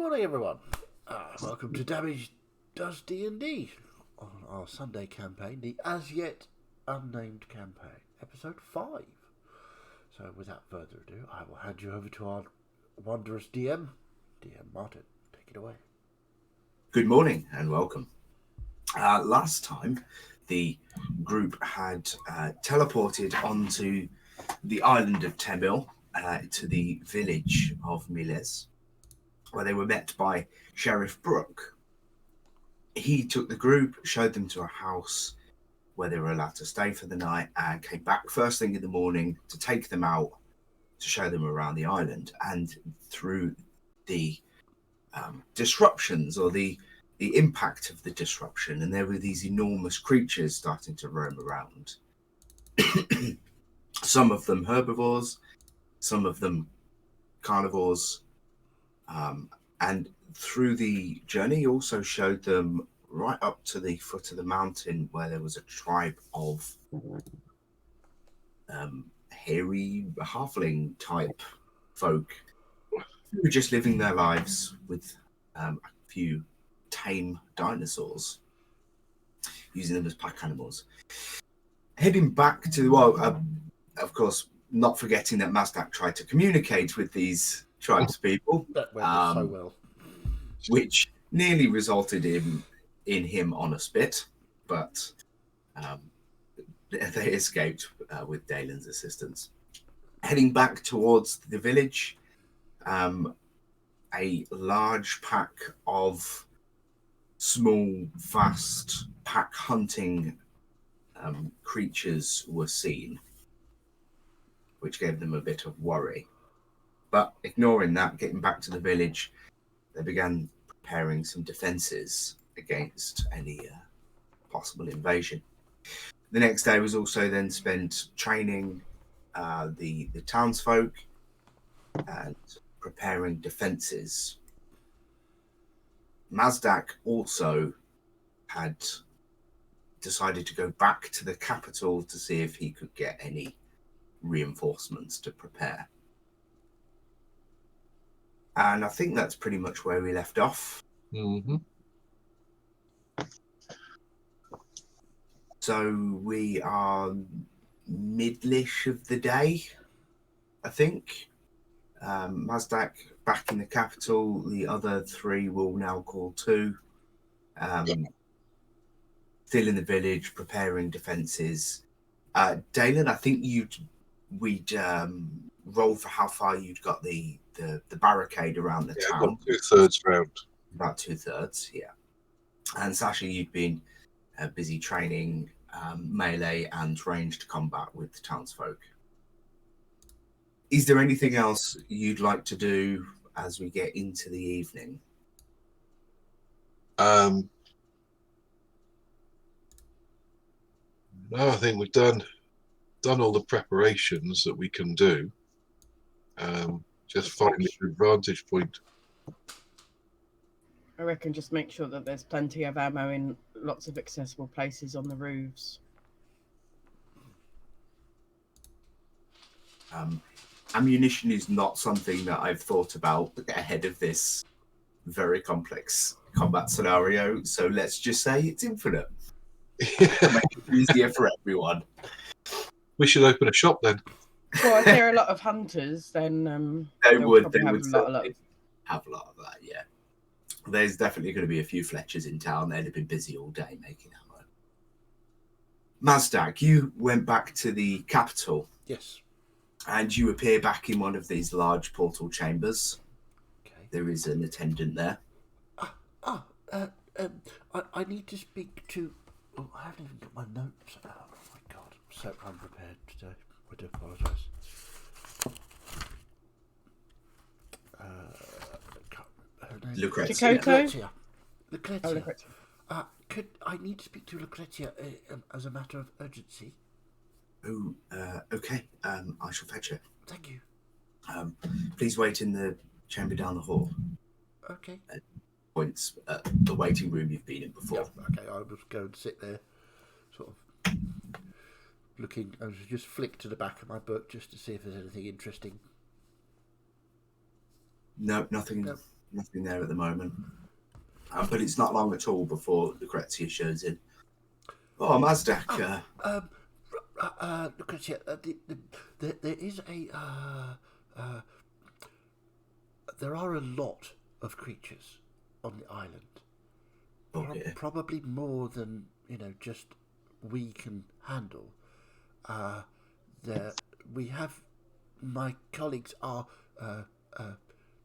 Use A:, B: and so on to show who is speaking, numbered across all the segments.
A: morning, everyone. Welcome to Damage Does D&D on our Sunday campaign, the as yet unnamed campaign, episode 5. So, without further ado, I will hand you over to our wondrous DM Martin. Take it away.
B: Good morning and welcome. Last time, the group had teleported onto the island of Temil to the village of Miles, where they were met by Sheriff Brooke. He took the group, showed them to a house where they were allowed to stay for the night, and came back first thing in the morning to take them out to show them around the island. And through the disruptions or the impact of the disruption, and there were these enormous creatures starting to roam around. Some of them herbivores, some of them carnivores, and through the journey he also showed them right up to the foot of the mountain where there was a tribe of hairy halfling type folk who were just living their lives with a few tame dinosaurs, using them as pack animals. Heading back to, of course, not forgetting that Mazdak tried to communicate with these tribespeople.
A: That went so well.
B: Which nearly resulted in him on a spit, but they escaped with Dalen's assistance. Heading back towards the village, a large pack of small, fast pack hunting creatures were seen, which gave them a bit of worry. But ignoring that, getting back to the village, they began preparing some defences against any possible invasion. The next day was also then spent training the townsfolk and preparing defences. Mazdak also had decided to go back to the capital to see if he could get any reinforcements to prepare. And I think that's pretty much where we left off.
C: Mm-hmm.
B: So we are middle-ish of the day, I think. Mazdak back in the capital. The other three will now call two. Still in the village, preparing defences. Dalen, I think we'd roll for how far you'd got the barricade around the town.
C: About 2/3 round.
B: About 2/3, yeah. And Sasha, you'd been busy training melee and ranged combat with the townsfolk. Is there anything else you'd like to do as we get into the evening?
C: No, I think we've done all the preparations that we can do. Just finding the vantage point.
D: I reckon just make sure that there's plenty of ammo in lots of accessible places on the roofs.
B: Ammunition is not something that I've thought about ahead of this very complex combat scenario, so let's just say it's infinite. Make it easier for everyone.
C: We should open a shop then.
D: Well, if there are a lot of hunters, then
B: They would
D: probably have a lot.
B: have a lot of that, yeah. There's definitely going to be a few Fletchers in town. They'd have been busy all day making ammo. Mazdak, you went back to the capital.
A: Yes.
B: And you appear back in one of these large portal chambers.
A: Okay.
B: There is an attendant there.
A: I need to speak to... Oh, I haven't even got my notes. Oh my god, I'm so unprepared today. I do apologise.
B: Lucrezia.
D: Dakota?
A: Lucrezia.
D: Oh, Lucrezia.
A: I need to speak to Lucrezia as a matter of urgency.
B: Oh, okay. I shall fetch her.
A: Thank you.
B: Please wait in the chamber down the hall.
A: Okay.
B: Points at the waiting room you've been in before.
A: Yeah, okay, I will go and sit there, sort of looking. I was just flick to the back of my book just to see if there's anything interesting.
B: No, nothing. nothing there at the moment. But it's not long at all before Lucrezia shows in. Oh, Mazdak.
A: Lucrezia, there is there are a lot of creatures on the island.
B: Okay.
A: Probably more than just we can handle. We have my colleagues are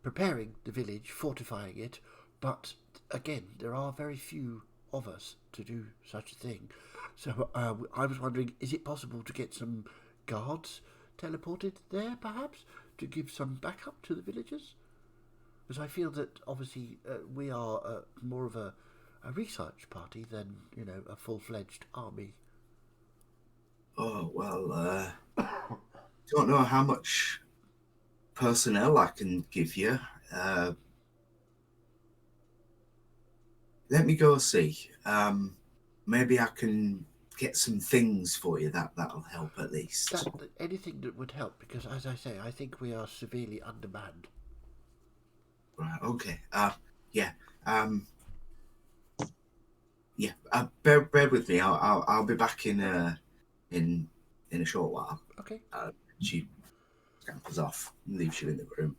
A: preparing the village, fortifying it, but again, there are very few of us to do such a thing. So I was wondering, is it possible to get some guards teleported there, perhaps, to give some backup to the villagers? Because I feel that obviously we are more of a research party than a full-fledged army.
B: Oh, well, don't know how much personnel I can give you. Let me go see. Maybe I can get some things for you that'll help at least.
A: Anything that would help, because as I say, I think we are severely undermanned.
B: Right. Okay. Yeah. Yeah. Bear with me. I'll be back in a short while.
A: Okay.
B: She scampers off and leaves you in the room.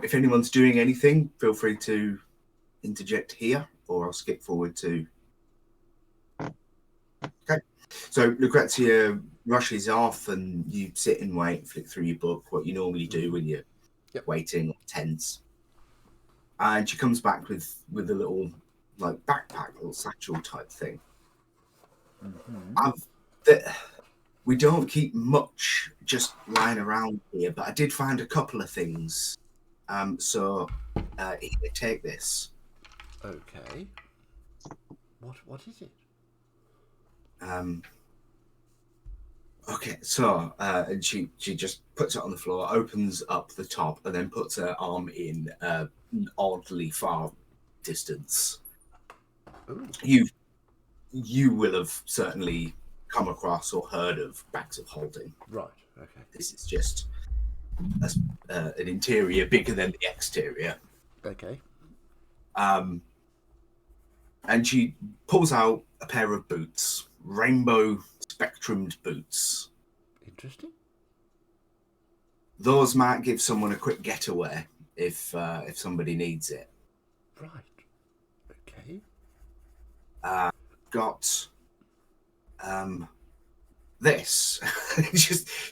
B: If anyone's doing anything, feel free to interject here, or I'll skip forward to. Okay. So Lucrezia rushes off, and you sit and wait, flick through your book, what you normally do when you're waiting or tense. And she comes back with a little backpack, little satchel type thing. We don't keep much just lying around here, but I did find a couple of things. So here, take this.
A: Okay. What is it?
B: Okay, so and she just puts it on the floor, opens up the top, and then puts her arm in an oddly far distance.
A: Ooh.
B: You will have certainly come across or heard of bags of holding.
A: Right. Okay.
B: This is just an interior bigger than the exterior.
A: Okay.
B: And she pulls out a pair of boots, rainbow spectrumed boots.
A: Interesting.
B: Those might give someone a quick getaway if somebody needs it.
A: Right. Okay.
B: Got this.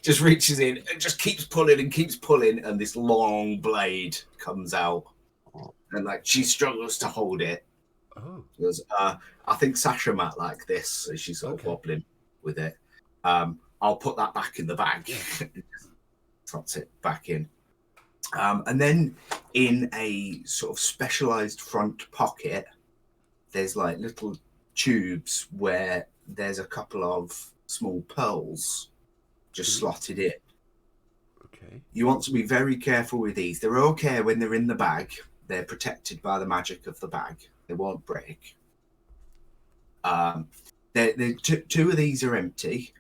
B: just reaches in and just keeps pulling, and this long blade comes out, and she struggles to hold it.
A: Oh.
B: She goes, I think Sasha might like this, as she's sort of wobbling with it. I'll put that back in the bag. Drops it back in. And then in a sort of specialized front pocket, there's little tubes where there's a couple of small pearls just slotted in.
A: Okay. You
B: want to be very careful with these. They're okay when they're in the bag. They're protected by the magic of the bag. They won't break. Two of these are empty.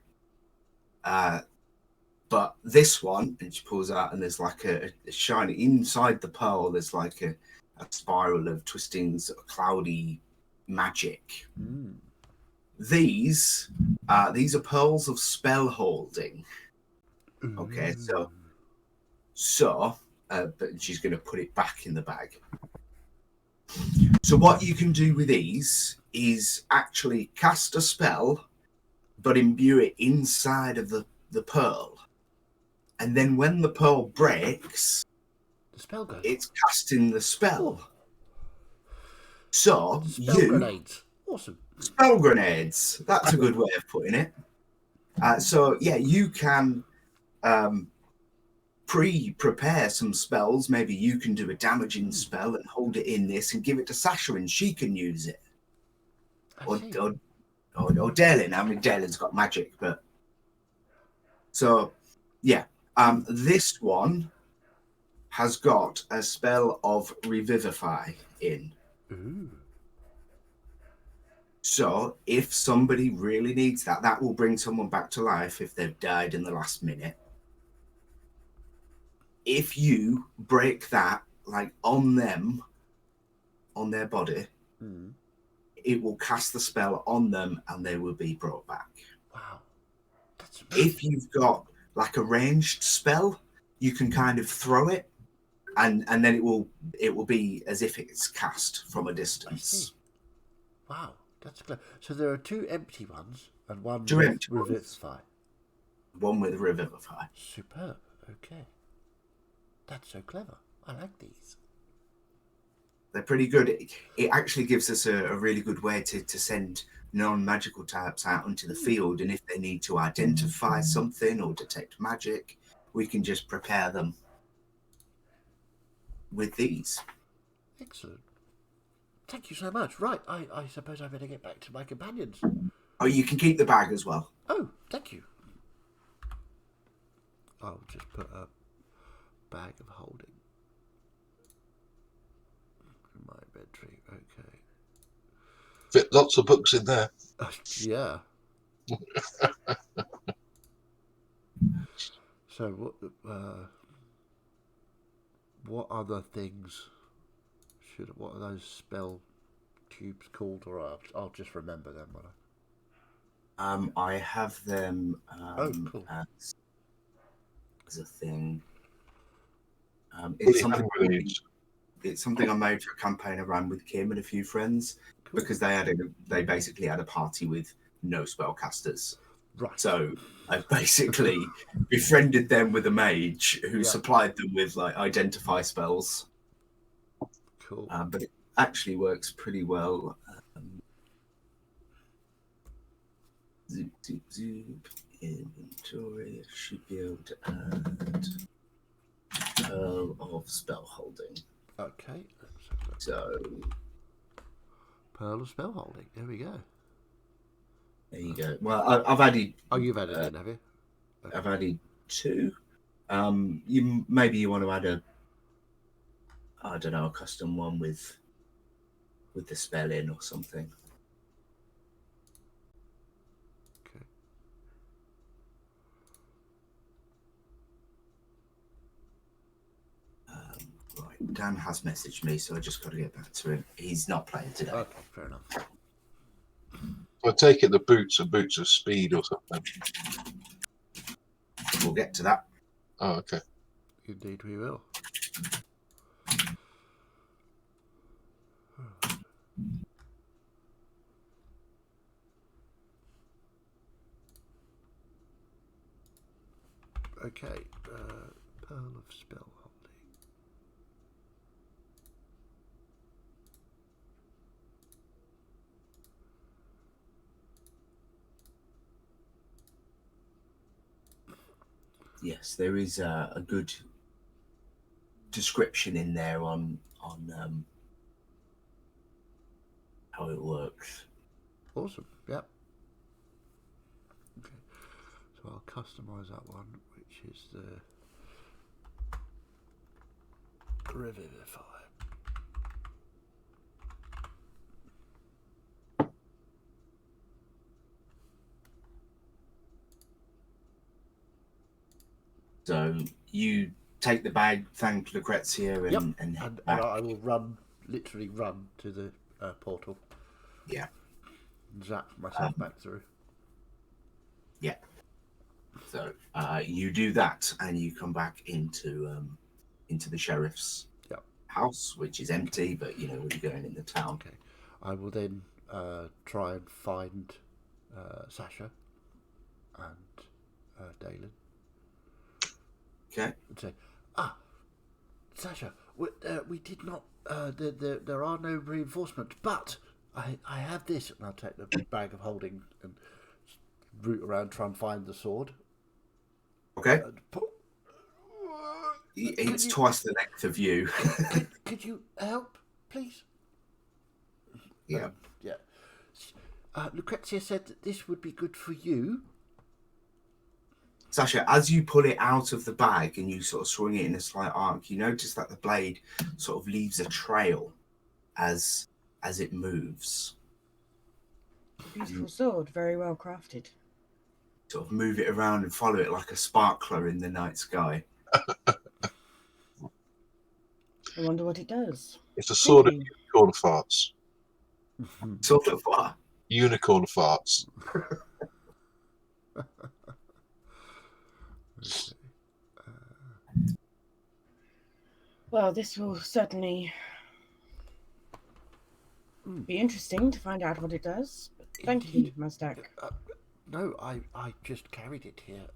B: But this one, and she pulls out, and there's a shiny inside the pearl. There's a spiral of twisting sort of cloudy magic. These are pearls of spell holding. Okay, but she's going to put it back in the bag. So what you can do with these is actually cast a spell, but imbue it inside of the pearl. And then when the pearl breaks,
A: the spell goes.
B: It's casting the spell. Oh. So
A: spell grenades. Awesome.
B: Spell grenades. That's a good way of putting it. So you can prepare some spells. Maybe you can do a damaging spell and hold it in this and give it to Sasha, and she can use it. Or Dalen. I mean, Dalen's got magic, but so this one has got a spell of revivify in.
A: Ooh.
B: So if somebody really needs that will bring someone back to life if they've died in the last minute. If you break that like on them, on their body,
A: Mm.
B: it will cast the spell on them and they will be brought back.
A: Wow. That's amazing.
B: If you've got like a ranged spell, you can kind of throw it, and then it will be as if it's cast from a
A: I see.
B: distance.
A: Wow, that's clever. So there are 2 empty ones and one
B: Two
A: with
B: empty ones.
A: Revivify.
B: One with Revivify.
A: Superb. Okay. That's so clever. I like these.
B: They're pretty good. It actually gives us a really good way to send non-magical types out onto the field, and if they need to identify something or detect magic, we can just prepare them with these.
A: Excellent. Thank you so much. Right, I suppose I better get back to my companions.
B: Oh, you can keep the bag as well.
A: Oh, thank you. I'll just put a bag of holding in my inventory. Okay.
C: Fit lots of books in there.
A: Yeah. So what other things what are those spell cubes called? Or I'll just remember them. Will I?
B: I have them
A: Cool.
B: as a thing.
C: Fully
B: It's something.
C: hand grenades.
B: It's something I made for a campaign I ran with Kim and a few friends
A: Cool.
B: because they basically had a party with no spellcasters.
A: Right.
B: So I basically befriended them with a mage who
A: Yeah.
B: supplied them with like identify spells.
A: Cool.
B: But it actually works pretty well. Zoop, zoop, zoop. Inventory. I should be able to add Pearl of Spell Holding.
A: Okay. Let's have a look.
B: So
A: Pearl of spell holding. There we go.
B: there you go. Well, I've added.
A: Oh, you've added it in, have you? Okay.
B: I've added 2. You want to add a custom one with the spell in or something.
A: Okay.
B: Right, Dan has messaged me, so I just got to get back to him. He's not playing today.
A: Okay. Fair enough.
C: I take it the boots are boots of speed or something.
B: We'll get to that.
C: Oh, okay.
A: Indeed, we will. Okay. Pearl of spell holding.
B: Yes, there is a good description in there on how it works.
A: Awesome. Yep. Okay. So I'll customize that one, which is the Revivify.
B: So you take the bag, thank Lucrezia,
A: Yep.
B: and head
A: And
B: back.
A: I will literally run to the portal.
B: Yeah.
A: Zap myself back through.
B: Yeah. So you do that, and you come back into the sheriff's
A: Yep.
B: house, which is empty, but you know when you're going in the town.
A: Okay. I will then try and find Sasha and Dalen.
B: Okay.
A: And say, Sasha, we did not. There are no reinforcements, but I have this, and I'll take the bag of holding and root around, try and find the sword.
B: Okay.
A: And
B: It's twice the length of you.
A: could you help, please?
B: Yeah.
A: Yeah. Lucrezia said that this would be good for you.
B: Sasha, as you pull it out of the bag and you sort of swing it in a slight arc, you notice that the blade sort of leaves a trail as it moves.
D: Beautiful sword, very well crafted.
B: Sort of move it around and follow it like a sparkler in the night sky.
D: I wonder what it does.
C: It's a sort of
D: Thinking.
C: unicorn farts.
B: Sort of what?
C: Unicorn farts.
D: Well, this will certainly be interesting to find out what it does. But thank you,
A: Indeed.
D: Mazdak.
A: No, I just carried it here.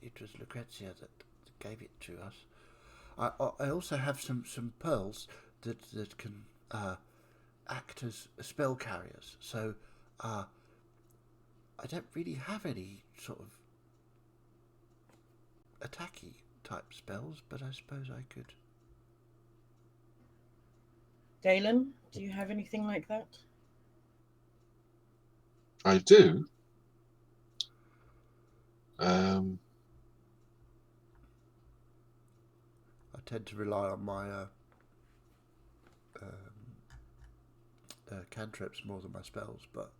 A: It was Lucrezia that gave it to us. I also have some pearls that can act as spell carriers. So I don't really have any sort of attacky type spells, but I suppose I could.
D: Dalen, do you have anything like that?
C: I do.
A: I tend to rely on my cantrips more than my spells, but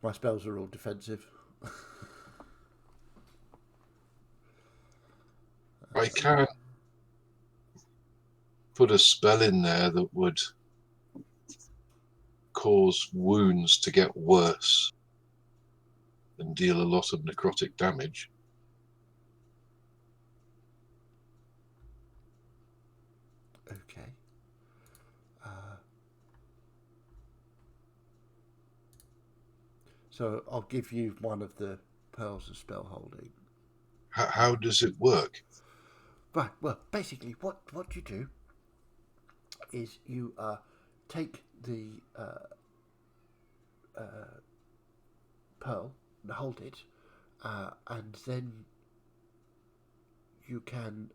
A: my spells are all defensive.
C: I can put a spell in there that would cause wounds to get worse and deal a lot of necrotic damage.
A: Okay. So I'll give you one of the pearls of spell holding.
C: How does it work?
A: Right. Well, basically, what you do is you take the pearl and hold it, and then you can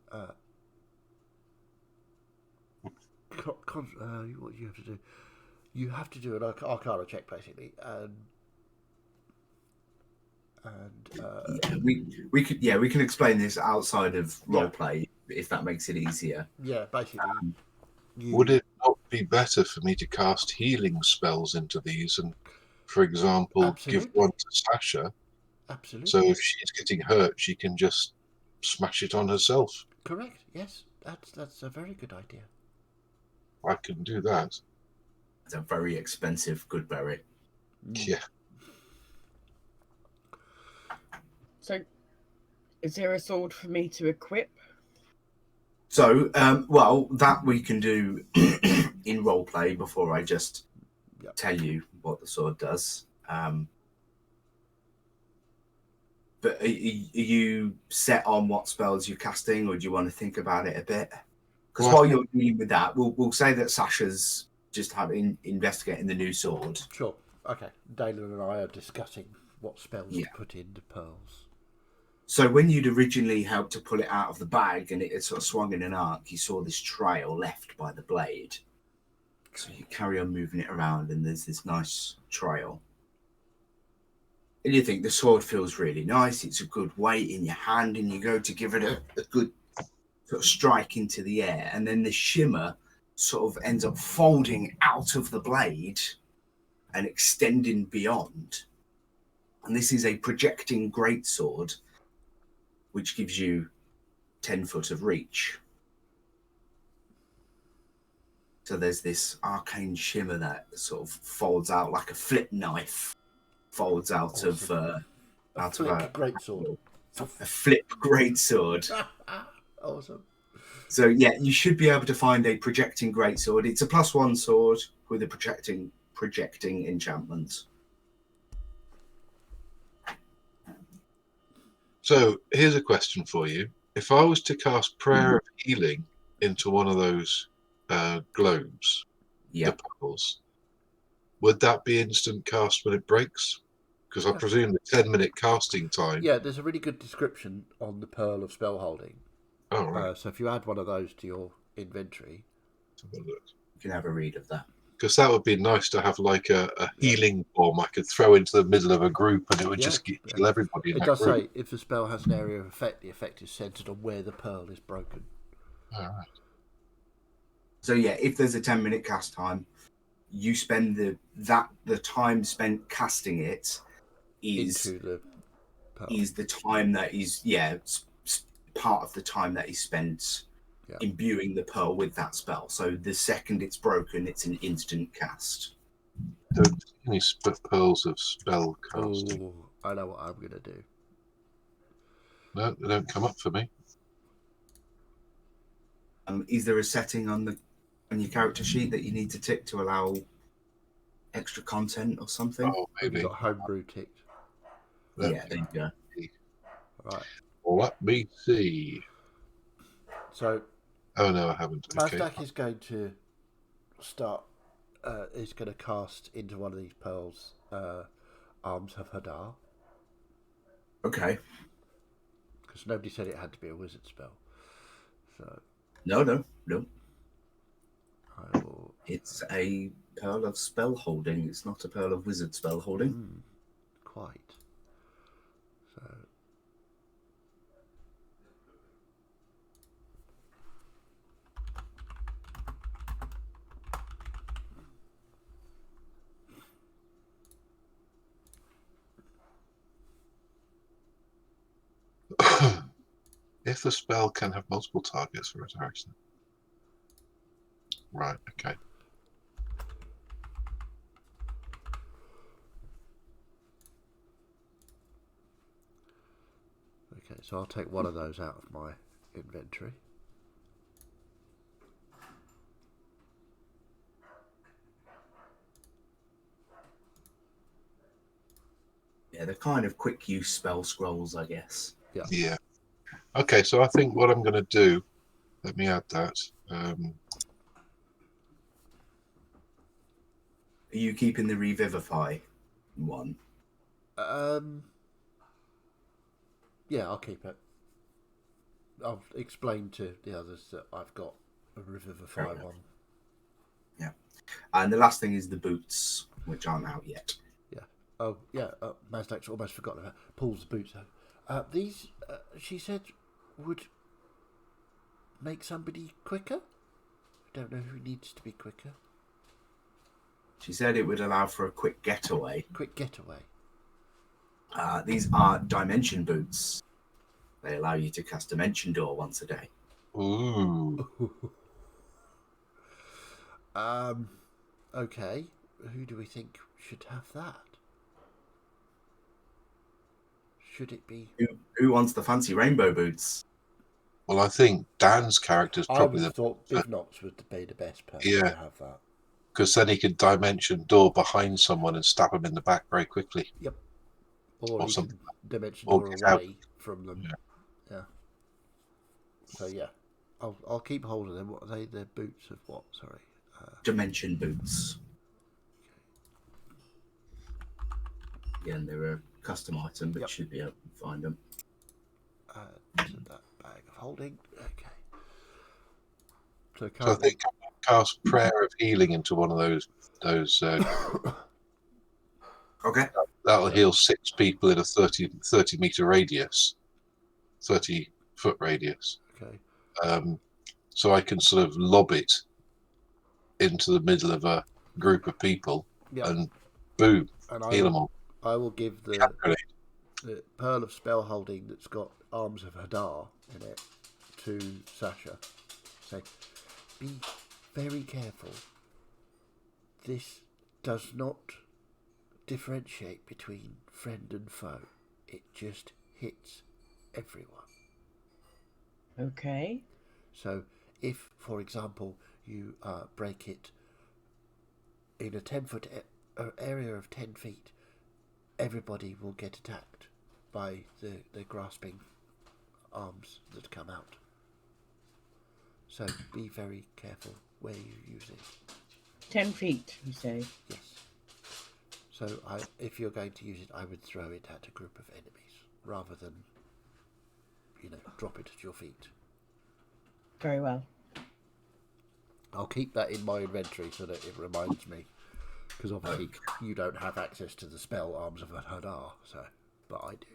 A: what do you have to do? You have to do an Arcana check, basically,
B: We can explain this outside of roleplay if that makes it easier.
A: yeah, basically.
C: Would it not be better for me to cast healing spells into these and, for example, give
A: Absolutely.
C: one to Sasha?
A: Absolutely.
C: So if she's getting hurt, she can just smash it on herself.
A: Correct. Yes, that's a very good idea.
C: I can do that.
B: It's a very expensive Goodberry.
C: Yeah.
D: So, is there a sword for me to equip?
B: So, well, that we can do in roleplay before I just tell you what the sword does. But are you set on what spells you're casting, or do you want to think about it a bit? Because while you're dealing with that, we'll say that Sasha's just investigating the new sword.
A: Sure. Okay. Dalen and I are discussing what spells to put into pearls.
B: So when you'd originally helped to pull it out of the bag and it had sort of swung in an arc, you saw this trail left by the blade. So you carry on moving it around and there's this nice trail. And you think the sword feels really nice. It's a good weight in your hand and you go to give it a good sort of strike into the air. And then the shimmer sort of ends up folding out of the blade and extending beyond. And this is a projecting greatsword, which gives you 10 foot of reach. So there's this arcane shimmer that sort of folds out like a flip knife, folds out of a
A: greatsword.
B: A flip greatsword.
A: Awesome.
B: So yeah, you should be able to find a projecting greatsword. It's a +1 sword with a projecting enchantment.
C: So here's a question for you. If I was to cast Prayer of Healing into one of those globes, the pearls, would that be instant cast when it breaks? Because I presume the 10-minute casting time.
A: Yeah, there's a really good description on the Pearl of Spell Holding.
C: Oh, right.
A: So if you add one of those to your inventory,
B: you can have a read of that.
C: Because that would be nice to have like a healing bomb I could throw into the middle of a group and it would just kill everybody in that group.
A: It does say if the spell has an area of effect, the effect is centered on where the pearl is broken.
C: All right.
B: So yeah, if there's a 10-minute cast time, you spend the time spent casting it is the time that is part of the time that is spent imbuing the pearl with that spell. So the second it's broken, it's an instant cast.
C: Don't see any pearls of spell casting.
A: Oh, I know what I'm going to do.
C: No, they don't come up for me.
B: Is there a setting on your character sheet that you need to tick to allow extra content or something?
C: Oh,
A: Have you
C: maybe.
A: got homebrew ticked?
B: Yeah, there you go.
A: Right.
C: Let me see.
A: So,
C: Oh, no, I haven't. Okay.
A: Mazdak is going to start, is going to cast into one of these pearls, Arms of Hadar.
B: Okay.
A: Because nobody said it had to be a wizard spell. So,
B: No.
A: I will...
B: It's a pearl of spell holding. It's not a pearl of wizard spell holding.
A: Quite. So...
C: If the spell can have multiple targets for a direction. Right, okay.
A: Okay, so I'll take one of those out of my inventory.
B: Yeah, they're kind of quick use spell scrolls, I guess.
C: Yeah. Okay, so I think what I'm going to do, let me add that.
B: Are you keeping the revivify one?
A: Yeah, I'll keep it. I'll explain to the others that I've got a revivify one.
B: Yeah. And the last thing is the boots, which aren't out yet.
A: Yeah. Oh, yeah. Mazdak's almost forgotten about. Pulls the boots out. These, she said, would make somebody quicker. I don't know who needs to be quicker.
B: She said it would allow for a quick getaway.
A: Quick getaway.
B: These are dimension boots. They allow you to cast Dimension Door once a day.
C: Ooh.
A: Okay. Who do we think should have that? Should it be...
B: Who wants the fancy rainbow boots?
C: Well, I think Dan's character's
A: I
C: probably
A: would have thought Bivnox would be the best person to have that.
C: because then he could dimension door behind someone and stab him in the back very quickly.
A: Yep. Or he
C: something.
A: can dimension
C: Or
A: door
C: get
A: away
C: out.
A: from them. Yeah. So yeah, I'll keep hold of them. What are they? They're boots of what? Sorry.
B: Dimension boots. Again, they're a custom item, but should be able to find them.
A: To that bag of holding. Okay. So
C: So I think I can cast Prayer of Healing into one of those.
B: Okay.
C: That'll heal 6 people in a 30 meter radius, 30-foot radius.
A: Okay.
C: So I can sort of lob it into the middle of a group of people and boom,
A: and
C: heal them all.
A: I will give the Pearl of Spell Holding that's got Arms of Hadar in it to Sasha. Say, be very careful. This does not differentiate between friend and foe. It just hits everyone.
D: Okay.
A: So if, for example, you break it in a 10-foot area of 10 feet, everybody will get attacked by the grasping arms that come out. So be very careful where you use it.
D: 10 feet, you say?
A: Yes. So if you're going to use it, I would throw it at a group of enemies rather than, drop it at your feet.
D: Very well.
A: I'll keep that in my inventory so that it reminds me, because obviously you don't have access to the spell Arms of Hadar, but I do.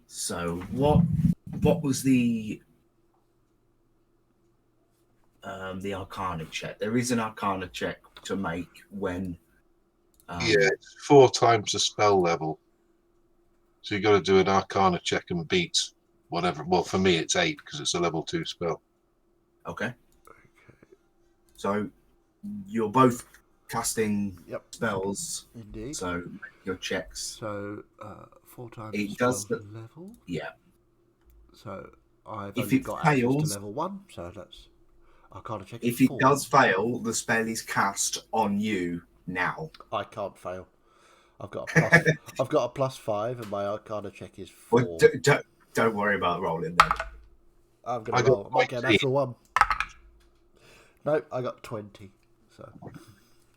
B: So what was the Arcana check? There is an Arcana check to make when.
C: It's 4 times the spell level. So you've got to do an Arcana check and beat whatever. Well, for me, it's 8 because it's a level 2 spell.
B: Okay. So you're both casting
A: Yep.
B: spells.
A: Indeed.
B: So make your checks.
A: So 4 times
B: It
A: spell
B: does
A: level.
B: Yeah.
A: So I've
B: If
A: only
B: it
A: got
B: fails-
A: access to level 1, so that's Arcana check.
B: If
A: is
B: it
A: 4.
B: does fail, the spell is cast on you now.
A: I can't fail. I've got a plus. I've got a +5, and my Arcana check is 4.
B: Well, don't worry about rolling then.
A: I'm
C: I
A: gonna
C: got
A: roll. I might get a
C: 19.
A: natural 1. No, I got 20. So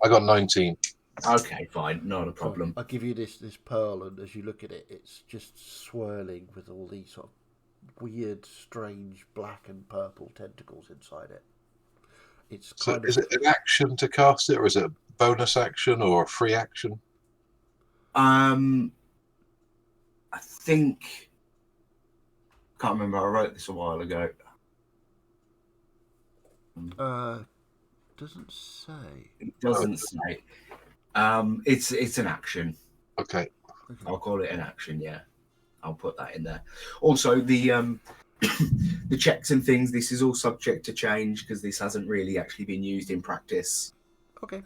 C: I got 19.
B: Okay, fine, not a problem.
A: I'll give you this pearl, and as you look at it, it's just swirling with all these sort of weird, strange black and purple tentacles inside it. It's
C: So
A: kind
C: is
A: of
C: it an action to cast it, or is it a bonus action or a free action?
B: I think can't remember. I wrote this a while ago.
A: doesn't say.
B: It doesn't say. It's an action.
C: Okay.
B: I'll call it an action. Yeah, I'll put that in there. Also, the the checks and things. This is all subject to change because this hasn't really actually been used in practice
A: Okay.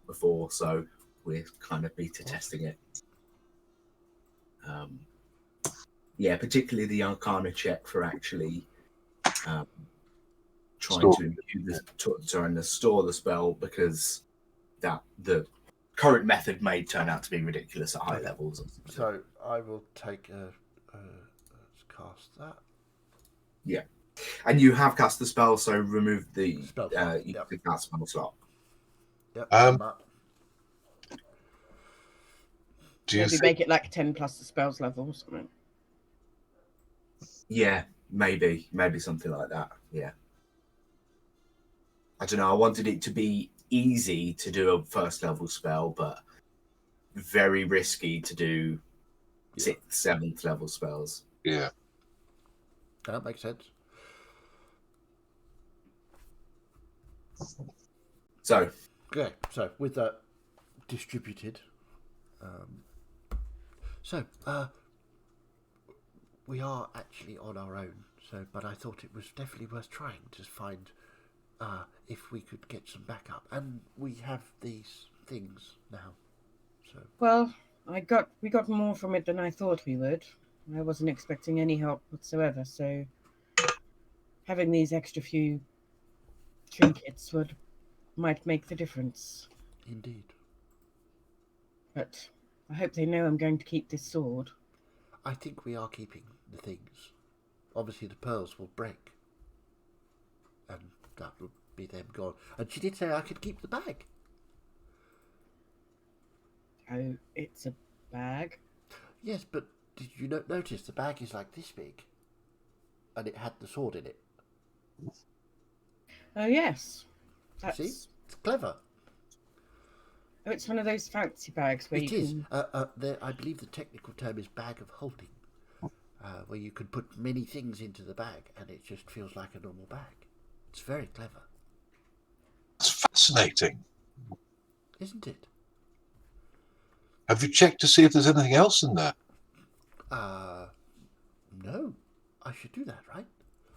B: before. So we're kind of beta testing it. Yeah, particularly the Arcana check for actually trying to store the spell, because that the current method may turn out to be ridiculous at high levels.
A: So I will take let's cast that.
B: Yeah, and you have cast the spell, so remove the
A: Spell.
B: you can cast spell slot.
A: Yep.
C: Do you
D: Maybe
C: think,
D: make it like 10 plus the spells level or something.
B: Yeah, maybe something like that. Yeah, I don't know. I wanted it to be easy to do a first level spell, but very risky to do 6th, 7th level spells.
C: yeah.
A: That makes sense.
B: So
A: Okay, so with that distributed, we are actually on our own. So, but I thought it was definitely worth trying to find if we could get some backup, and we have these things now. So,
D: Well, we got more from it than I thought we would. I wasn't expecting any help whatsoever, so having these extra few trinkets might make the difference.
A: indeed,
D: But I hope they know I'm going to keep this sword.
A: I think we are keeping the things. Obviously, the pearls will break, and that will be them gone. And she did say I could keep the bag.
D: Oh, it's a bag.
A: Yes, but did you not notice the bag is like this big, and it had the sword in it?
D: Oh yes, that's.
A: See, it's clever.
D: Oh, it's one of those fancy bags where
A: It
D: you
A: is.
D: can.
A: I believe the technical term is bag of holding, where you can put many things into the bag, and it just feels like a normal bag. It's very clever,
C: It's fascinating.
A: isn't it?
C: Have you checked to see if there's anything else in there?
A: No, I should do that, right?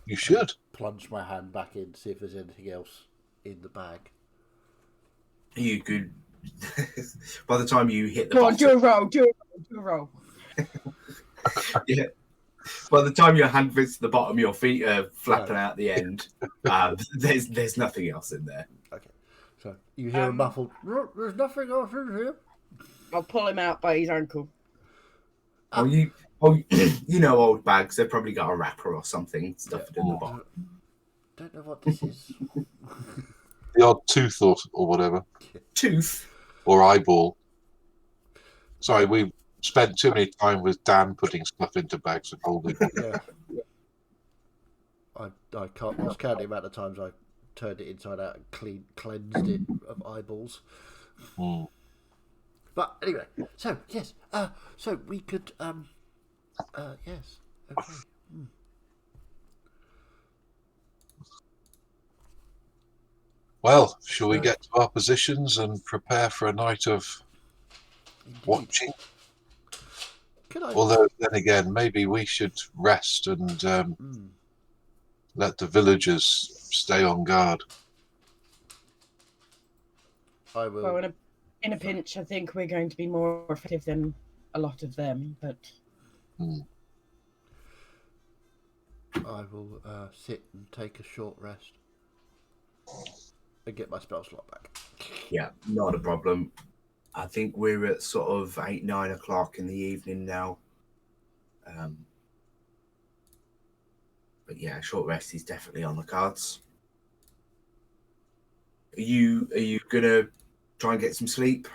C: You should.
A: Plunge my hand back in, see if there's anything else in the bag.
B: you could, by the time you hit the
D: Go on,
B: bottom,
D: do a roll, do a roll.
B: yeah. By the time your hand fits to the bottom, your feet are flapping out the end. There's nothing else in there.
A: Okay, so you hear a muffled. There's nothing else in here.
D: I'll pull him out by his ankle.
B: You know, old bags. They've probably got a wrapper or something stuffed in the bottom.
A: Don't know what this is.
C: The odd tooth or whatever.
B: Tooth.
C: Or eyeball. Sorry, we spent too many time with Dan putting stuff into bags and holding it.
A: Yeah. I can't. I was counting the amount of times I turned it inside out and cleansed it of eyeballs.
C: Mm.
A: But anyway, so yes, so we could, yes, okay.
C: Well, shall we get to our positions and prepare for a night of
A: Indeed.
C: watching?
A: Can I?
C: Although then again, maybe we should rest and let the villagers stay on guard.
A: I will.
D: Well, in a pinch, I think we're going to be more effective than a lot of them. But
A: I will sit and take a short rest and get my spell slot back.
B: Yeah, not a problem. I think we're at sort of 8, 9 o'clock in the evening now. But yeah, short rest is definitely on the cards. Are you gonna try and get some sleep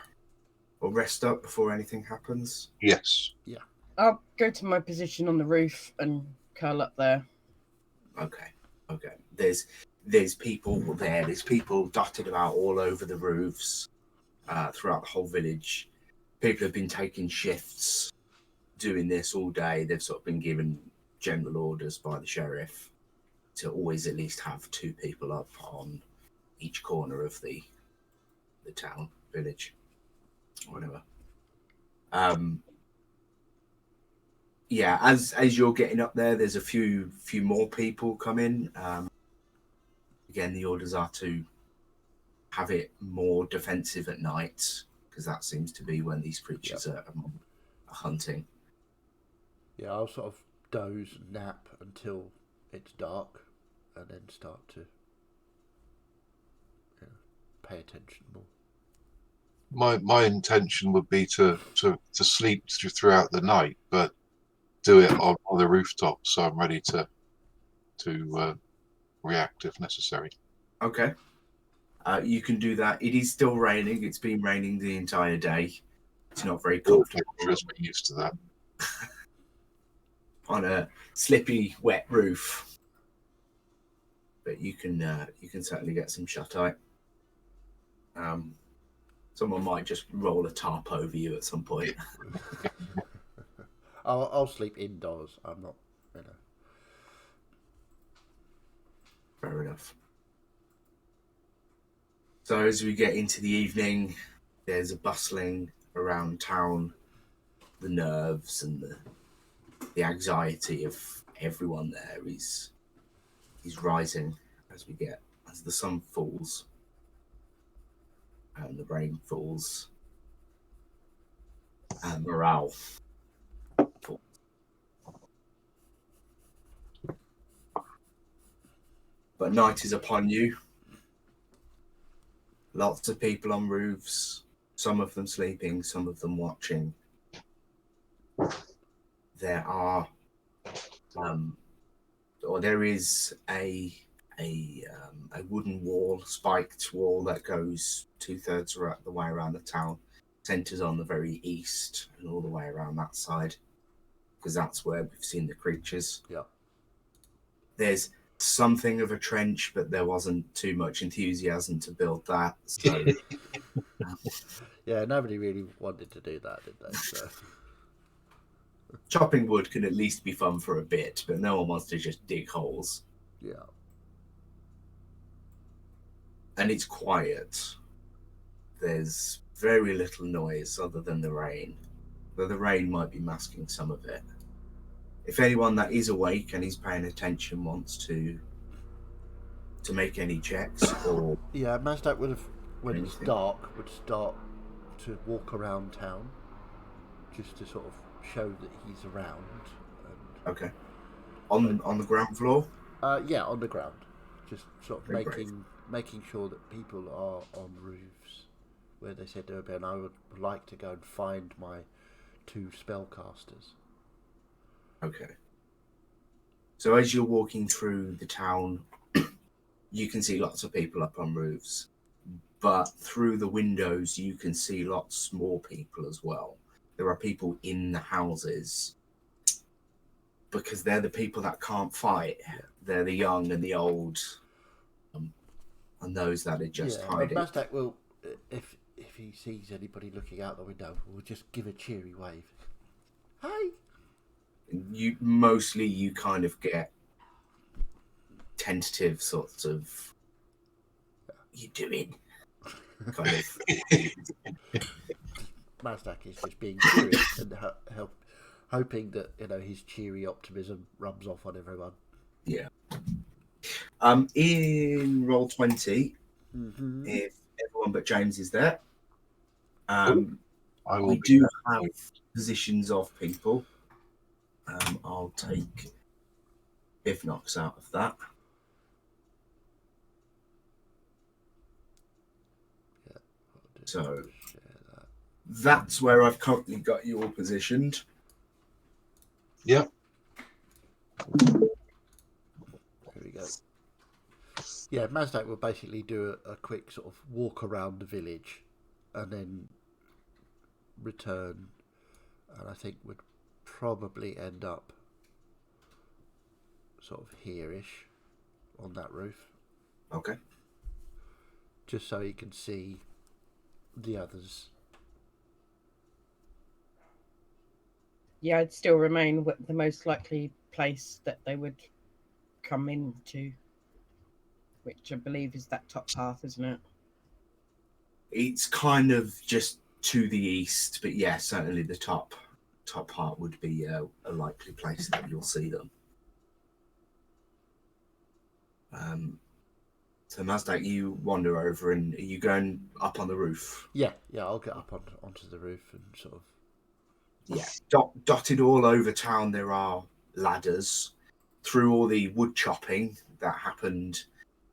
B: or rest up before anything happens?
C: Yes.
A: Yeah.
D: I'll go to my position on the roof and curl up there.
B: Okay. There's people there. There's people dotted about all over the roofs throughout the whole village. People have been taking shifts, doing this all day. They've sort of been given general orders by the sheriff to always at least have 2 people up on each corner of the town, village, whatever. Yeah, as you're getting up there, there's a few more people come in. Again, the orders are to have it more defensive at night, because that seems to be when these creatures are hunting.
A: Yeah, I'll sort of doze and nap until it's dark, and then start to pay attention more.
C: My intention would be to sleep throughout the night, but do it on the rooftop, so I'm ready to react if necessary.
B: Okay. You can do that. It is still raining. It's been raining the entire day. It's not very comfortable.
C: Trust me, used to that.
B: On a slippy, wet roof. But you can certainly get some shut-eye. Someone might just roll a tarp over you at some point.
A: I'll sleep indoors. I'm not,
B: Fair enough. So as we get into the evening, there's a bustling around town. The nerves and the anxiety of everyone there is rising as the sun falls and the rain falls and morale falls. But night is upon you. Lots of people on roofs, some of them sleeping, some of them watching. There is a wooden wall, spiked wall that goes 2/3 the way around the town, centers on the very east and all the way around that side, because that's where we've seen the creatures.
A: Yeah.
B: There's something of a trench, but there wasn't too much enthusiasm to build that. So
A: yeah, nobody really wanted to do that, did they? So.
B: Chopping wood can at least be fun for a bit, but no one wants to just dig holes.
A: Yeah.
B: And it's quiet. There's very little noise other than the rain, though the rain might be masking some of it. If anyone that is awake and is paying attention wants to make any checks or...
A: Yeah, Mazdak would have, when
B: anything.
A: it's dark, would start to walk around town, just to sort of show that he's around. And...
B: Okay. On the ground floor?
A: Yeah, on the ground. Just sort of
B: Very
A: making sure that people are on roofs where they said they would be, and I would like to go and find my 2 spellcasters.
B: Okay. So as you're walking through the town, you can see lots of people up on roofs, but through the windows you can see lots more people as well. There are people in the houses because they're the people that can't fight. They're the young and the old, and those that are just hiding.
A: Mazdak will, if he sees anybody looking out the window, will just give a cheery wave. Hi.
B: You kind of get tentative sorts of, you doing? Kind of.
A: Mazdak is just being curious and hoping that his cheery optimism rubs off on everyone.
B: Yeah. In roll 20,
A: Mm-hmm.
B: if everyone but James is there,
C: I will
B: we
C: be
B: do
C: there.
B: have positions of people. I'll take Biff Knox out of that.
A: Yeah.
B: So
A: Share that.
B: that's where I've currently got you all positioned.
C: Yep.
A: Here we go. Yeah, Mazdak will basically do a quick sort of walk around the village and then return, and I think would probably end up sort of here-ish on that roof,
B: Okay.
A: just so he can see the others.
D: Yeah, I'd still remain the most likely place that they would come into, which I believe is that top path, isn't it?
B: It's kind of just to the east, but yeah, certainly the top part would be a likely place that you'll see them. So Mazdak, you wander over, and are you going up on the roof?
A: Yeah, I'll get up onto the roof and sort of.
B: Yeah, dotted all over town there are ladders. Through all the wood chopping that happened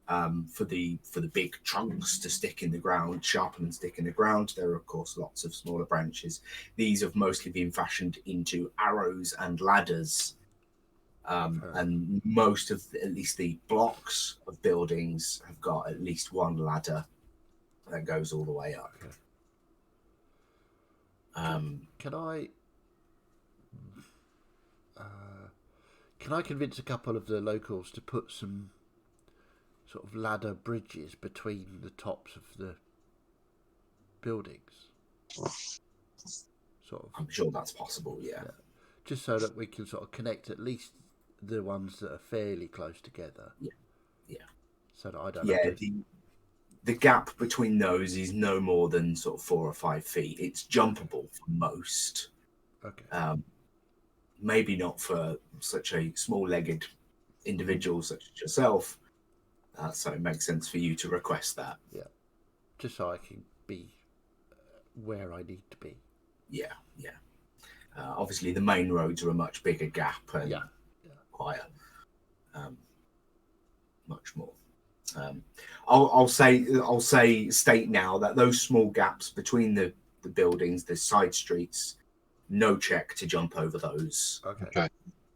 B: for the big trunks to stick in the ground, sharpen and stick in the ground, there are of course lots of smaller branches. These have mostly been fashioned into arrows and ladders. And most of at least the blocks of buildings have got at least one ladder that goes all the way up.
A: Okay. Can I convince a couple of the locals to put some sort of ladder bridges between the tops of the buildings? Sort of.
B: I'm sure that's possible, yeah.
A: Just so that we can sort of connect at least the ones that are fairly close together.
B: Yeah.
A: So that I don't.
B: Yeah, the gap between those is no more than sort of 4 or 5 feet. It's jumpable for most.
A: Okay.
B: Maybe not for such a small-legged individual such as yourself. So it makes sense for you to request that.
A: Yeah. Just so I can be where I need to be.
B: Yeah. Obviously, the main roads are a much bigger gap and quite much more. I'll state now that those small gaps between the buildings, the side streets, no check to jump over those.
A: Okay.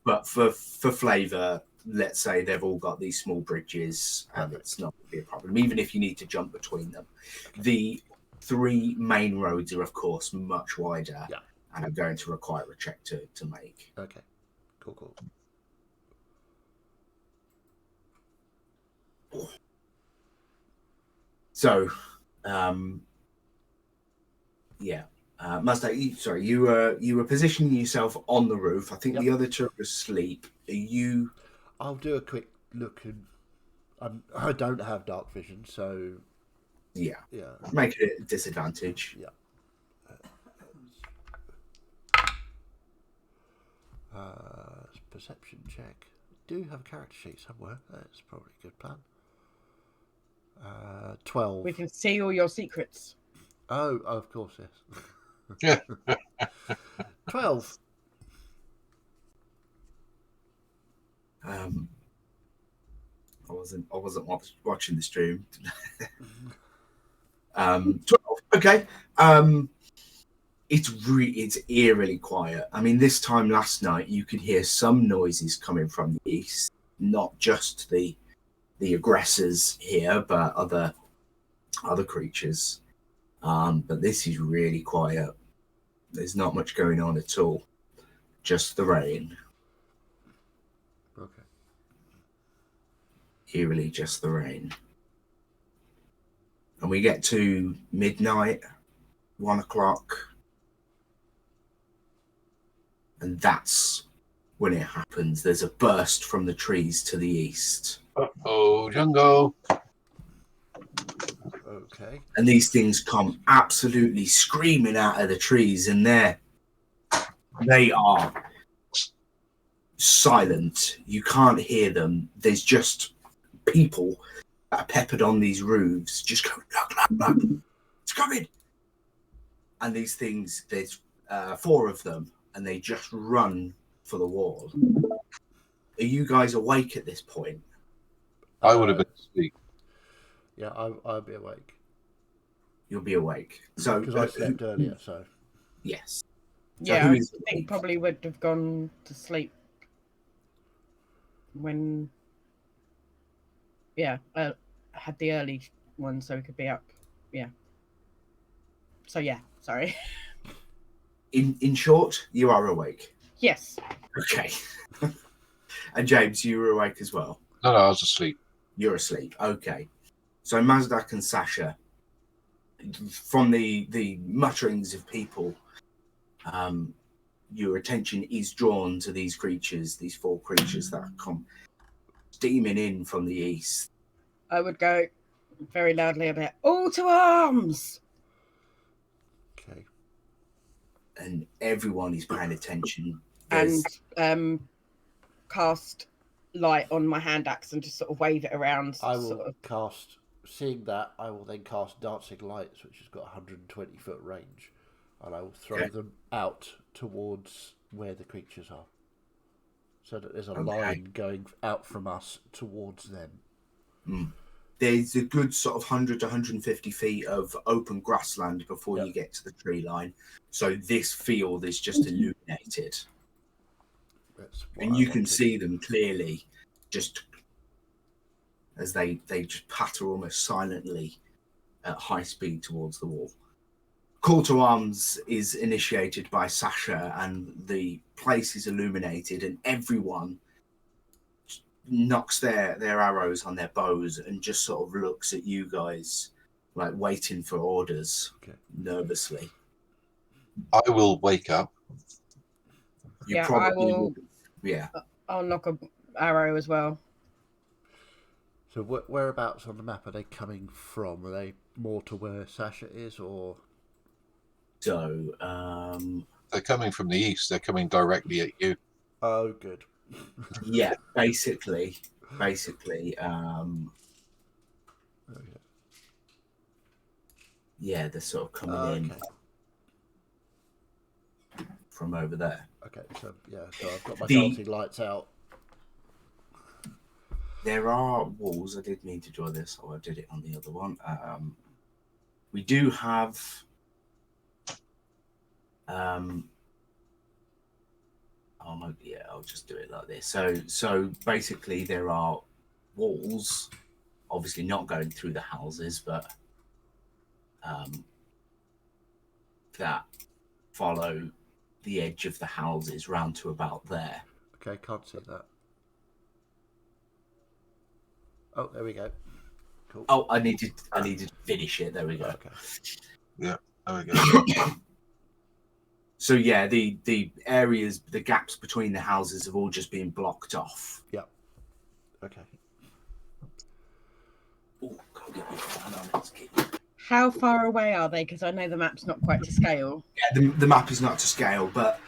B: But for flavour, let's say they've all got these small bridges, and it's not going to be a problem, even if you need to jump between them.
A: Okay.
B: The 3 main roads are, of course, much wider and are going to require a check to make.
A: Okay. Cool.
B: So, Mazdak, you were positioning yourself on the roof. I think the other two are asleep. Are you?
A: I'll do a quick look, and I don't have dark vision, so yeah,
B: make it a disadvantage.
A: Yeah. Perception check. Do have a character sheet somewhere. That's probably a good plan. 12.
D: We can see all your secrets.
A: Oh, of course, yes. 12.
B: I wasn't watching the stream. 12. Okay. It's eerily quiet. I mean, this time last night you could hear some noises coming from the east, not just the aggressors here, but other creatures. But this is really quiet. There's not much going on at all. Just the rain.
A: Okay.
B: Eerily, just the rain. And we get to midnight, 1 o'clock. And that's when it happens. There's a burst from the trees to the east.
C: Uh-oh, jungle.
A: Okay.
B: And these things come absolutely screaming out of the trees, and they are silent. You can't hear them. There's just people that are peppered on these roofs, just going, look, it's coming. And these things, there's 4 of them, and they just run for the wall. Are you guys awake at this point?
C: I would have been asleep.
A: Yeah, I'll be awake.
B: You'll be awake. So
A: because I slept earlier, so
B: yes.
D: Yeah,
B: who
D: I
B: is
D: think
B: awake?
D: probably would have gone to sleep when, had the early one so we could be up. Yeah. So yeah, sorry.
B: In short, you are awake.
D: Yes.
B: Okay. And James, you were awake as well.
C: No, I was asleep.
B: You're asleep. Okay. So Mazdak and Sasha, from the mutterings of people, your attention is drawn to these creatures, these 4 creatures that come steaming in from the east.
D: I would go very loudly about, all to arms!
A: okay.
B: And everyone is paying attention.
D: And cast light on my hand axe and just sort of wave it around.
A: I will cast. Seeing that, I will then cast Dancing Lights, which has got 120-foot range, and I will throw them out towards where the creatures are, so that there's a line going out from us towards them.
B: There's a good sort of 100 to 150 feet of open grassland before you get to the tree line. So this field is just illuminated. And you can see them clearly just as they just patter almost silently at high speed towards the wall. Call to arms is initiated by Sasha, and the place is illuminated, and everyone knocks their arrows on their bows and just sort of looks at you guys like waiting for orders nervously.
C: I will wake up.
B: You
D: Yeah,
B: probably
D: I will.
B: Yeah.
D: I'll knock a arrow as well.
A: So whereabouts on the map are they coming from? Are they more to where Sasha is, or?
B: So,
C: They're coming from the east. They're coming directly at you.
A: Oh, good.
B: yeah, basically, yeah, they're sort of coming in from over there.
A: Okay, so I've got my dancing lights out.
B: There are walls. I did mean to draw this, or I did it on the other one. We do have I'll just do it like this. So basically there are walls, obviously not going through the houses, but that follow the edge of the houses round to about there.
A: Okay, can't see that. Oh, there we go. Cool.
B: Oh, I needed to finish it. There we go.
A: Okay.
C: Yeah, there we go.
B: So yeah, the areas, the gaps between the houses have all just been blocked off.
A: Yep. Okay.
B: Ooh, can't get my phone on, it's key.
D: How far away are they? Because I know the map's not quite to scale.
B: Yeah, the map is not to scale, but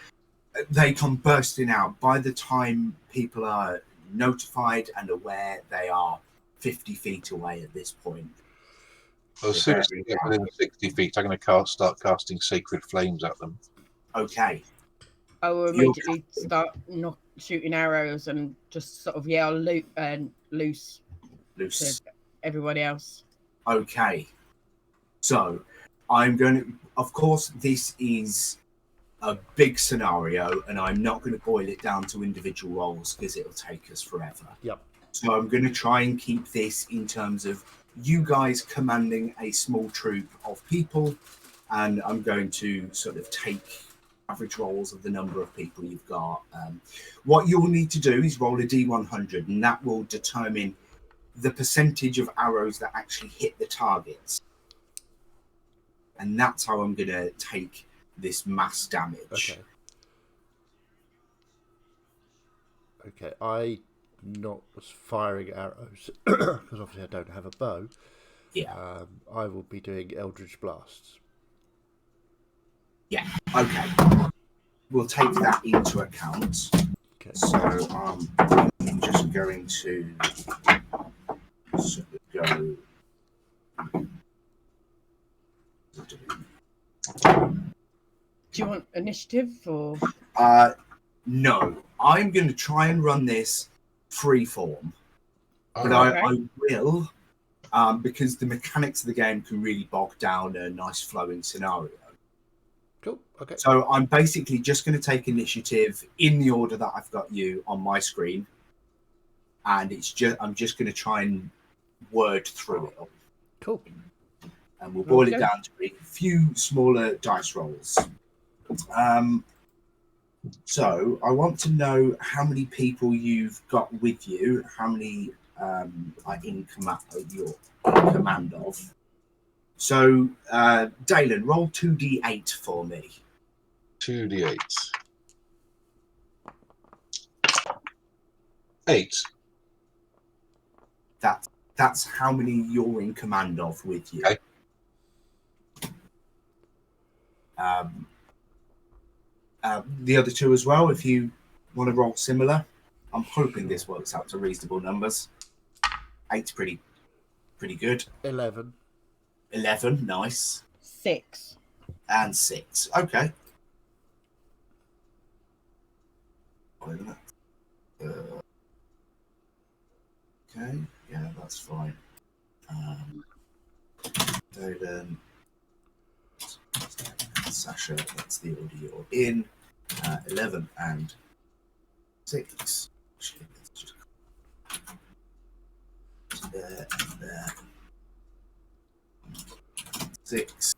B: they come bursting out. By the time people are notified and aware, they are 50 feet away at this point.
C: Well, as soon as they get within 60 feet, I'm going to start casting sacred flames at them.
B: Okay.
D: I will immediately start not shooting arrows and just sort of yell loose to everybody else.
B: Okay. So I'm going to, of course, this is a big scenario, and I'm not going to boil it down to individual roles because it'll take us forever.
A: Yep.
B: So I'm going to try and keep this in terms of you guys commanding a small troop of people, and I'm going to sort of take average rolls of the number of people you've got. What you'll need to do is roll a D100, and that will determine the percentage of arrows that actually hit the targets. And that's how I'm going to take this mass damage.
A: Okay, I not was firing arrows because obviously I don't have a bow.
B: Yeah.
A: I will be doing Eldritch Blasts.
B: Yeah, okay. We'll take that into account.
A: Okay.
B: So I'm just going to sort of go.
D: Do you want initiative or?
B: No, I'm going to try and run this free form, but
C: Alright.
B: I will, because the mechanics of the game can really bog down a nice flowing scenario.
A: Cool. Okay.
B: So I'm basically just going to take initiative in the order that I've got you on my screen, and I'm just going to try and word through it all.
A: Cool.
B: And we'll boil it
D: Okay.
B: down to a few smaller dice rolls. So I want to know how many people you've got with you, how many are in command of. So, Dalen, roll 2d8 for me.
C: 2d8. 8.
B: That's how many you're in command of with you.
C: Okay.
B: The other two as well, if you want to roll similar. I'm hoping this works out to reasonable numbers. 8's pretty good.
A: 11.
B: 11, nice.
D: 6.
B: And 6. Okay. Okay, yeah, that's fine. Then Sasha, that's the order you're in. 11 and 6. Actually, let's just there and there. 6.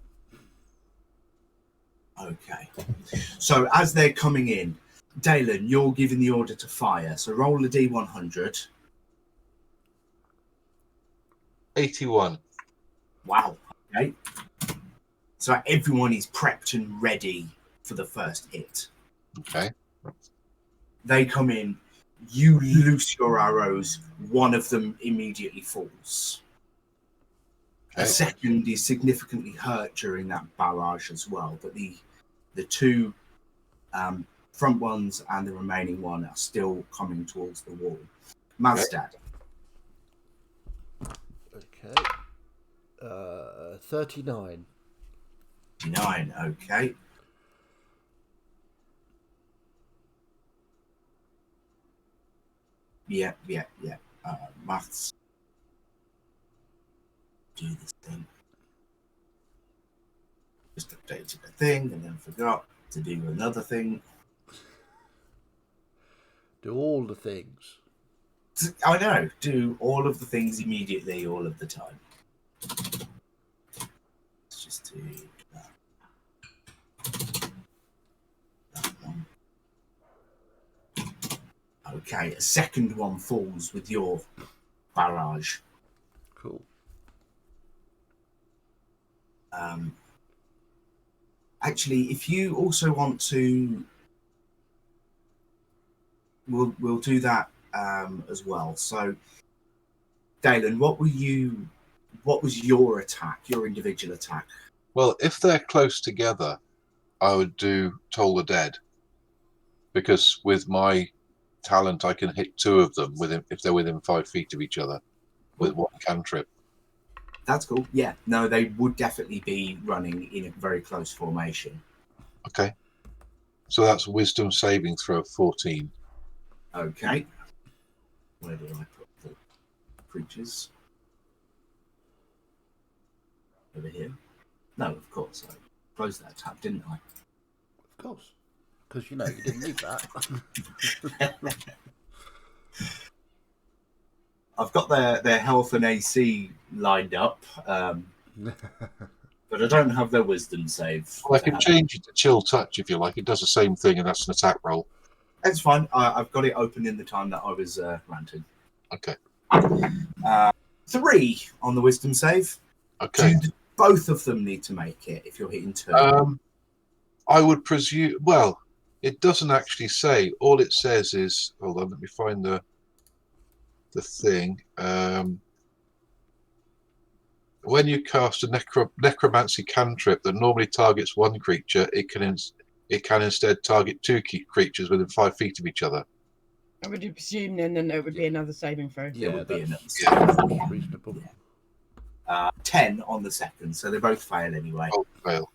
B: Okay. So as they're coming in, Dalen, you're giving the order to fire. So roll a D100.
C: 81.
B: Wow. Okay. So everyone is prepped and ready for the first hit.
C: Okay.
B: They come in, you loose your arrows, one of them immediately falls.
C: Okay.
B: A second is significantly hurt during that barrage as well, but the two front ones and the remaining one are still coming towards the wall. Mazdad.
A: Okay. 39.
B: 9, okay. Yeah. Maths. Do this thing. Just updated a thing and then forgot to do another thing.
A: Do all the things.
B: I know. Do all of the things immediately, all of the time. Let's just do that. That one. Okay, a second one falls with your barrage.
A: Cool.
B: Actually, if you also want to, we'll do that as well. So, Dalen, what was your attack, your individual attack?
C: Well, if they're close together, I would do Toll the Dead. Because with my talent, I can hit 2 of them if they're within 5 feet of each other with one cantrip.
B: That's cool. Yeah, no, they would definitely be running in a very close formation.
C: Okay. So that's wisdom saving throw 14.
B: Okay. Where do I put the creatures? Over here? No, of course. I closed that tab, didn't I?
A: Of course. Because, you didn't need that.
B: I've got their health and AC lined up, but I don't have their wisdom save.
C: Well, I can change it to chill touch if you like. It does the same thing, and that's an attack roll.
B: It's fine. I've got it open in the time that I was ranting.
C: Okay.
B: 3 on the wisdom save.
C: Okay.
B: Do both of them need to make it if you're hitting 2?
C: I would presume. Well, it doesn't actually say. All it says is. Hold on. Let me find the thing. When you cast a necromancy cantrip that normally targets one creature, it can instead target 2 creatures within 5 feet of each other.
D: I would presume then there would be another saving throw.
B: There would be
A: that's
B: another.
A: reasonable.
B: 10 on the second, so they both fail anyway.
C: Oh, fail.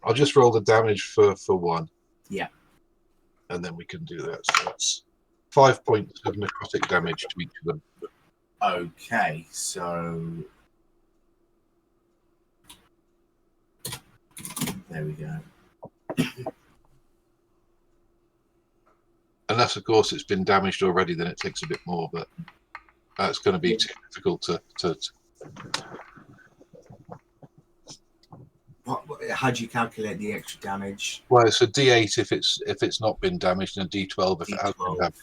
C: I'll just roll the damage for one.
B: Yeah.
C: And then we can do that. So that's 5 points of necrotic damage to each of them.
B: Okay, so there we go.
C: Unless, of course, it's been damaged already, then it takes a bit more, but that's going to be too difficult to
B: How do you calculate the extra damage?
C: Well, it's a D8 if it's not been damaged, and a D12 if it has been damaged.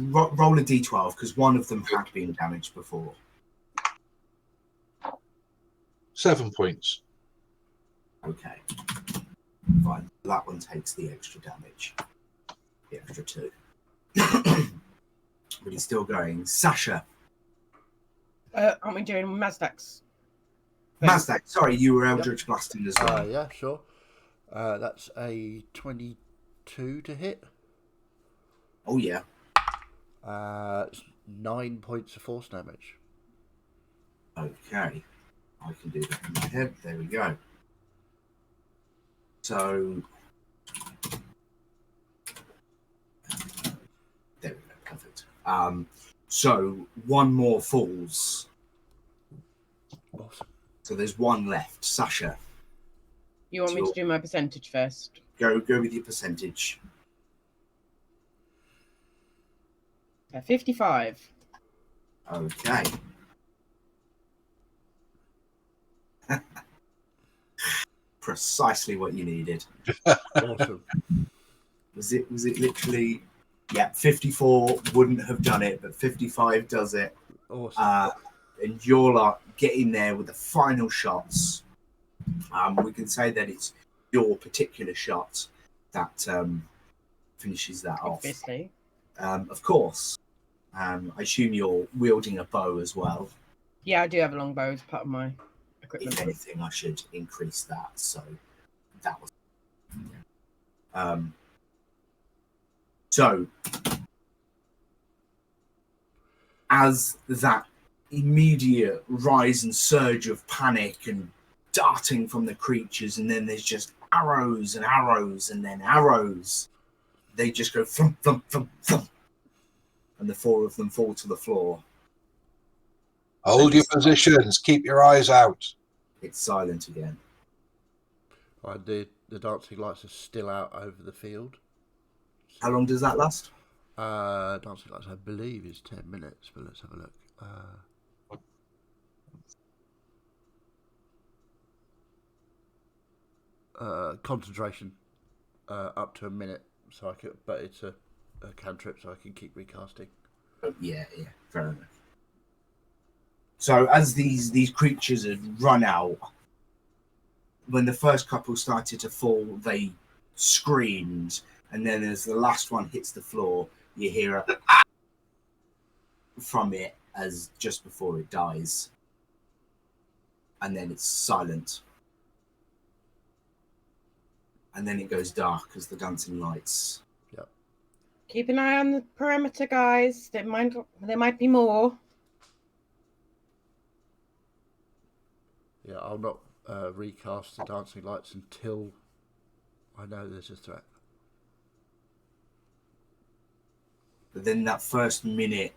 B: Roll a D12 because one of them had been damaged before.
C: 7 points.
B: Okay. Fine. That one takes the extra damage. The extra 2. But he's still going. Sasha.
D: Aren't we doing Mazdak's?
B: Mazdak, sorry, you were Eldritch Blasting as well.
A: Yeah, sure. That's a 22 to hit.
B: Oh, yeah.
A: It's 9 points of force damage.
B: Okay. I can do that in my head. There we go. So, there we go. Perfect. So one more falls.
A: Awesome.
B: So there's one left. Sasha,
D: You want me to do my percentage first?
B: go with your percentage.
D: 55.
B: Okay. Precisely what you needed.
A: Awesome.
B: Was it literally? Yeah, 54 wouldn't have done it, but 55 does it.
A: Awesome.
B: And you're like getting there with the final shots. We can say that it's your particular shot that finishes that
D: Obviously.
B: off. Of course. I assume you're wielding a bow as well.
D: Yeah, I do have a long bow as part of my equipment.
B: If anything, I should increase that. So that was. So as that immediate rise and surge of panic and darting from the creatures, and then there's just arrows and arrows and then arrows. They just go thump, thump, thump, thump. And the 4 of them fall to the floor.
C: Hold your positions. Keep your eyes out.
B: It's silent again.
A: And the dancing lights are still out over the field.
B: How long does that last?
A: Dancing lights, I believe, is 10 minutes, but let's have a look. Concentration up to a minute, so I could, but it's a cantrip, so I can keep recasting.
B: Oh, yeah, fair enough. So as these creatures had run out, when the first couple started to fall, they screamed, and then as the last one hits the floor, you hear a from it as just before it dies, and then it's silent. And then it goes dark as the dancing lights.
A: Yep.
D: Keep an eye on the perimeter, guys. There might be more.
A: Yeah, I'll not recast the dancing lights until I know there's a threat.
B: But then that first minute,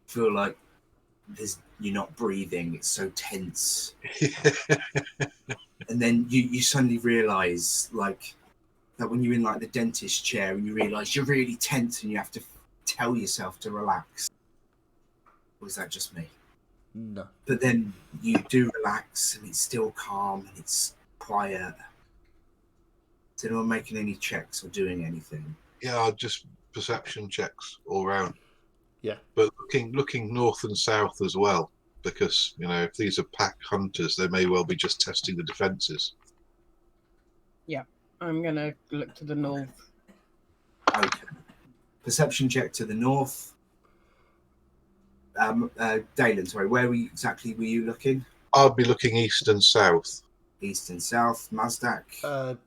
B: feel like you're not breathing. It's so tense. And then you suddenly realise, like, that when you're in like the dentist chair and you realise you're really tense and you have to tell yourself to relax. Or is that just me?
A: No.
B: But then you do relax and it's still calm and it's quiet. Is anyone making any checks or doing anything?
C: Yeah, just perception checks all round.
A: Yeah.
C: But looking north and south as well, because, you know, if these are pack hunters, they may well be just testing the defences.
D: Yeah, I'm going to look to the north.
B: Okay. Perception check to the north. Dalen, sorry, where exactly were you looking?
C: I'll be looking east and south.
B: East and south. Mazdak.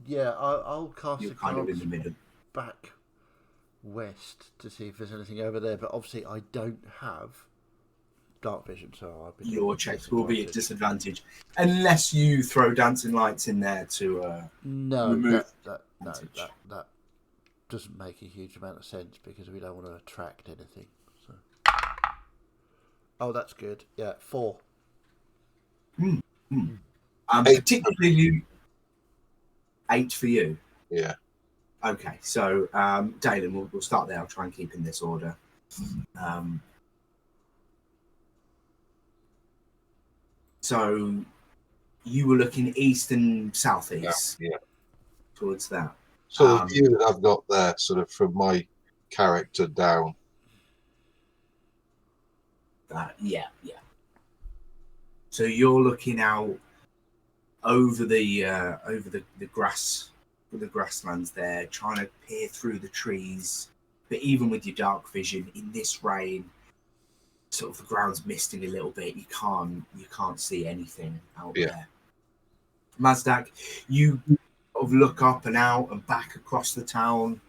A: Yeah, I'll cast
B: You're
A: a
B: kind of in
A: glance
B: the middle.
A: back west to see if there's anything over there. But obviously, I don't have dark vision, so I'll be
B: Your checks will be at disadvantage unless you throw dancing lights in there to
A: No,
B: remove
A: that
B: advantage.
A: doesn't make a huge amount of sense because we don't want to attract anything. So. Oh, that's good. Yeah, 4.
C: Eight.
B: Particularly 8 for you.
C: Yeah.
B: Okay, so Dalen, we'll start there. I'll try and keep in this order. So you were looking east and southeast
C: Yeah.
B: towards that.
C: So the view that I've got there, sort of from my character down.
B: Yeah. So you're looking out over the grasslands there, trying to peer through the trees. But even with your dark vision in this rain, sort of the ground's misting a little bit. You can't see anything out there. Mazdak, you sort of look up and out and back across the town,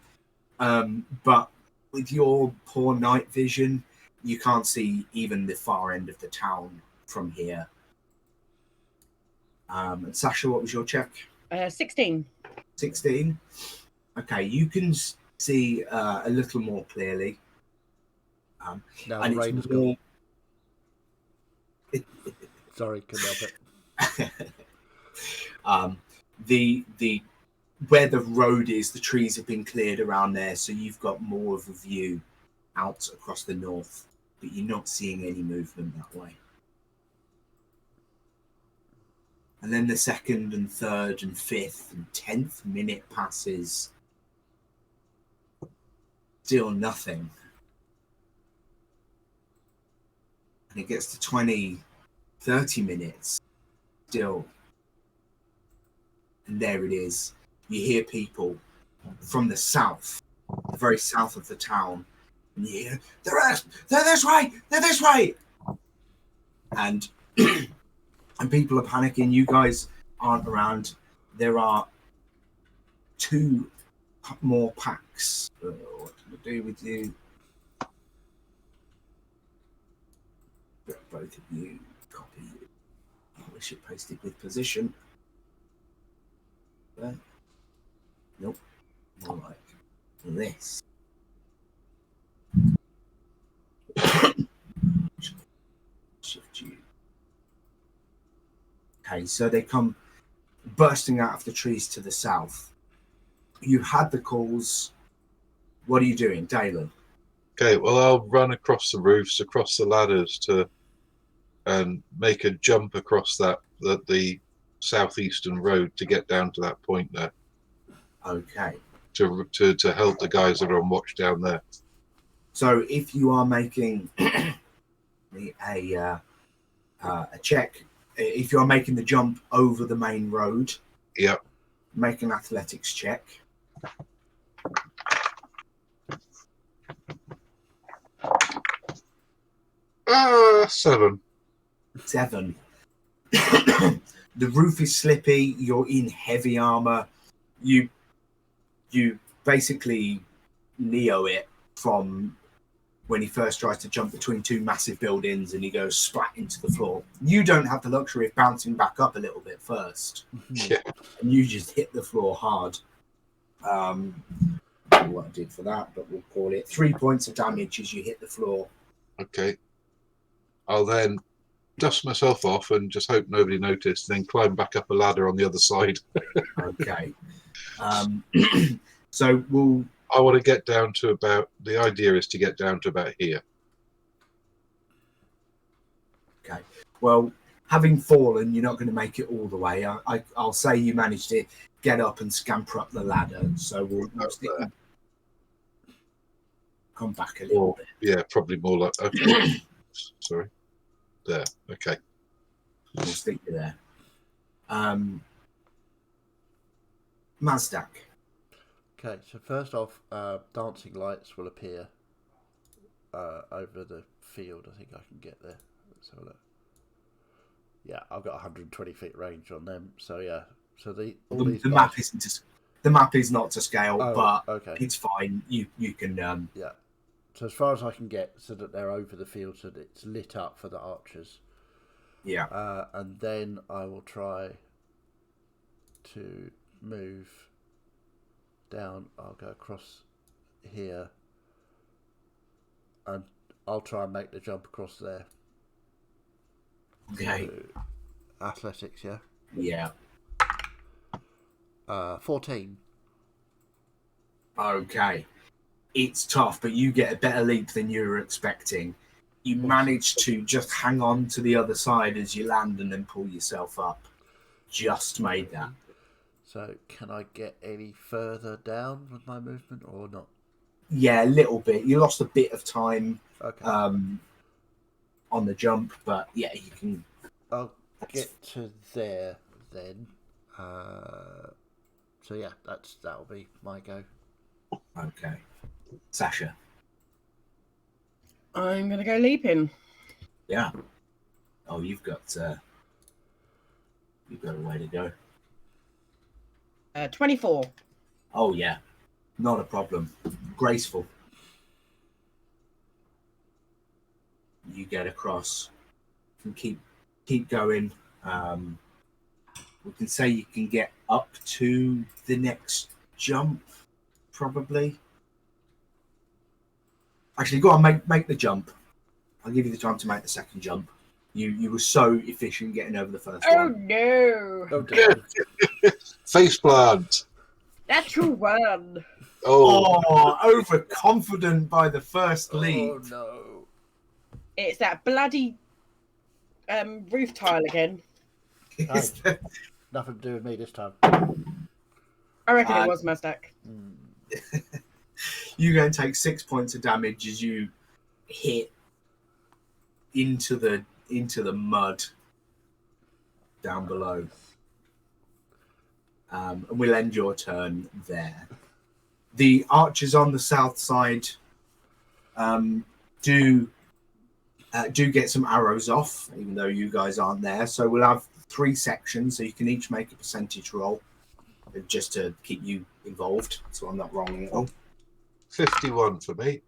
B: but with your poor night vision, you can't see even the far end of the town from here. And Sasha, what was your check?
D: 16.
B: 16. Okay, you can see a little more clearly.
A: Now
B: and
A: the rain
B: it's
A: has
B: more...
A: gone. Sorry, couldn't help it.
B: The where the road is, the trees have been cleared around there, so you've got more of a view out across the north, but you're not seeing any movement that way. And then the 2nd and 3rd and 5th and 10th minute passes. Still nothing. And it gets to 20, 30 minutes. Still. And there it is. You hear people from the south, the very south of the town. And you hear, they're this way! They're this way! And and people are panicking. You guys aren't around. There are 2 more packs. What can I do with you? Both of you. Copy. I wish it posted with position. But nope. More like this. Shift you. Okay, so they come bursting out of the trees to the south. You had the calls. What are you doing, Dalen?
C: Okay, well, I'll run across the roofs, across the ladders and make a jump across the southeastern road to get down to that point there.
B: Okay.
C: To help the guys that are on watch down there.
B: So if you are making a check, if you are making the jump over the main road,
C: Yep.
B: Make an athletics check.
C: Seven.
B: 7. The roof is slippy. You're in heavy armor. You basically Neo it from when he first tries to jump between 2 massive buildings and he goes splat into the floor. You don't have the luxury of bouncing back up a little bit first.
C: Yeah.
B: And you just hit the floor hard. What I did for that, but we'll call it 3 points of damage as you hit the floor.
C: Okay. I'll then dust myself off and just hope nobody noticed, then climb back up a ladder on the other side.
B: Okay. So we'll...
C: I want to get down to the idea is to get down to about here.
B: Okay. Well, having fallen, you're not going to make it all the way. I'll say you managed to get up and scamper up the ladder. So we'll stick with... Come back a little bit.
C: Yeah, probably more like... Okay. Sorry. There. Okay.
B: We'll stick you there. Mazdak.
A: Okay, so first off, dancing lights will appear over the field. I think I can get there. Let's have a look. Yeah, I've got 120 feet range on them. So yeah, So the
B: map is not to scale,
A: Oh,
B: but
A: okay.
B: it's fine. You can
A: Yeah. So as far as I can get, so that they're over the field, so that it's lit up for the archers.
B: yeah.
A: And then I will try to move down. I'll go across here, and I'll try and make the jump across there.
B: Okay.
A: Athletics, yeah.
B: Yeah.
A: 14.
B: Okay. It's tough, but you get a better leap than you were expecting. You manage to just hang on to the other side as you land and then pull yourself up. Just made that.
A: So can I get any further down with my movement or not?
B: Yeah, a little bit. You lost a bit of time
A: Okay.
B: on the jump, but yeah, you can.
A: I'll get to there then. So yeah, that'll be my go.
B: Okay. Sasha.
D: I'm going to go leaping.
B: Yeah. Oh, you've got a way to go.
D: 24.
B: Oh yeah, not a problem. Graceful. You get across. You can keep going. We can say you can get up to the next jump, probably. Actually, go on, make the jump. I'll give you the time to make the second jump. You were so efficient getting over the first one.
D: No.
A: Oh dear.
C: Face plant.
D: Natural one.
B: Oh, overconfident by the first leap.
A: Oh no.
D: It's that bloody roof tile again.
B: Is that-
A: Nothing to do with me this time.
D: I reckon it was Mazdak.
B: You're going to take 6 points of damage as you hit into the mud down below. And we'll end your turn there. The archers on the south side do get some arrows off, even though you guys aren't there. So we'll have 3 sections, so you can each make a percentage roll, just to keep you involved. So I'm not wrong at all.
C: 51 for me.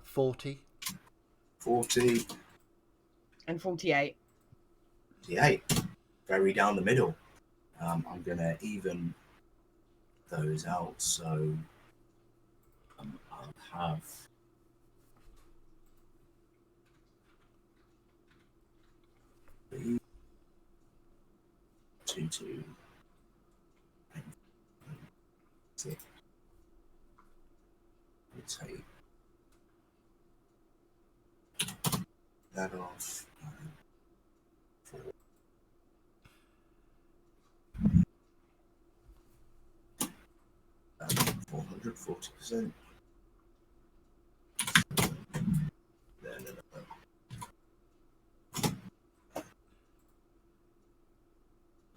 A: 40.
B: 40.
D: And 48.
B: 48. Very down the middle. I'm going to even those out, so I'll have 3, 2, 2, 6. Let's take that off. 4. 440%.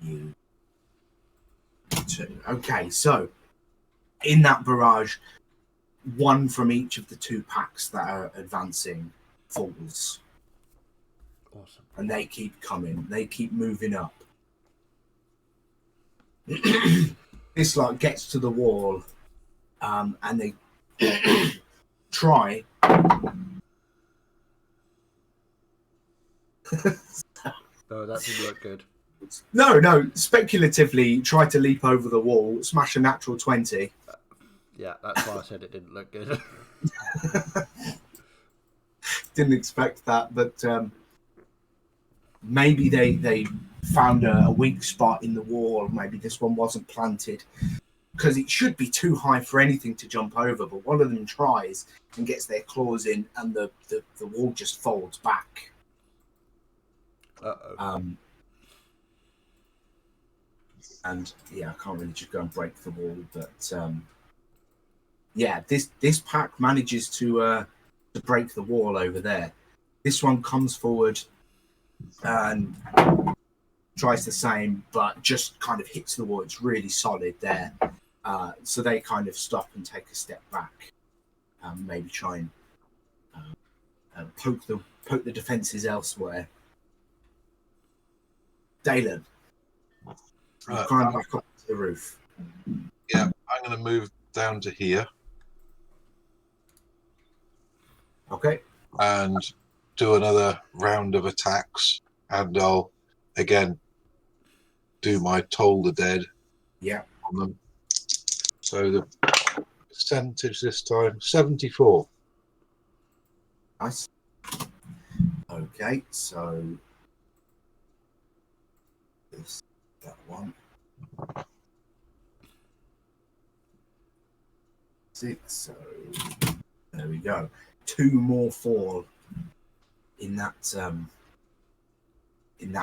B: You two. Okay, so in that barrage, one from each of the 2 packs that are advancing falls.
A: Awesome.
B: And they keep coming. They keep moving up. This like gets to the wall, and they try.
A: No, that didn't look good.
B: No, speculatively try to leap over the wall, smash a natural 20.
A: Yeah, that's why I said it didn't look good.
B: Didn't expect that, but maybe they found a weak spot in the wall. Maybe this one wasn't planted, because it should be too high for anything to jump over, but one of them tries and gets their claws in, and the wall just folds back.
A: Uh-oh.
B: And yeah, I can't really just go and break the wall, but yeah, this pack manages to break the wall over there. This one comes forward and tries the same, but just kind of hits the wall. It's really solid there. So they kind of stop and take a step back, maybe try and poke the defenses elsewhere. Dalen, you climb back up to the roof.
C: Yeah, I'm going to move down to here
B: Okay.
C: and do another round of attacks, and I'll again do my toll the dead
B: Yeah.
C: on them. So the percentage this time 74.
B: Nice. Okay, so that one. 6, so there we go. 2 more fall in that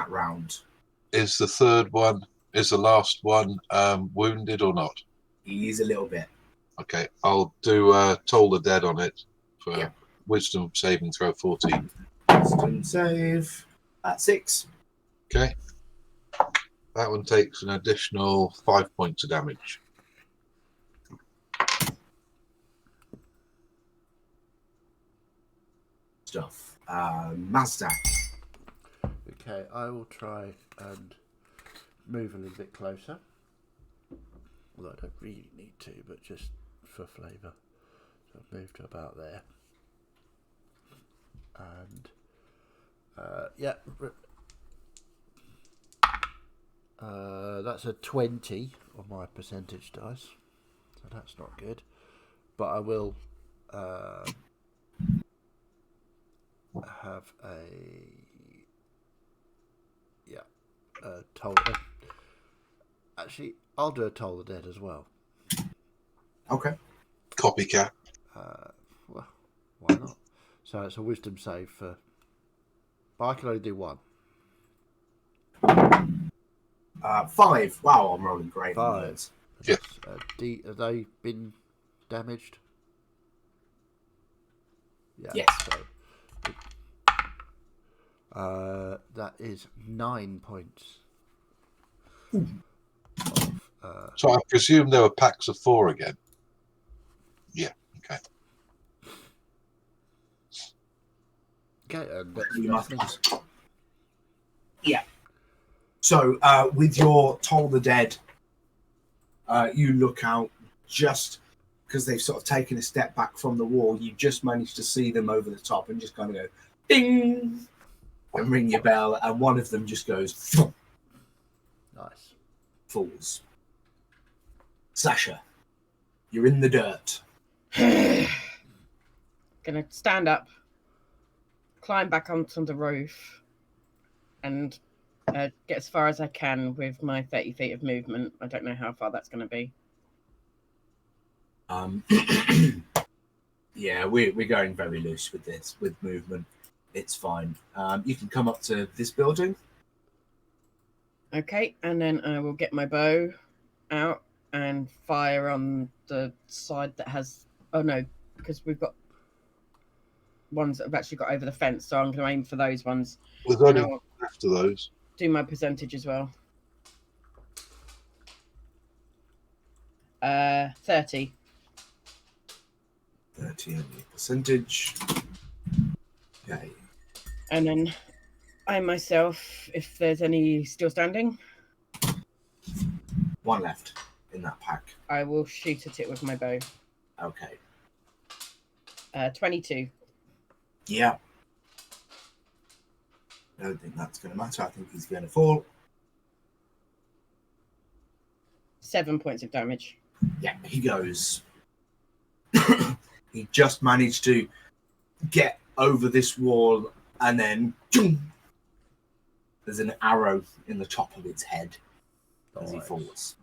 B: round.
C: Is the third one, is the last one wounded or not?
B: He is a little bit.
C: Okay, I'll do toll the dead on it for
B: Yeah.
C: wisdom saving throw 14.
B: Wisdom save at 6.
C: Okay, that one takes an additional 5 points of damage.
B: Stuff. Mazdak.
A: Okay, I will try and move a little bit closer. Although I don't really need to, but just for flavour. So I've moved to about there. And yeah, that's a 20 on my percentage dice, so that's not good. But I will have a toll. Actually, I'll do a toll the dead as well.
B: Okay.
C: Copycat.
A: Well, why not? So it's a wisdom save for. But I can only do one.
B: 5. Wow, I'm rolling great.
A: 5.
C: Yeah.
A: Have they been damaged? Yeah.
B: Yes.
A: So, that is 9 points.
C: So I presume there were packs of 4 again. Yeah. Okay.
A: Okay, and that's
B: You
A: that's
B: must-
A: me.
B: Yeah. So with your Toll the Dead, you look out just because they've sort of taken a step back from the wall. You just managed to see them over the top and just kind of go ding and ring your bell, and one of them just goes thump,
A: Nice.
B: falls. Sasha, you're in the dirt.
D: Gonna stand up, climb back onto the roof, and get as far as I can with my 30 feet of movement. I don't know how far that's going to be.
B: Yeah, we're going very loose with this, with movement. It's fine. You can come up to this building.
D: Okay, and then I will get my bow out and fire on the side that has. Oh no, because we've got ones that have actually got over the fence, so I'm going to aim for those ones.
C: There's
D: And
C: only
D: I'll
C: after those.
D: do my percentage as well. 30.
B: 30 on your percentage. Okay.
D: And then I myself, if there's any still standing,
B: 1 left in that pack.
D: I will shoot at it with my bow.
B: Okay.
D: 22.
B: Yeah. I don't think that's going to matter. I think he's going to fall.
D: 7 points of damage.
B: Yeah, he goes. He just managed to get over this wall, and then there's an arrow in the top of its head as he falls.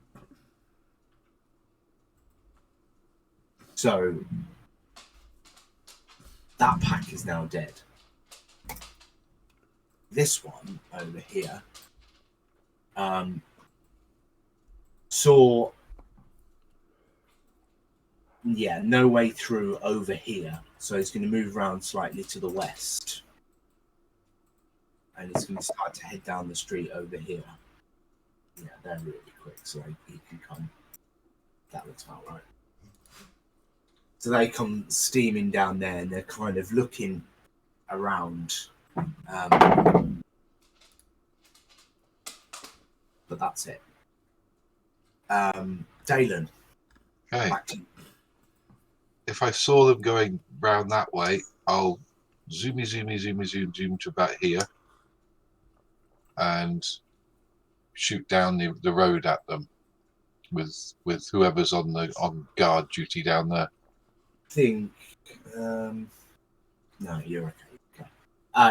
B: So that pack is now dead. This one over here saw no way through over here, so he's going to move around slightly to the west, and he's going to start to head down the street over here. Yeah, they're really quick, so he can come. That looks about right. So they come steaming down there, and they're kind of looking around. but that's it. Dalen,
C: Okay.
B: back to you.
C: If I saw them going round that way, I'll zoom to about here and shoot down the road at them with whoever's on guard duty down there.
B: Think, no, you're okay.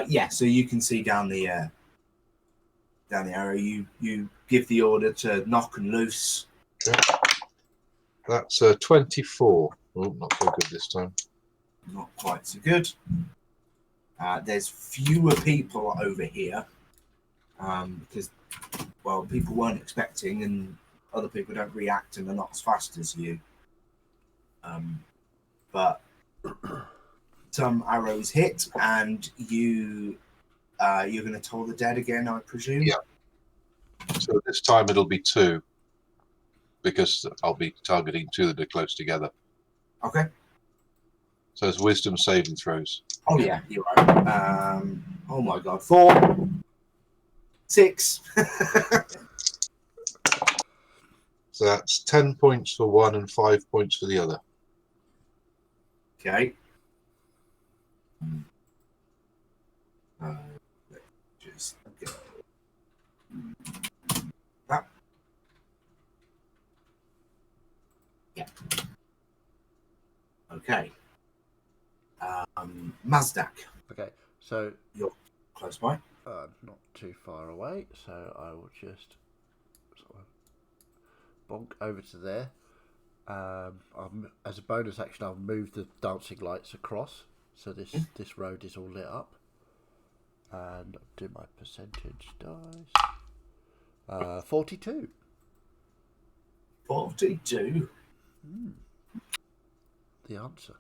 B: Yeah, so you can see down the arrow. You give the order to knock and loose.
C: Okay. That's 24. Oh, not so good this time.
B: Not quite so good. There's fewer people over here because, well, people weren't expecting, and other people don't react and are not as fast as you. But some arrows hit, and you're going to toll the dead again, I presume.
C: Yeah. So this time it'll be 2, because I'll be targeting 2 that are close together.
B: Okay.
C: So it's wisdom saving throws.
B: Oh yeah, you're right. Oh my god, 4, 6.
C: So that's 10 points for one and 5 points for the other.
B: Okay. Just go. That. Yeah. Okay. Mazdak,
A: Okay, so
B: you're close by.
A: not too far away, so I will just sort of bonk over to there. As a bonus action, I'll move the dancing lights across, so this road is all lit up. And I'll do my percentage dice. 42.
B: 42.
A: The answer.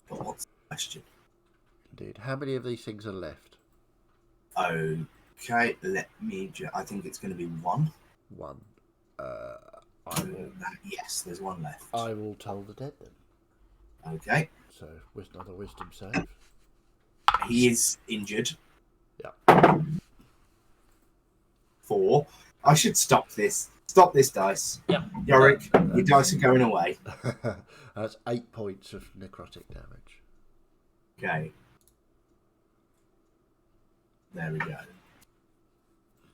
B: What's the question?
A: Indeed. How many of these things are left?
B: Okay, let me. I think it's going to be 1.
A: 1. I will.
B: Yes, there's 1 left.
A: I will toll the dead then.
B: Okay.
A: So with another wisdom save.
B: He is injured.
A: Yeah.
B: 4. I should stop this. Stop this dice.
A: Yeah.
B: Yorick, your dice are going away.
A: That's 8 points of necrotic damage.
B: Okay. There we go.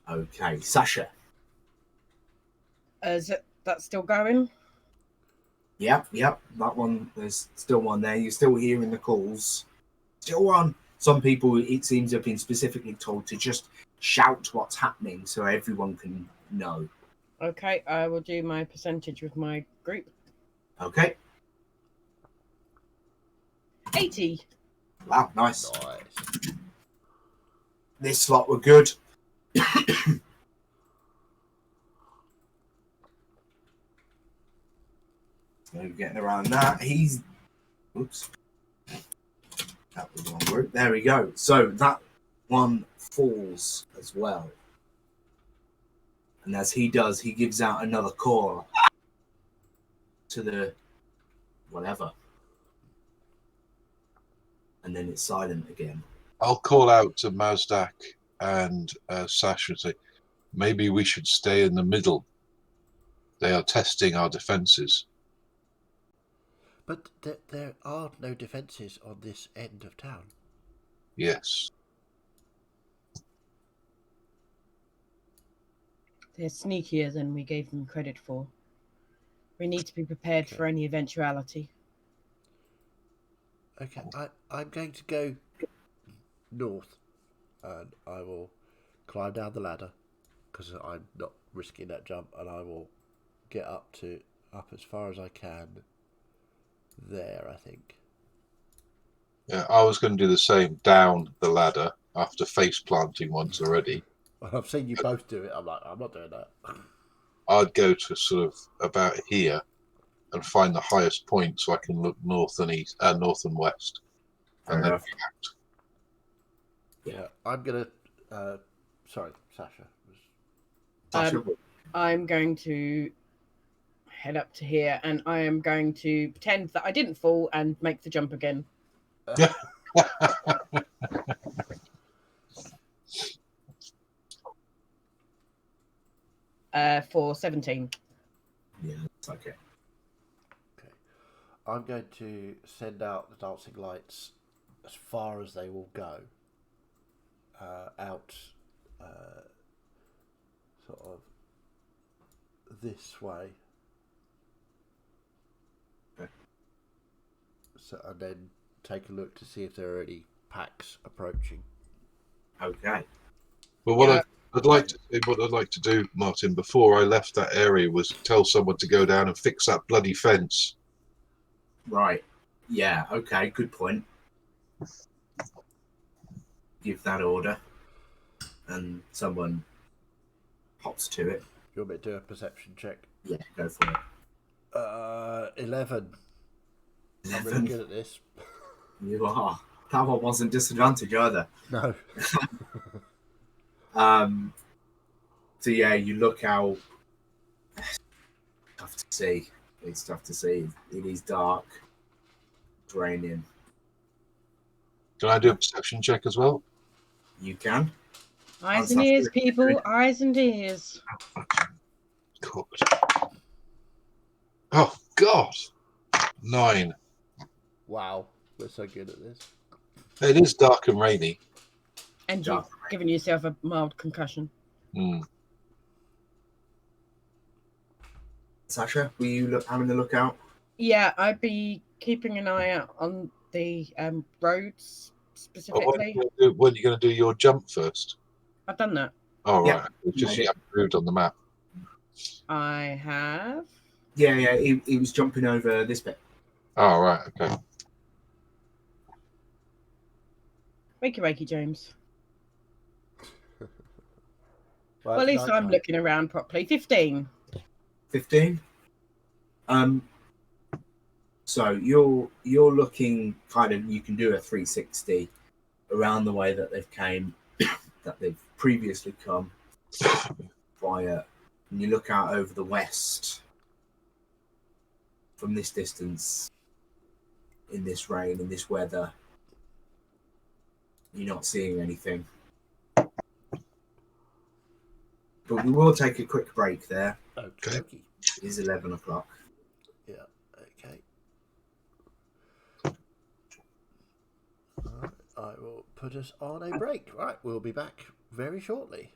B: Okay, Sasha.
D: Is that still going?
B: Yep. That one, there's still one there. You're still hearing the calls. Still one. Some people, it seems, have been specifically told to just shout what's happening so everyone can know.
D: Okay, I will do my percentage with my group.
B: Okay.
D: 80.
B: Wow, nice.
A: Nice.
B: This slot were good. So getting around that. He's... Oops. That was the wrong group. There we go. So that one falls as well. And as he does, he gives out another call to the whatever. And then it's silent again.
C: I'll call out to Mazdak and Sasha and say, maybe we should stay in the middle. They are testing our defences.
A: But there are no defences on this end of town.
C: Yes.
D: They're sneakier than we gave them credit for. We need to be prepared for any eventuality.
A: Okay, I'm going to go north, and I will climb down the ladder because I'm not risking that jump, and I will get up as far as I can. There, I think.
C: Yeah, I was going to do the same down the ladder after face planting once already.
A: Well, I've seen you both do it. I'm like, I'm not doing that.
C: I'd go to sort of about here and find the highest point so I can look north and east, north and west, and then react.
A: Yeah, I'm gonna. Sorry, Sasha.
D: I'm going to head up to here, and I am going to pretend that I didn't fall and make the jump again. For 17.
B: Yeah, that's okay.
A: I'm going to send out the dancing lights as far as they will go. Out sort of this way.
B: Okay.
A: So, and then take a look to see if there are any packs approaching.
B: Okay.
C: Well, what I'd like to do, Martin, before I left that area, was tell someone to go down and fix that bloody fence.
B: Right. Yeah. Okay. Good point. Give that order, and someone hops to it.
A: You want me to do a perception check?
B: Yeah, go for it.
A: 11. I'm
B: 11.
A: really good at this.
B: You are. That one wasn't disadvantage either.
A: No.
B: So yeah, you look out. Tough to see. It's tough to see. It is dark. It's raining.
C: Can I do a perception check as well?
B: You can.
D: Eyes and ears, people. Eyes and ears.
C: Cooked. Oh, God. 9.
A: Wow. We're so good at this.
C: It is dark and rainy.
D: And you've given yourself a mild concussion.
C: Mm.
B: Sasha, were you having a look out?
D: Yeah, I'd be keeping an eye out on the roads specifically.
C: When are you going to do your jump first?
D: I've done that.
C: Oh,
B: Yeah.
C: right. It's just you haven't moved on the map.
D: I have.
B: Yeah. He was jumping over this bit.
C: Oh, right. Okay.
D: Wakey, James.
A: Well,
D: At least I'm looking around properly. 15.
B: 15. So you're looking kind of, you can do a 360 around the way that they've came, that they've previously come via, and you look out over the west from this distance, in this rain, in this weather. You're not seeing anything. But we will take a quick break there.
A: Okay.
B: It is 11 o'clock.
A: Yeah, okay. Alright, I will put us on a break. Right, we'll be back very shortly.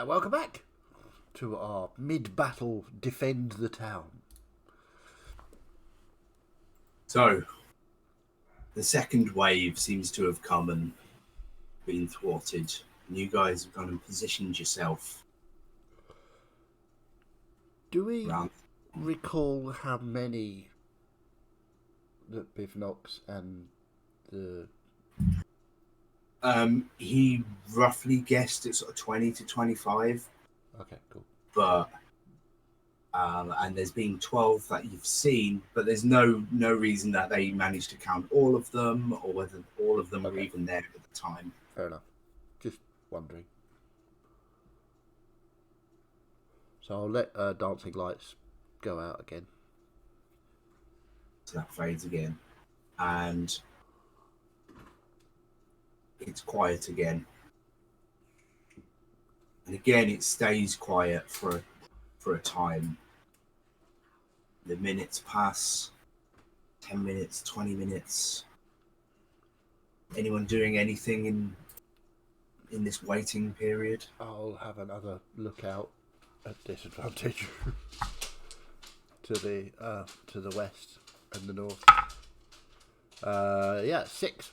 A: welcome back to our mid-battle defend the town.
B: So, the second wave seems to have come and been thwarted. And you guys have gone and positioned yourself.
A: Do we
B: around.
A: recall how many that Bivnox and the...
B: He roughly guessed at sort of 20 to 25.
A: Okay, cool.
B: But and there's been 12 that you've seen, but there's no reason that they managed to count all of them, or whether all of them were even there at the time.
A: Fair enough. Just wondering. So I'll let Dancing Lights go out again.
B: So that fades again, and it's quiet again. And again, it stays quiet for a time. The minutes pass, 10 minutes, 20 minutes. Anyone doing anything in this waiting period?
A: I'll have another look out at disadvantage to the west and the north. 6.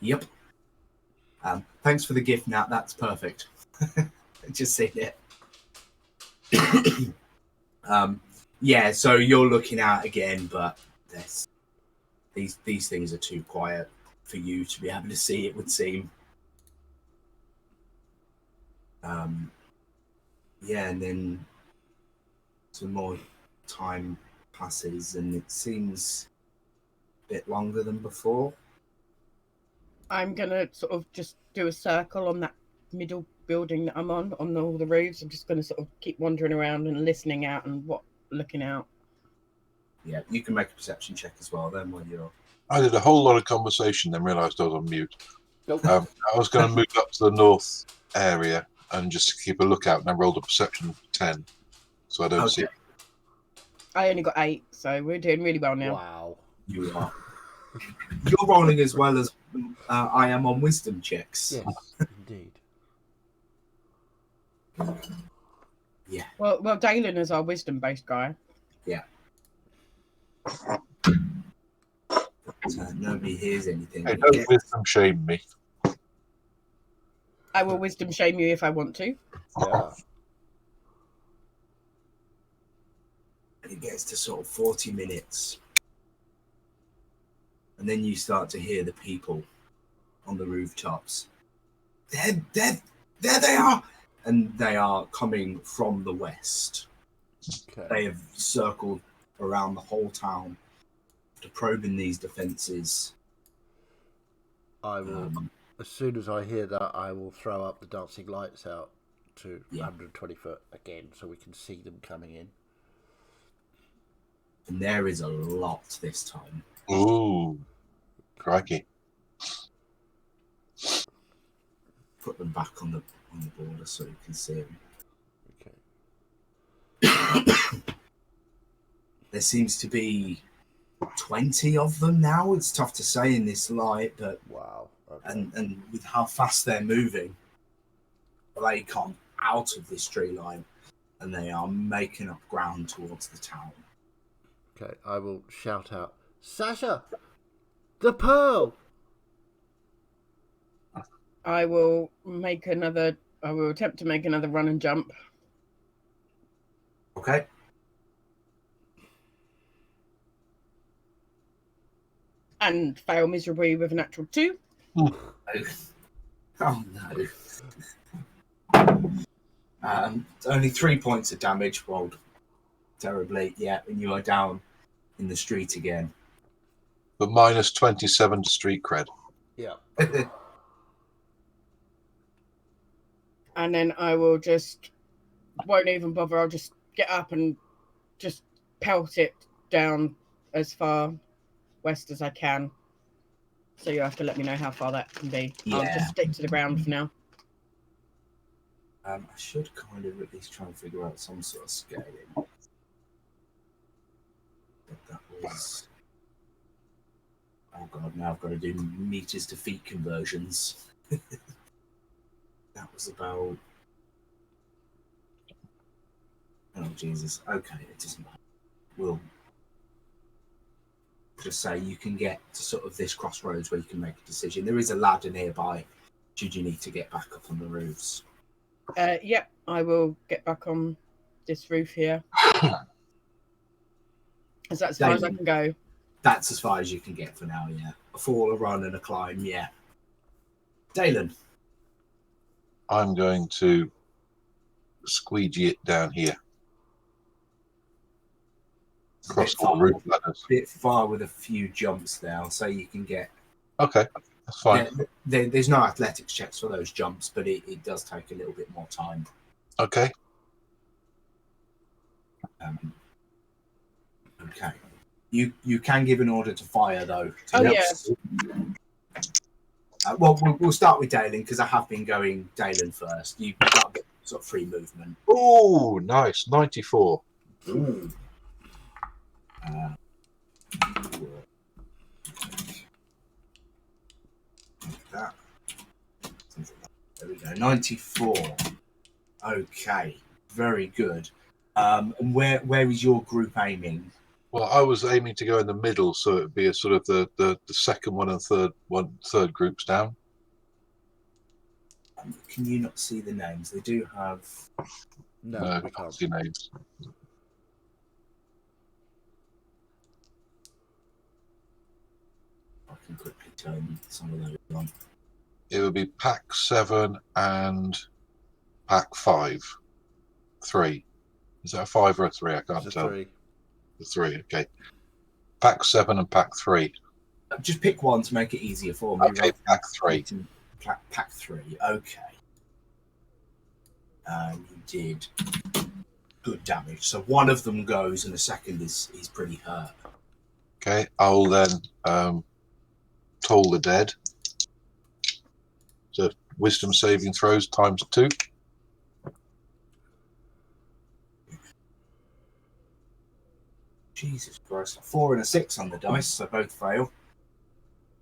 B: Yep. Thanks for the gift, Nat. That's perfect. Just seen it. Yeah, so you're looking out again, but these things are too quiet for you to be able to see, it would seem. Yeah, and then some more time passes, and it seems a bit longer than before.
D: I'm gonna sort of just do a circle on that middle building that I'm on all the roofs. I'm just gonna sort of keep wandering around and listening out and looking out.
B: Yeah, you can make a perception check as well then when you're...
C: I did a whole lot of conversation, then realised I was on mute.
A: Nope.
C: I was going to move up to the north area and just keep a lookout, and I rolled a perception of 10, so I don't see it.
D: I only got 8, so we're doing really well now.
A: Wow.
B: You are. You're rolling as well as I am on wisdom checks.
A: Yes, indeed.
B: Yeah.
D: Well, Dalen is our wisdom-based guy.
B: Yeah. Nobody hears anything.
C: Hey, don't wisdom shame me.
D: I will wisdom shame you if I want to.
A: Yeah.
B: It gets to sort of 40 minutes. And then you start to hear the people on the rooftops. There they are! And they are coming from the west.
A: Okay.
B: They have circled around the whole town to probing these defences.
A: I will, as soon as I hear that, I will throw up the dancing lights out to 120 foot again so we can see them coming in.
B: And there is a lot this time.
C: Ooh, crikey.
B: Put them back on the border so you can see them.
A: Okay.
B: There seems to be 20 of them now. It's tough to say in this light, but
A: Wow. Okay.
B: and with how fast they're moving, they come out of this tree line and they are making up ground towards the town.
A: Okay, I will shout out, Sasha, the pearl.
D: I will attempt to make another run and jump.
B: Okay.
D: And fail miserably with a natural 2.
B: Oh no. Only 3 points of damage rolled terribly. Yeah, and you are down in the street again.
C: But minus 27 to street cred.
A: Yeah.
D: And then I will won't even bother. I'll just get up and just pelt it down as far west as I can. So you have to let me know how far that can be.
B: Yeah.
D: I'll just stick to the ground for now.
B: I should kind of at least try and figure out some sort of scaling. But that was... Oh god, now I've got to do meters to feet conversions. that was about. Oh Jesus! Okay, it doesn't matter. We'll just say you can get to sort of this crossroads where you can make a decision. There is a ladder nearby. Should you need to get back up on the roofs?
D: Yep, I will get back on this roof here. Is that as far as I can go?
B: That's as far as you can get for now, yeah. A fall, a run, and a climb, yeah. Dalen.
C: I'm going to squeegee it down here. Across the roof ladders.
B: Bit far with a few jumps there. I'll say you can get.
C: Okay, that's fine.
B: There's no athletics checks for those jumps, but it does take a little bit more time.
C: Okay.
B: Okay. You can give an order to fire though.
D: Yes.
B: We'll start with Dalen because I have been going Dalen first. You've got a bit sort of free movement.
C: Oh, nice. 94.
B: Ooh. That. There we go. 94. Okay. Very good. And where is your group aiming?
C: Well, I was aiming to go in the middle, so it'd be a sort of the second one and third groups down.
B: Can you not see the names? They do have.
A: No,
C: No,
A: we
C: I can't
A: can't.
C: see names.
B: I can quickly turn some of those on.
C: It would be pack 7 and pack 5. 3. Is that a 5 or a 3? I can't
A: It's a
C: tell.
A: 3.
C: The 3, okay. Pack 7 and pack 3.
B: Just pick one to make it easier for me.
C: Okay, pack 3.
B: Pack 3, okay. You did good damage. So one of them goes and the second is pretty hurt.
C: Okay, I'll then toll the dead. So wisdom saving throws times 2.
B: Jesus Christ. 4 and a 6 on the dice, so both fail.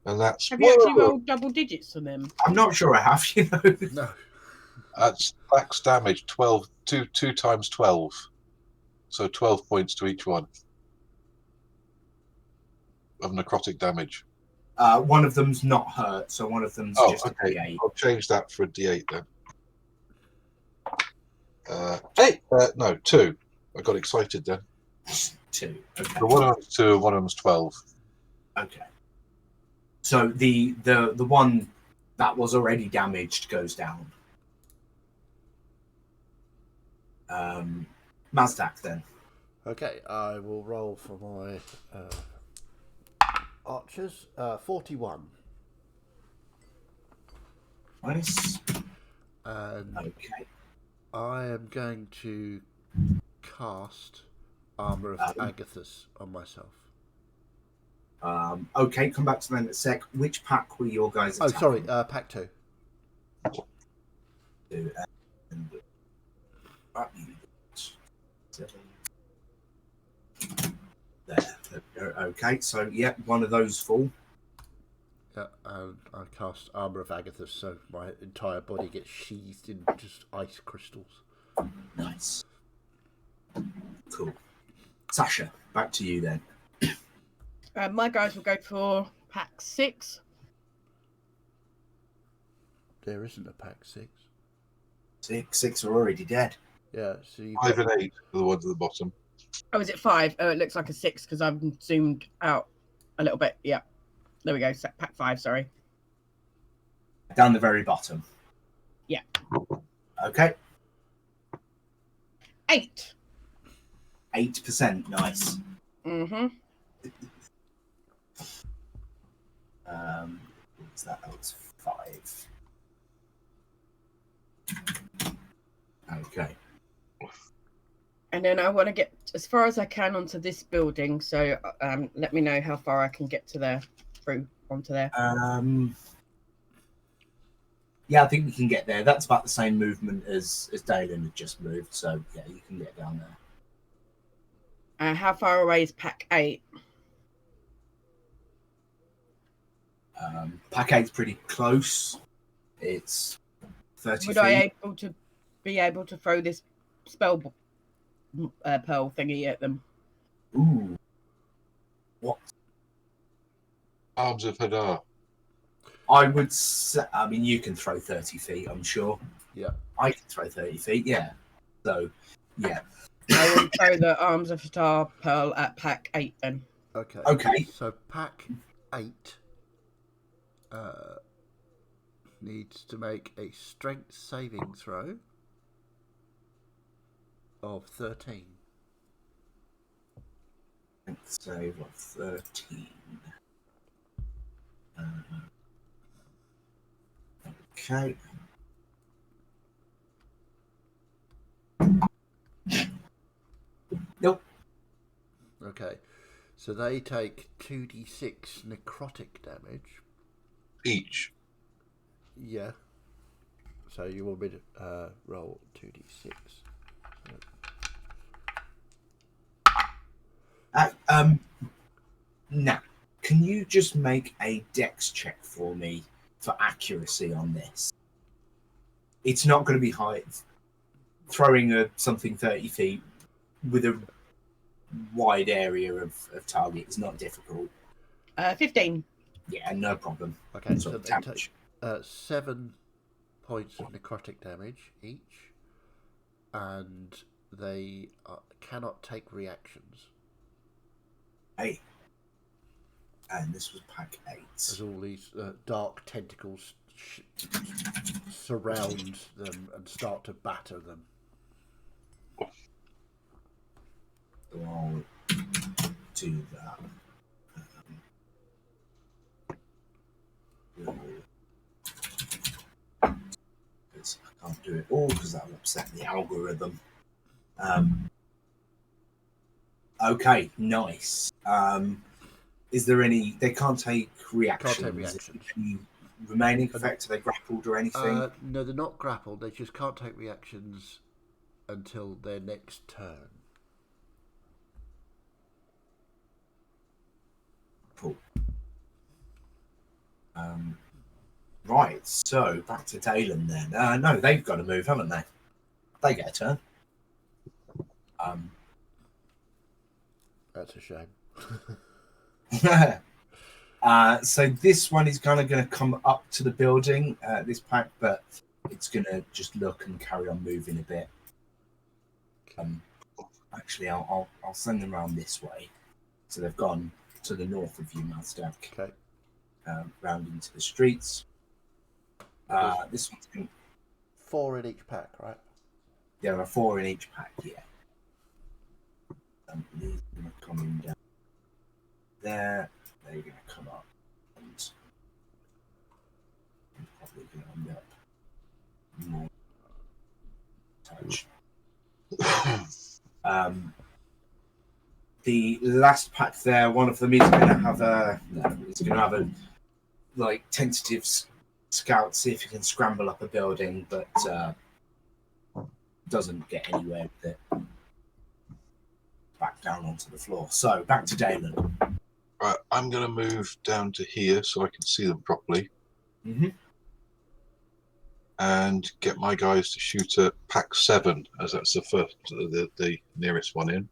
C: And that's
D: Have you actually rolled double digits for them?
B: I'm not sure I have, you know.
A: No.
C: that's max damage 2 times 12. So 12 points to each one of necrotic damage.
B: One of them's not hurt, so one of them's just a D8.
C: I'll change that for a D8 then. 8? No, 2. I got excited then.
B: 2. Okay.
C: So one of them's 2 and one of them's 12.
B: Okay. So the one that was already damaged goes down. Mazdak then.
A: Okay, I will roll for my archers. 41.
B: Nice.
A: And
B: Okay.
A: I am going to cast Armour of Agathis on myself.
B: Okay, come back to that in a sec. Which pack were your guys attacking?
A: Oh, sorry, pack 2.
B: There. Okay, so yeah, one of those fall.
A: Yeah, and I cast Armour of Agathis, so my entire body gets sheathed in just ice crystals.
B: Nice. Cool. Sasha, back to you then.
D: My guys will go for pack 6.
A: There isn't a pack 6.
B: Six are already dead.
A: Yeah, so you've
C: 5
A: got...
C: and 8 are the ones at the bottom.
D: Oh, is it 5? Oh, it looks like a 6 because I've zoomed out a little bit. Yeah. There we go. Pack 5, sorry.
B: Down the very bottom.
D: Yeah.
B: Okay.
D: 8.
B: 8%. Nice.
D: Mm-hmm.
B: What's that? That was 5. Okay.
D: And then I want to get as far as I can onto this building. So let me know how far I can get to there, through onto there.
B: Yeah, I think we can get there. That's about the same movement as Dalen had just moved. So yeah, you can get down there.
D: How far away is pack 8?
B: Pack 8's pretty close. It's 30
D: Would
B: feet.
D: I be able to throw this spell pearl thingy at them?
B: Ooh. What?
C: Arms of Hadar.
B: I would say, I mean, you can throw 30 feet, I'm sure.
A: Yeah.
B: I can throw 30 feet, yeah. So, yeah.
D: I will throw the Arms of Hadar pearl at pack 8 then.
A: Okay.
B: Okay.
A: So pack 8 needs to make a strength saving throw of 13.
B: Save of 13. Okay. Nope.
A: Okay. So they take 2d6 necrotic damage.
C: Each.
A: Yeah. So you want me to roll 2d6.
B: Now, can you just make a dex check for me for accuracy on this? It's not going to be high. Throwing something 30 feet with a wide area of target is not difficult.
D: 15.
B: Yeah, no problem.
A: Okay,
B: So
A: so they
B: damage.
A: take 7 points of necrotic damage each, and they cannot take reactions.
B: 8. And this was pack 8.
A: As all these dark tentacles surround them and start to batter them.
B: So I'll do that. Because I can't do it all because that'll upset the algorithm. Okay, nice. Is there any? They can't take reactions.
A: Can't take reactions.
B: Any remaining effect? Are they grappled or anything?
A: No, they're not grappled. They just can't take reactions until their next turn.
B: Cool. Right, so back to Dalen then. No, they've got to move, haven't they? They get a turn.
A: That's a shame.
B: So this one is kind of going to come up to the building, this pack, but it's going to just look and carry on moving a bit. Actually, I'll send them around this way. So they've gone to the north of you, Mazdak.
A: Okay.
B: Round into the streets. This one's going.
A: 4 in each pack, right?
B: There are 4 in each pack. Yeah. These are going to come in down there. They're going to come up and probably going to end up more touch. The last pack there, one of them is going to have a like tentative scout, see if he can scramble up a building, but doesn't get anywhere with it. Back down onto the floor. So back to Damon.
C: Right, I'm going to move down to here so I can see them properly.
B: Mm-hmm.
C: And get my guys to shoot at pack 7, as that's the first, the nearest one in.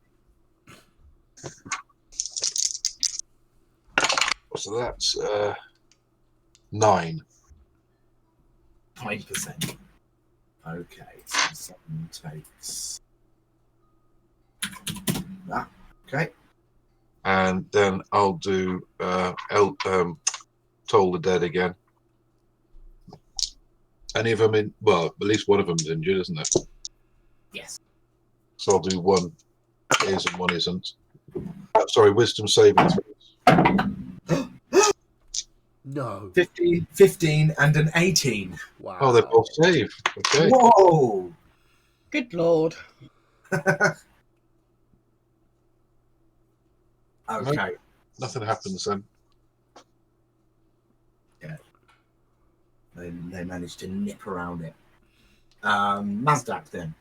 C: So that's 9.
B: 9%. Okay, so someone takes that. Okay.
C: And then I'll do Toll the Dead again. Any of them in? Well, at least one of them's injured, isn't there?
B: Yes.
C: So I'll do one is and one isn't. Sorry, wisdom saving throws.
A: No.
B: 15 and an 18.
A: Wow.
C: Oh, they're both saved. Okay.
B: Whoa!
D: Good lord.
B: Okay.
C: Nothing happens then.
B: Yeah. They managed to nip around it. Mazdak then.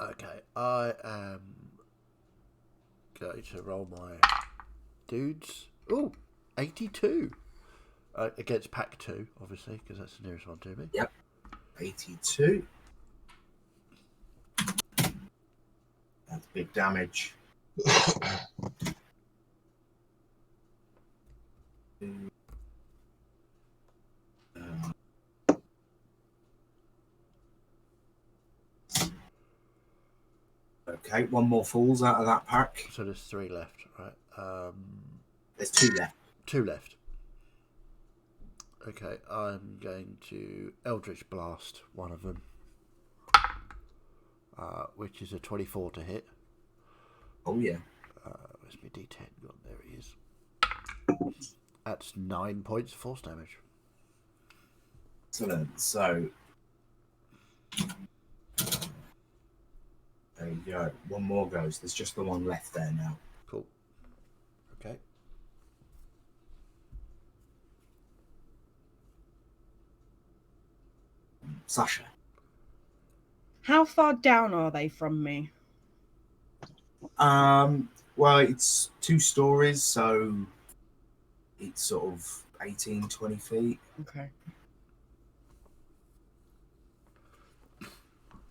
A: Okay, I am going to roll my dudes. Ooh, 82. Against pack 2, obviously, because that's the nearest one to me.
B: Yep. 82. That's big damage. Okay, one more falls out of that pack.
A: So there's 3 left, right?
B: There's 2 left.
A: 2 left. Okay, I'm going to Eldritch Blast one of them, which is a 24 to hit.
B: Oh, yeah.
A: Where's my D10 gone? There he is. That's 9 points of force damage.
B: Excellent. So, there you go. One more goes. There's just the one left there now.
A: Cool. Okay.
B: Sasha.
D: How far down are they from me?
B: Well, it's 2 stories, so it's sort of 18, 20 feet.
D: Okay.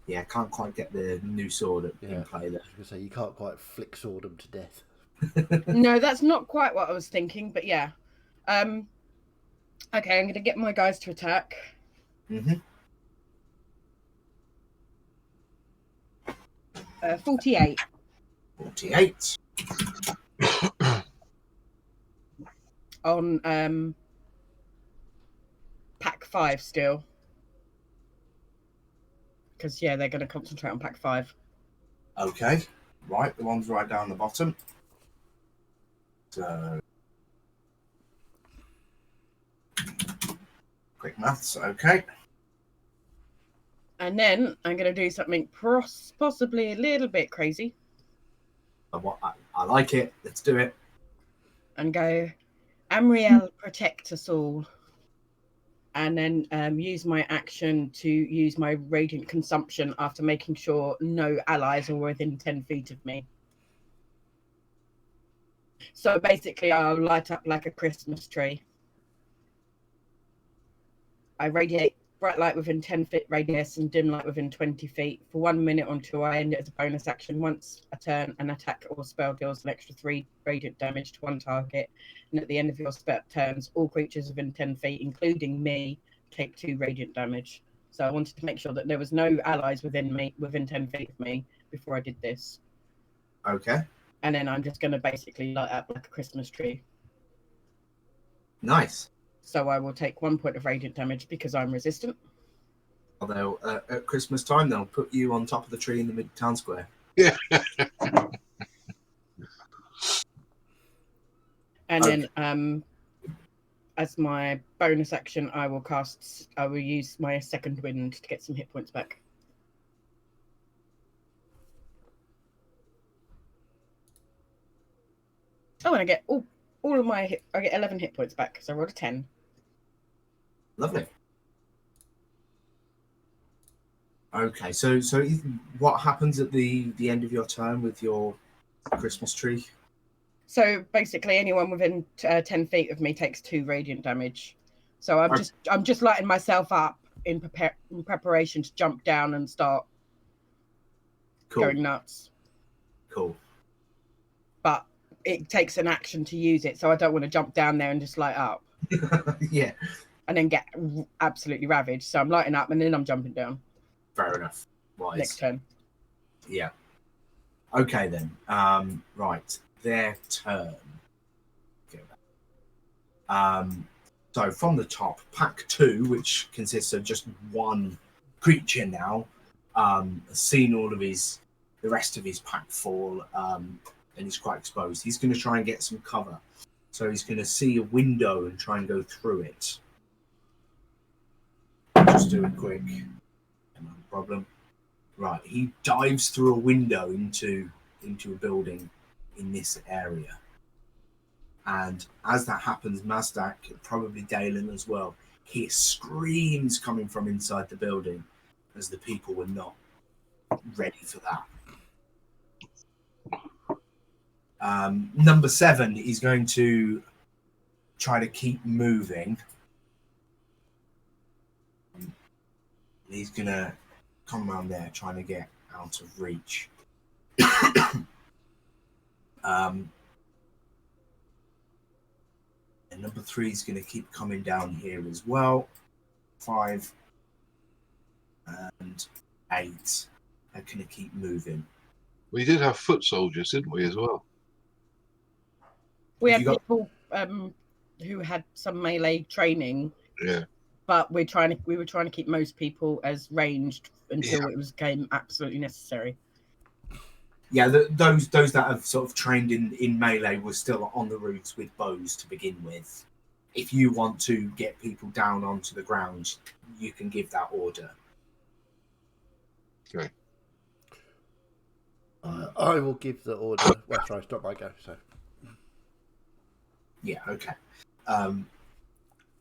B: Yeah, can't quite get the new sword in play there.
A: I was going to say, you can't quite flick sword them to death.
D: No, that's not quite what I was thinking, but yeah. Okay, I'm going to get my guys to attack.
B: Mm-hmm.
D: 48.
B: 48.
D: On pack 5 still. Because, yeah, they're going to concentrate on pack 5.
B: Okay. Right, the one's right down the bottom. So, quick maths, okay.
D: And then I'm going to do something possibly a little bit crazy.
B: I like it. Let's do it.
D: And go, Amriel, protect us all. And then use my action to use my radiant consumption after making sure no allies are within 10 feet of me. So basically, I'll light up like a Christmas tree. I radiate bright light within 10 feet radius and dim light within 20 feet for 1 minute until I end it as a bonus action. Once a turn, an attack or spell deals an extra 3 radiant damage to one target. And at the end of your spell turns, all creatures within 10 feet, including me, take 2 radiant damage. So I wanted to make sure that there was no allies within 10 feet of me before I did this.
B: Okay.
D: And then I'm just going to basically light up like a Christmas tree.
B: Nice.
D: So I will take 1 point of radiant damage because I'm resistant.
B: Although at Christmas time, they'll put you on top of the tree in the mid-town square.
C: Yeah.
D: And then as my bonus action, I will use my second wind to get some hit points back. Oh, and I get all of I get 11 hit points back because I rolled a 10.
B: Lovely. Okay, so what happens at the end of your turn with your Christmas tree?
D: So basically, anyone within 10 feet of me takes 2 radiant damage. So I'm just lighting myself up in preparation to jump down and start going nuts.
B: Cool.
D: But it takes an action to use it, so I don't want to jump down there and just light up.
B: Yeah.
D: And then get absolutely ravaged. So I'm lighting up and then I'm jumping down.
B: Fair enough. Wise.
D: Next turn.
B: Yeah. Okay then. Right. Their turn. So from the top, pack 2, which consists of just one creature now, has seen all of the rest of his pack fall, and he's quite exposed. He's going to try and get some cover. So he's going to see a window and try and go through it. Just do it quick. No problem. Right, he dives through a window into a building in this area. And as that happens, Mazdak, probably Dalen as well, hears screams coming from inside the building as the people were not ready for that. Number 7 is going to try to keep moving. he's gonna come around there, trying to get out of reach. And number 3 is going to keep coming down here as well. 5 and 8 are going to keep moving.
C: We did have foot soldiers, didn't we, as well?
D: We
B: Have
D: had
B: you got-
D: people who had some melee training,
C: Yeah.
D: but we were trying to keep most people as ranged until
C: Yeah.
D: it became absolutely necessary.
B: Yeah, those that have sort of trained in melee were still on the roofs with bows to begin with. If you want to get people down onto the ground, you can give that order.
C: Okay.
A: I will give the order. Well, sorry, it's not my go. So
B: Yeah, okay.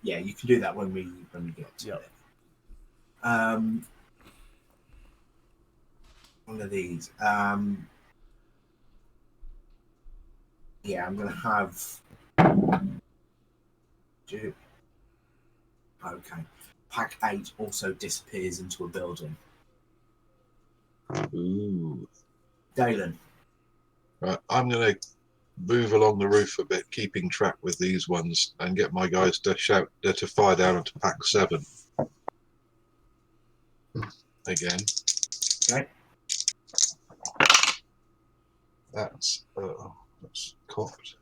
B: Yeah, you can do that when we get to
A: Yep.
B: it. One of these. Yeah, I'm gonna have. Okay. Pack 8 also disappears into a building.
C: Ooh.
B: Dalen.
C: Right, I'm going to move along the roof a bit, keeping track with these ones, and get my guys to to fire down into pack 7. Again.
B: Okay.
C: That's cocked.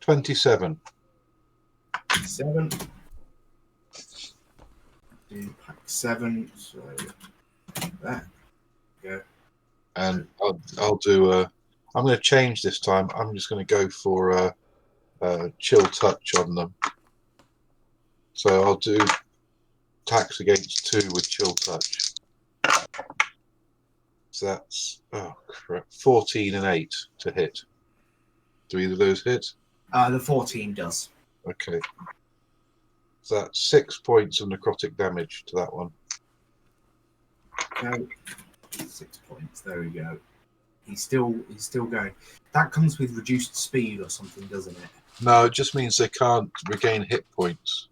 C: 27.
B: 7. Do pack 7. So there. Go.
C: And I'll do I'm going to change this time. I'm just going to go for a chill touch on them. So I'll do attacks against 2 with chill touch. So that's 14 and 8 to hit. Do either of those hit?
B: The 14 does.
C: Okay. So that's 6 points of necrotic damage to that one.
B: Okay. 6 points. There we go. He's still going. That comes with reduced speed or something, doesn't it?
C: No, it just means they can't regain hit points.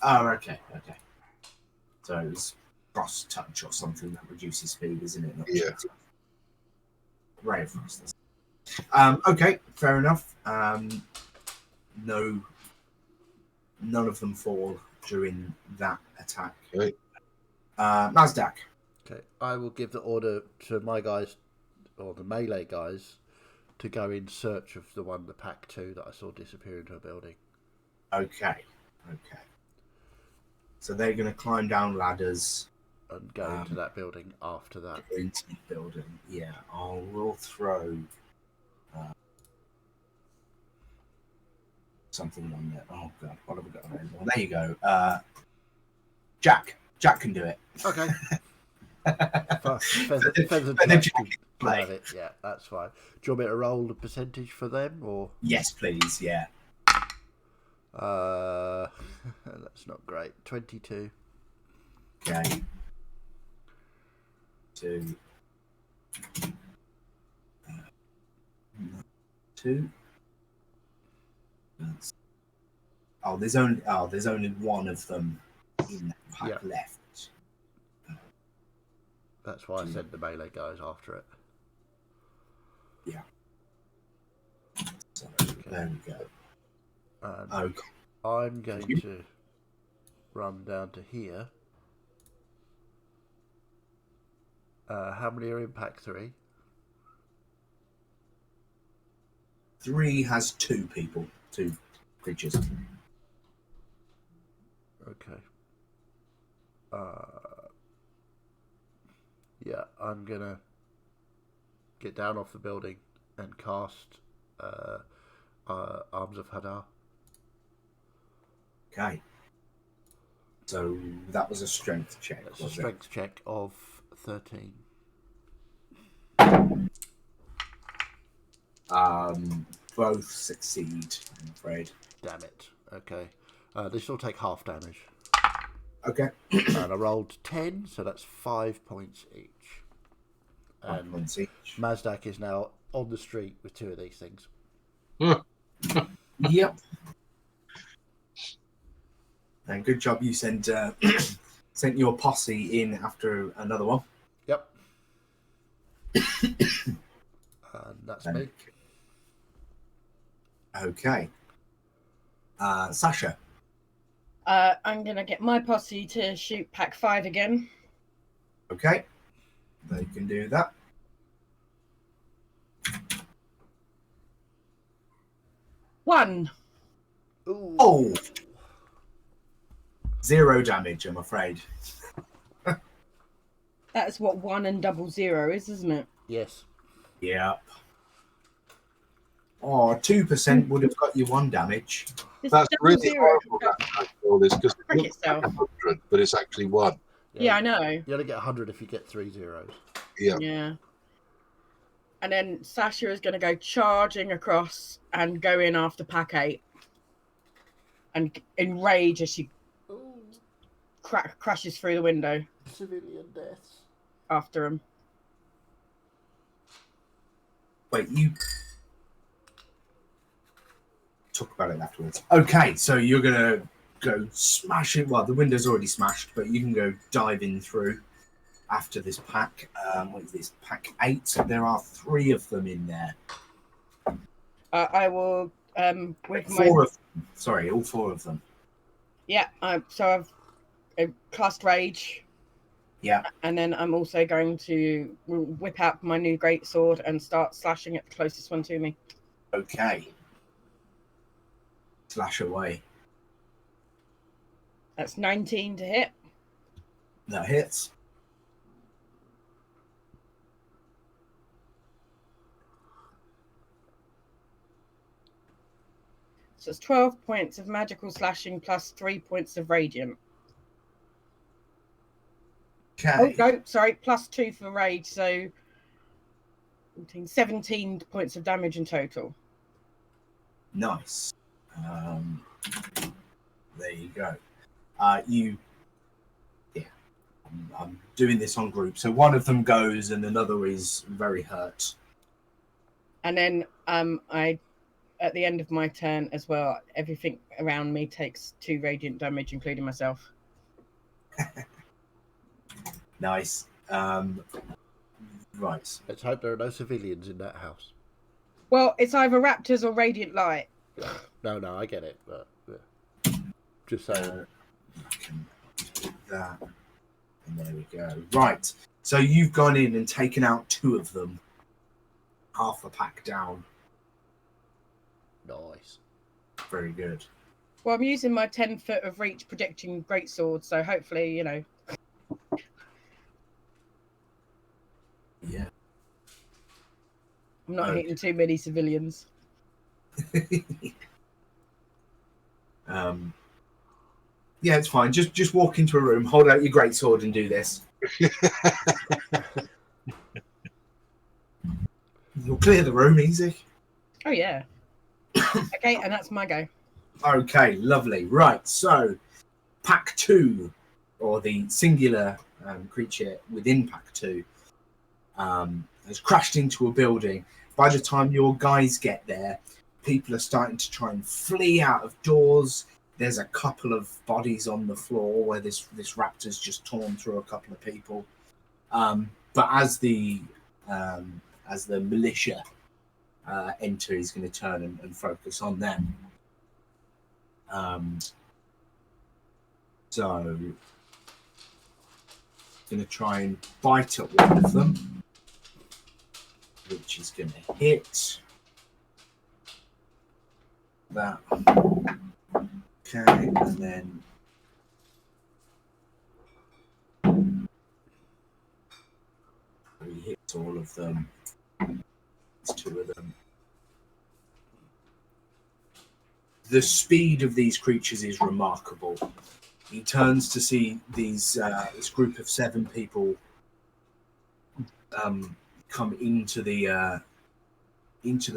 B: Oh, okay. So it's frost touch or something that reduces speed, isn't it? Not
C: Yeah.
B: cheating. Ray of frost. Okay, fair enough. No, none of them fall during that attack.
C: Right.
B: Mazdak.
A: okay, I will give the order to my guys, or the melee guys, to go in search of the one, the pack 2 that I saw disappear into a building.
B: Okay. So they're going to climb down ladders
A: And go into that building after that.
B: into the building. Yeah, I will throw something on there. Oh god, what have we got available? There you go. Jack can do it.
A: Okay. Feather
B: But then
A: Jack
B: Jack
A: can
B: can play.
A: have it. Yeah, that's fine. Do you want me to roll the percentage for them, or?
B: Yes, please. Yeah.
A: That's not great. 22.
B: Okay. 2. 2. There's only one of them in that pack left.
A: That's why I sent the melee guys after it.
B: Yeah. So there we go. Okay.
A: I'm going to run down to here. How many are in pack 3?
B: 3 has 2 people, 2 creatures.
A: Okay. Yeah, I'm gonna get down off the building and cast Arms of Hadar.
B: Okay. So that was a strength check.
A: That's a
B: Was
A: strength check of 13.
B: Both succeed, I'm afraid.
A: Damn it. Okay. This will take half damage.
B: Okay.
A: And I rolled 10, so that's 5 points each.
B: 5
A: And
B: points each.
A: Mazdak is now on the street with 2 of these things.
B: Yep. And good job you sent sent your posse in after another one.
A: Yep. And that's me.
B: Okay. Sasha.
D: I'm going to get my posse to shoot pack 5 again.
B: Okay. They can do that.
D: One.
A: Ooh.
B: Oh! 0 damage, I'm afraid.
D: That's what 1 and 00 is, isn't it?
A: Yes.
B: Yep. Oh, 2% would have got you 1 damage.
D: This
C: That's really
D: 00.
C: horrible, that roll is, because it
D: Frick
C: looks like
D: itself.
C: 100, but it's actually 1.
D: Yeah, I know.
A: You only get 100 if you get 3 zeros.
C: Yeah.
D: Yeah. And then Sasha is going to go charging across and go in after pack 8. And enrage as she
A: Ooh.
D: crashes through the window
A: Civilian deaths.
D: after him.
B: Wait, you talk about it afterwards. Okay, so you're gonna go smash it. Well, the window's already smashed, but you can go diving through after this pack. What is this? Pack 8. There are 3 of them in there.
D: I will with my
B: 4 of them. Sorry, all 4 of them.
D: yeah. So I've cast rage.
B: Yeah.
D: And then I'm also going to whip out my new greatsword and start slashing at the closest one to me.
B: Okay. Slash away.
D: That's 19 to hit.
B: That hits.
D: So it's 12 points of magical slashing plus 3 points of radiant.
B: Okay.
D: Oh, no, sorry, plus 2 for rage. So 17 points of damage in total.
B: Nice. There you go. I'm doing this on group. So one of them goes and another is very hurt.
D: And then I, at the end of my turn as well, everything around me takes 2 radiant damage, including myself.
B: Nice. Right.
A: Let's hope there are no civilians in that house.
D: Well, it's either raptors or radiant light.
A: No, I get it, but just saying.
B: I can do that. And there we go. Right. So you've gone in and taken out 2 of them. Half the pack down.
A: Nice.
B: Very good.
D: Well, I'm using my 10 foot of reach predicting greatsword, so hopefully, you know.
B: Yeah.
D: I'm not
B: Okay.
D: hitting too many civilians.
B: Yeah, it's fine. Just walk into a room, hold out your greatsword, and do this. You'll clear the room easy.
D: Oh, yeah. Okay, and that's my go.
B: Okay, lovely. Right, so pack 2, or the singular creature within pack 2, has crashed into a building. By the time your guys get there, people are starting to try and flee out of doors. There's a couple of bodies on the floor where this raptor's just torn through a couple of people. But as the militia enter, he's going to turn and focus on them. So going to try and bite at one of them, which is going to hit that. Okay, and then he hits all of them. It's 2 of them. The speed of these creatures is remarkable. He turns to see these this group of 7 people come into the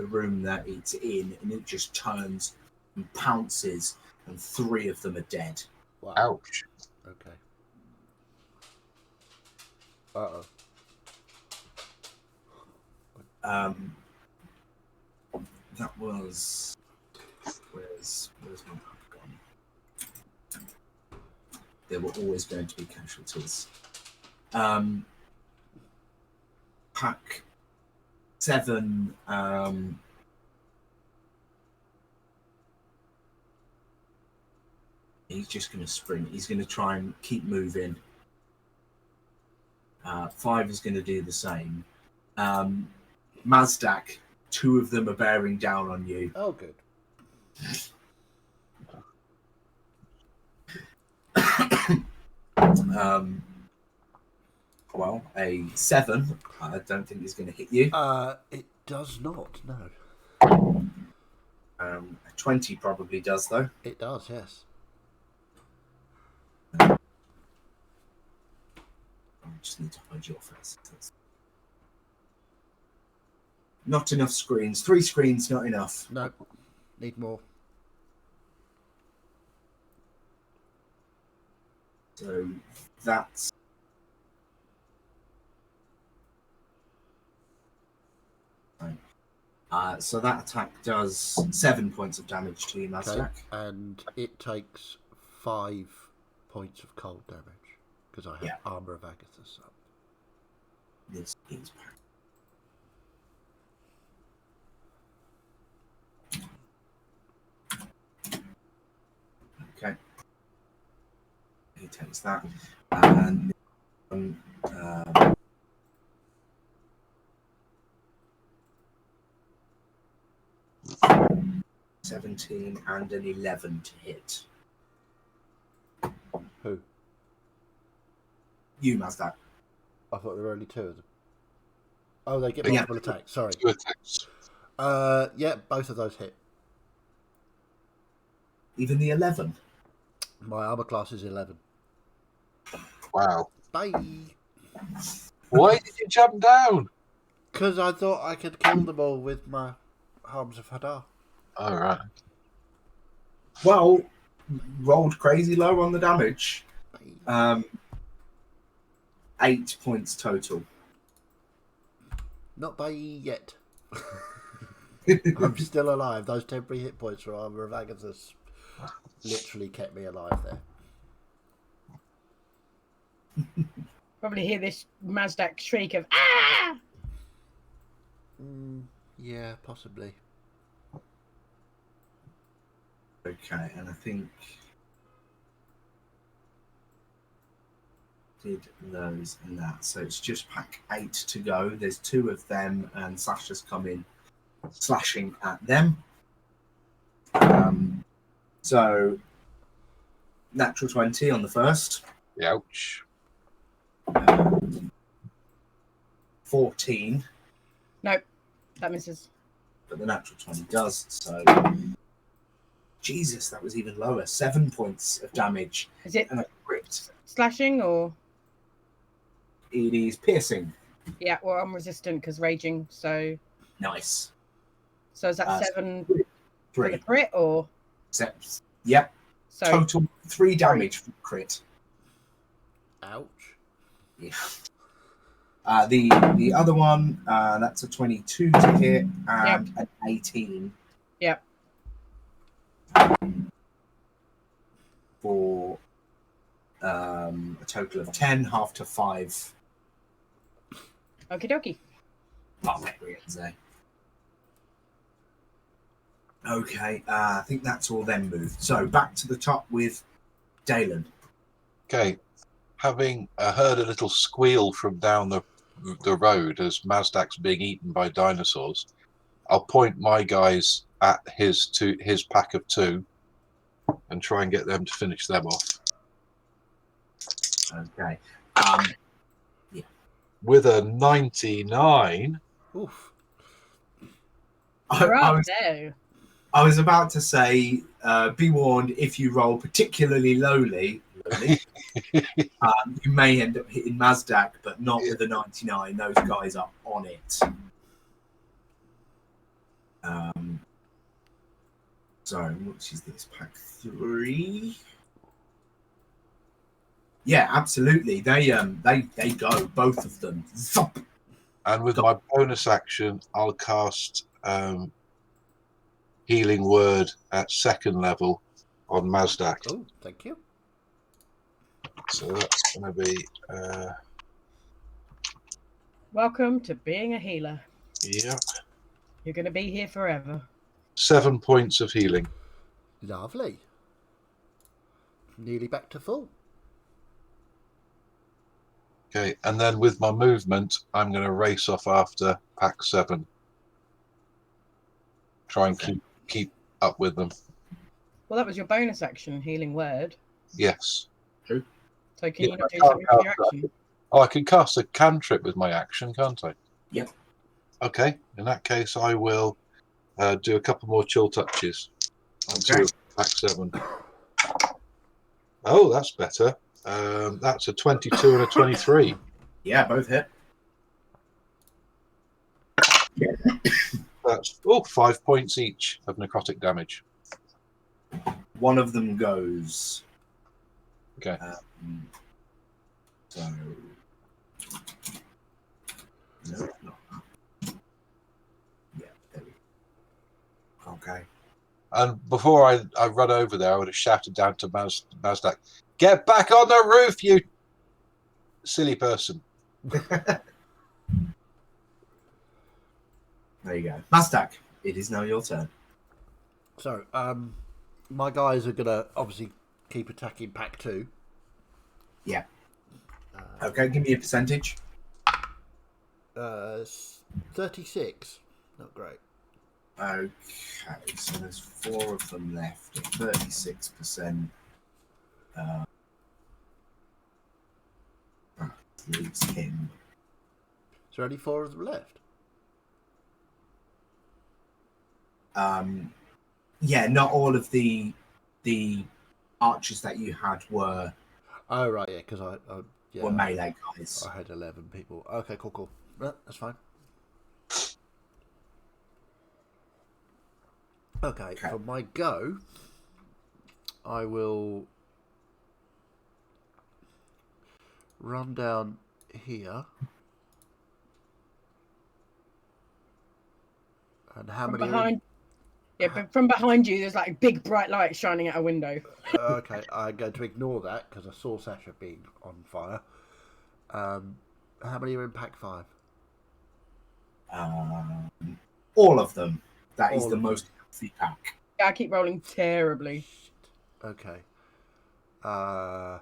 B: room that it's in, and it just turns and pounces, and 3 of them are dead.
A: Wow.
C: Ouch.
A: Okay. Uh-oh.
B: That was where's my map gone? there were always going to be casualties. Pack 7. He's just going to sprint. He's going to try and keep moving. 5 is going to do the same. Mazdak, 2 of them are bearing down on you.
A: Oh, good.
B: Well, a 7, I don't think is going to hit you.
A: It does not, no.
B: A 20 probably does, though.
A: It does, yes.
B: I just need to hide your face. Not enough screens. 3 screens, not enough.
A: No, need more.
B: So that's... so that attack does 7 points of damage to you, Mazdak.
A: Okay. And it takes 5 points of cold damage because I have Armor of Agathis up.
B: This is okay. He takes that, and 17 and an 11 to hit.
A: Who?
B: You, Mazdak.
A: I thought there were only 2 of them. Oh, they get multiple attacks. Sorry.
C: 2 attacks.
A: Yeah, both of those hit.
B: Even the 11.
A: My armor class is 11.
C: Wow.
A: Bye.
C: Why did you jump down?
A: Because I thought I could kill them all with my Harms of Hadar.
C: All right.
B: Well, rolled crazy low on the damage. 8 points total.
A: Not bye yet. I'm still alive. Those temporary hit points for Armor of Agathis literally kept me alive there.
D: Probably hear this Mazdak shriek of "Ah!"
A: Yeah, possibly.
B: Okay, and I think did those and that. So it's just pack 8 to go. There's 2 of them, and Sasha's coming slashing at them. So natural 20 on the first.
C: Ouch.
B: 14,
D: Nope, that misses.
B: but the natural 20 does. So Jesus, that was even lower. 7 points of damage.
D: Is it
B: And a crit.
D: slashing or?
B: It is piercing.
D: Yeah, well, I'm resistant because raging. So
B: Nice.
D: is that 7 for
B: 3.
D: the crit or?
B: Yep.
D: So
B: Total 3 damage from crit.
A: Ouch.
B: Yeah. The other one, that's a 22 to hit and an 18.
D: Yep.
B: For a total of 10, half to 5.
D: Okie dokie.
B: Barbarians, eh? Okay, I think that's all then moved. So back to the top with Dalen.
C: Okay. Having heard a little squeal from down the road as Mazdak's being eaten by dinosaurs, I'll point my guys at his pack of 2 and try and get them to finish them off.
B: Okay.
C: With a 99.
A: Oof.
B: I was about to say, be warned, if you roll particularly lowly, you may end up hitting Mazdak, but not with a 99. Those guys are on it. Sorry, which is this? Pack 3? Yeah, absolutely. They go, both of them. Zop!
C: And with my bonus action, I'll cast Healing Word at 2nd level on Mazdak.
A: Oh, thank you.
C: So that's going to be,
D: Welcome to being a healer.
C: yeah,
D: You're going to be here forever.
C: 7 points of healing.
A: Lovely. Nearly back to full.
C: Okay, and then with my movement, I'm going to race off after pack 7. Try and keep up with them.
D: Well, that was your bonus action, healing word.
C: Yes.
D: So can
C: Yeah,
D: you not
C: I
D: do
C: can't
D: something with your
C: cast
D: action?
C: Oh, I can cast a cantrip with my action, can't I?
B: Yep.
C: Okay, in that case, I will do a couple more chill touches.
B: Okay.
C: Until pack 7. Oh, that's better. That's a 22 and a 23.
B: Yeah, both hit.
C: That's 5 points each of necrotic damage.
B: One of them goes.
C: Okay.
B: So. No, not that. Yeah, there we go. Okay.
C: And before I run over there, I would have shouted down to Mazdak, "Get back on the roof, you silly person!"
B: There you go. Mazdak, it is now your turn.
A: So, my guys are gonna obviously keep attacking pack 2.
B: Yeah. Okay, give me a percentage.
A: 36. Not great.
B: Okay, so there's 4 of them left at 36%. Leaves him.
A: Is there only 4 of them left?
B: Yeah, not all of the archers that you had were
A: Oh, right, yeah, because
B: were melee guys.
A: I had 11 people. Okay, cool. No, that's fine. Okay, for my go, I will run down here. And how many
D: Behind, yeah, but from behind you, there's like big bright light shining out a window.
A: Okay, I'm going to ignore that because I saw Sasha being on fire. How many are in pack 5?
B: All of them. That is
A: All
B: the
A: of
B: most healthy pack.
D: Yeah, I keep rolling terribly.
A: Okay. I'm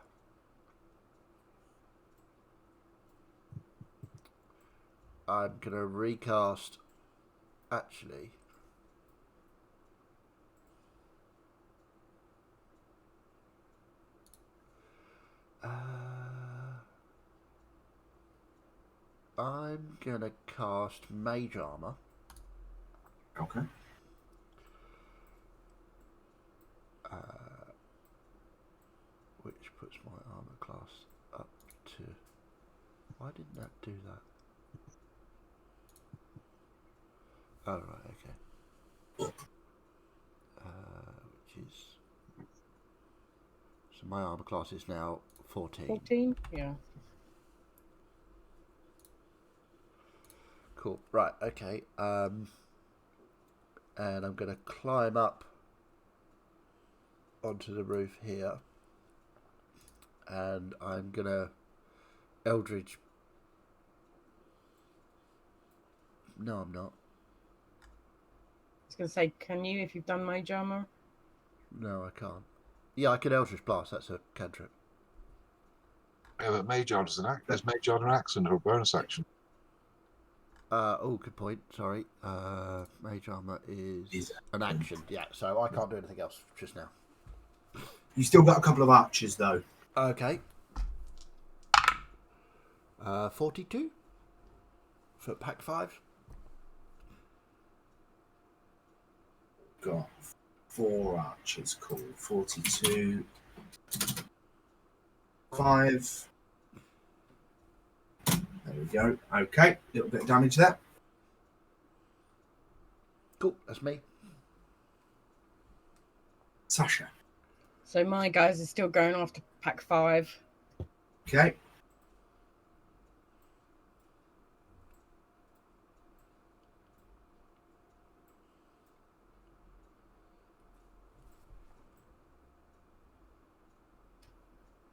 A: going to recast... Actually... I'm going to cast Mage Armor.
B: Okay.
A: Which puts my armor class up to... Why didn't that do that? Oh, right, okay. Which is... So my armor class is now 14.
D: 14? Yeah.
A: Cool. Right, okay. And I'm going to climb up onto the roof here. And I'm going to Eldridge... No, I'm not.
D: I was going to say, can you, if you've done Mage Armor?
A: No, I can't. Yeah, I can Eldritch Blast. That's a cantrip.
C: Yeah, but Mage Armor is there's Mage Armor action or bonus action.
A: Oh, good point. Sorry. Mage Armor is an action. Yeah, so I can't do anything else just now.
B: You still got a couple of archers though.
A: Okay. 42 for pack 5.
B: Got 4 archers. Cool. 42. 5. There we go. Okay. A little bit of damage there.
A: Cool, that's me.
B: Sasha.
D: So my guys are still going after pack 5.
B: Okay.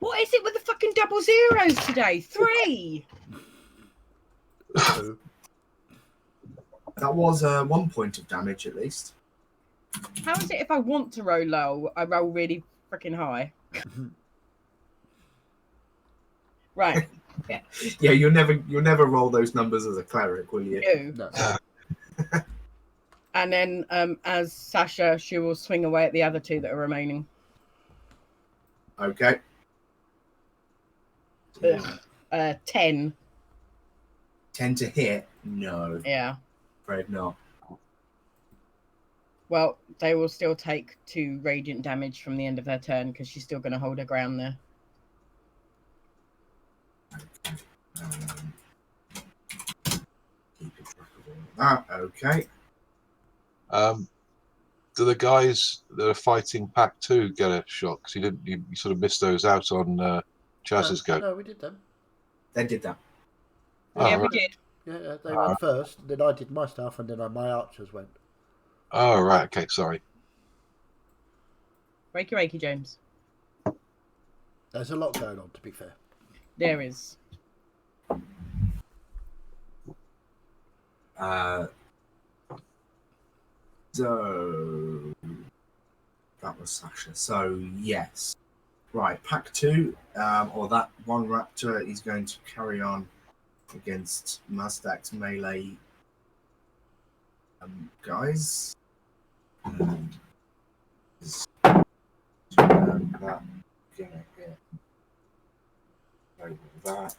D: What is it with the fucking double zeros today? 3.
A: So,
B: That was 1 point of damage at least.
D: How is it if I want to roll low, I roll really freaking high? Right.
B: Yeah, you'll never roll those numbers as a cleric, will you?
D: No.
A: no.
D: And then as Sasha, she will swing away at the other 2 that are remaining.
B: Okay.
D: Ugh. 10.
B: 10 to hit? No,
D: Yeah.
B: afraid not.
D: Well, they will still take 2 radiant damage from the end of their turn because she's still going to hold her ground there.
B: Keep track of all that. Okay.
C: Do the guys that are fighting Pack 2 get a shot? Because you sort of missed those out on Chaz's go.
A: No, we did them.
B: They did that.
C: Oh,
D: Yeah, we
C: right.
D: did.
A: Yeah, they went first, then I did my stuff, and then my archers went.
C: Oh, right. Okay, sorry.
D: Reiki, James.
A: There's a lot going on, to be fair.
D: There is.
B: So that was Sasha. So yes, right. Pack 2, or that one raptor is going to carry on against Mazdak's melee guys. That gonna hit. Over that.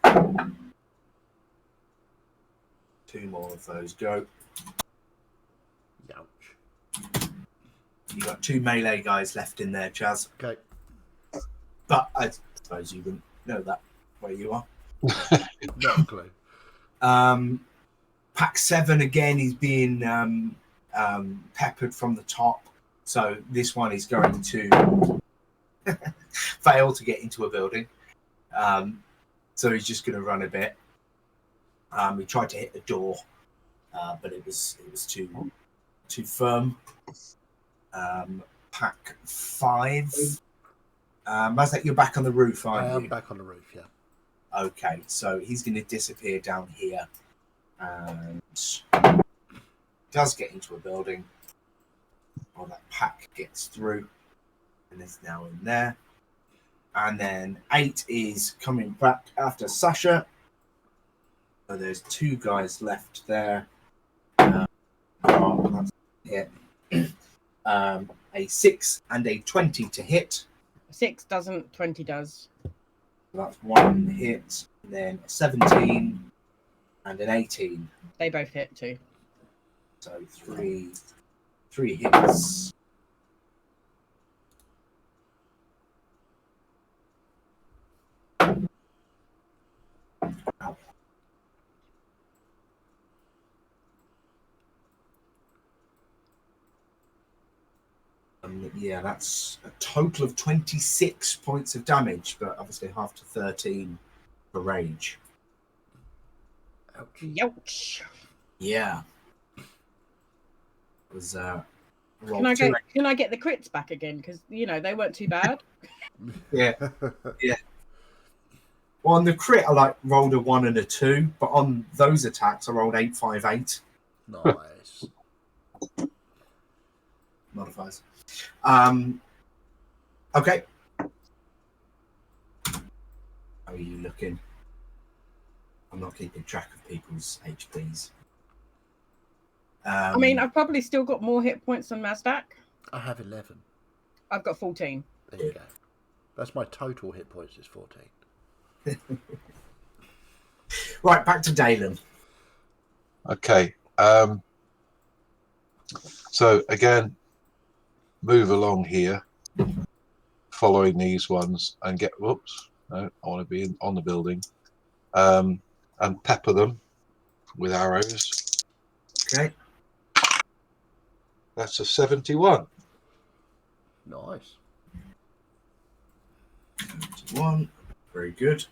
B: 2 more of those go.
A: Ouch.
B: You got 2 melee guys left in there, Chaz.
A: Okay.
B: But I suppose you wouldn't know that where you are.
A: Not a clue.
B: Pack 7 again is being peppered from the top. So this one is going to fail to get into a building. So he's just going to run a bit. He tried to hit the door, but it was too firm. Pack 5. Mazdak, you're back on the roof, aren't you?
A: I am back on the roof, yeah.
B: Okay, so he's going to disappear down here and does get into a building. Well, that pack gets through and is now in there. And then 8 is coming back after Sasha. So there's 2 guys left there. That's hit. A 6 and a 20 to hit.
D: 6 doesn't, 20 does.
B: That's 1 hit, and then a 17 and an 18.
D: They both hit too.
B: So three hits. Ow. Yeah, that's a total of 26 points of damage, but obviously half to 13 for rage.
A: Ouch.
D: Youch.
B: Yeah. It was
D: Can I get the crits back again? Because they weren't too bad.
B: Yeah. Yeah. Well, on the crit, I rolled a 1 and a 2, but on those attacks, I rolled 8, 5, 8.
A: Nice.
B: Modifiers. Okay. How are you looking? I'm not keeping track of people's HPs.
D: I mean, I've probably still got more hit points than Mazdak.
A: I have 11.
D: I've got 14.
A: There you go. That's my total hit points is 14.
B: Right, back to Dalen.
C: Okay. So again, move along here, following these ones, and get. Whoops! No, I want to be on the building, and pepper them with arrows.
B: Okay.
C: That's a 71.
A: Nice.
B: 1. Very good.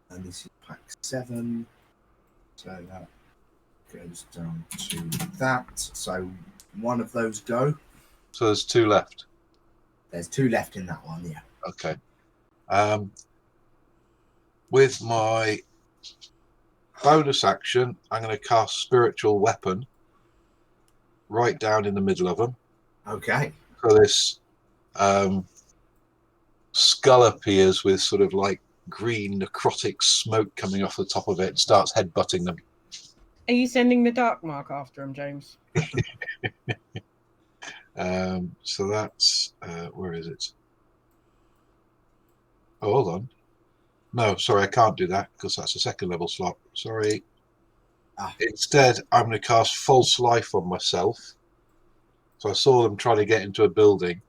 B: And this is pack 7. So that goes down to that. So one of those go.
C: So there's 2 left.
B: There's 2 left in that one, yeah.
C: Okay. With my bonus action, I'm going to cast Spiritual Weapon right down in the middle of them.
B: Okay.
C: So this skull appears with sort of like green necrotic smoke coming off the top of it and starts headbutting them.
D: Are you sending the Dark Mark after him, James?
C: So that's where is it? Oh, hold on. No, sorry, I can't do that because that's a second level slot. Sorry. Instead, I'm going to cast False Life on myself. So I saw them trying to get into a building.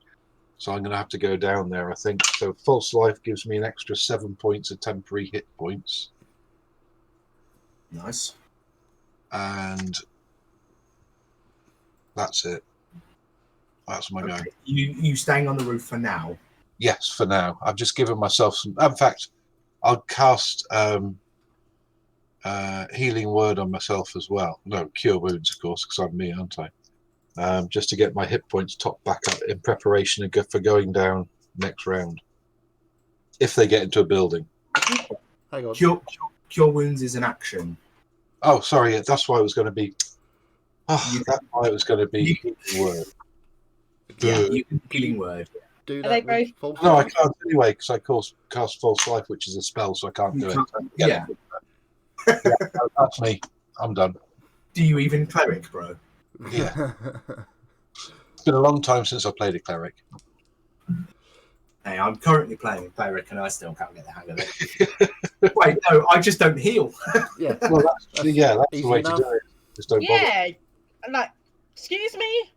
C: So I'm going to have to go down there, I think. So False Life gives me an extra 7 points of temporary hit points.
B: Nice.
C: And that's it. That's my go.
B: You staying on the roof for now?
C: Yes, for now. I've just given myself some... In fact, I'll cast Healing Word on myself as well. No, Cure Wounds, of course, because I'm me, aren't I? Just to get my hit points topped back up in preparation for going down next round. If they get into a building.
A: Hang on.
B: Cure Wounds is an action.
C: Oh, sorry, that's why it was going to be... Oh, that's why it was going to be Healing Word.
B: Yeah, you can Healing Word.
A: Do
D: Are they
A: that with
D: both-
A: False
C: No, I
A: Life?
C: can't anyway, because I cast False Life, which is a spell, so I can't do it.
B: Yeah.
C: That's me. I'm done.
B: Do you even Cleric, bro?
C: Yeah. It's been a long time since I played a cleric.
B: Hey, I'm currently playing Cleric and I still can't get the hang of it. Wait, no, I just don't heal.
A: Yeah.
C: Well, that's the
A: easy
C: way
A: enough.
C: to do it. Just don't bother.
D: Yeah. Like, excuse me?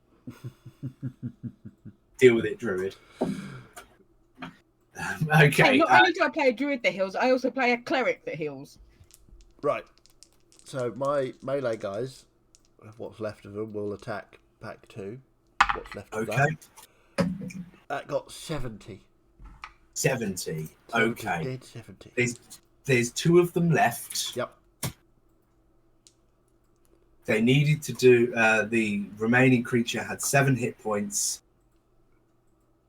B: Deal with it, Druid.
D: Hey,
B: Okay.
D: not only do I play a druid that heals, I also play a cleric that heals.
A: Right. So my melee guys, what's left of them, will attack pack 2. What's left of
B: Okay.
A: that got 70.
B: 70. Okay.
A: Dead 70.
B: There's 2 of them left.
A: Yep.
B: They needed to do the remaining creature had 7 hit points.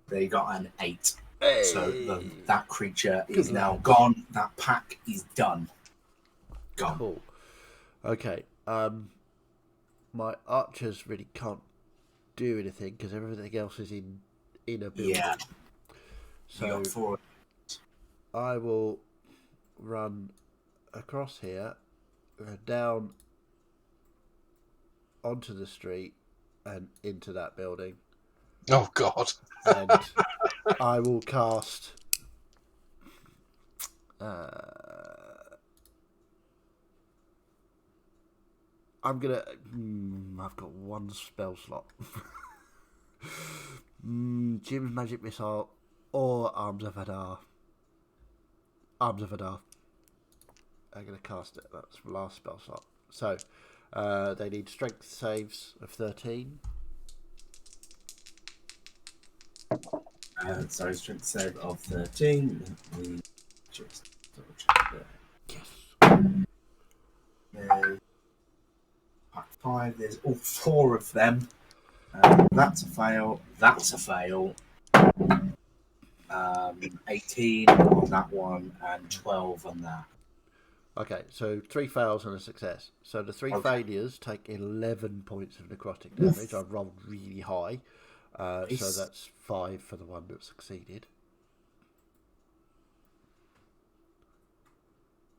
B: They got an 8.
A: Hey.
B: So that creature is
A: Good
B: now
A: lad.
B: gone. That pack is done. Gone.
A: Cool. Okay. My archers really can't do anything because everything else is in a building.
B: Yeah.
A: So
B: You got 4.
A: I will run across here, down onto the street, and into that building.
C: Oh, God.
A: And I will cast. I'm gonna. I've got 1 spell slot. Jim's Magic Missile or Arms of Hadar. Arms of Hadar. I'm gonna cast it. That's the last spell slot. So they need strength saves of 13.
B: Sorry, strength save of 13. Let me just double check that.
A: Yes.
B: Pack 5, there's all 4 of them. That's a fail. That's a fail. 18 on that one and 12 on that.
A: Okay, so 3 fails and a success. So the 3 failures take 11 points of necrotic damage. I've rolled really high. So that's 5 for the one that succeeded.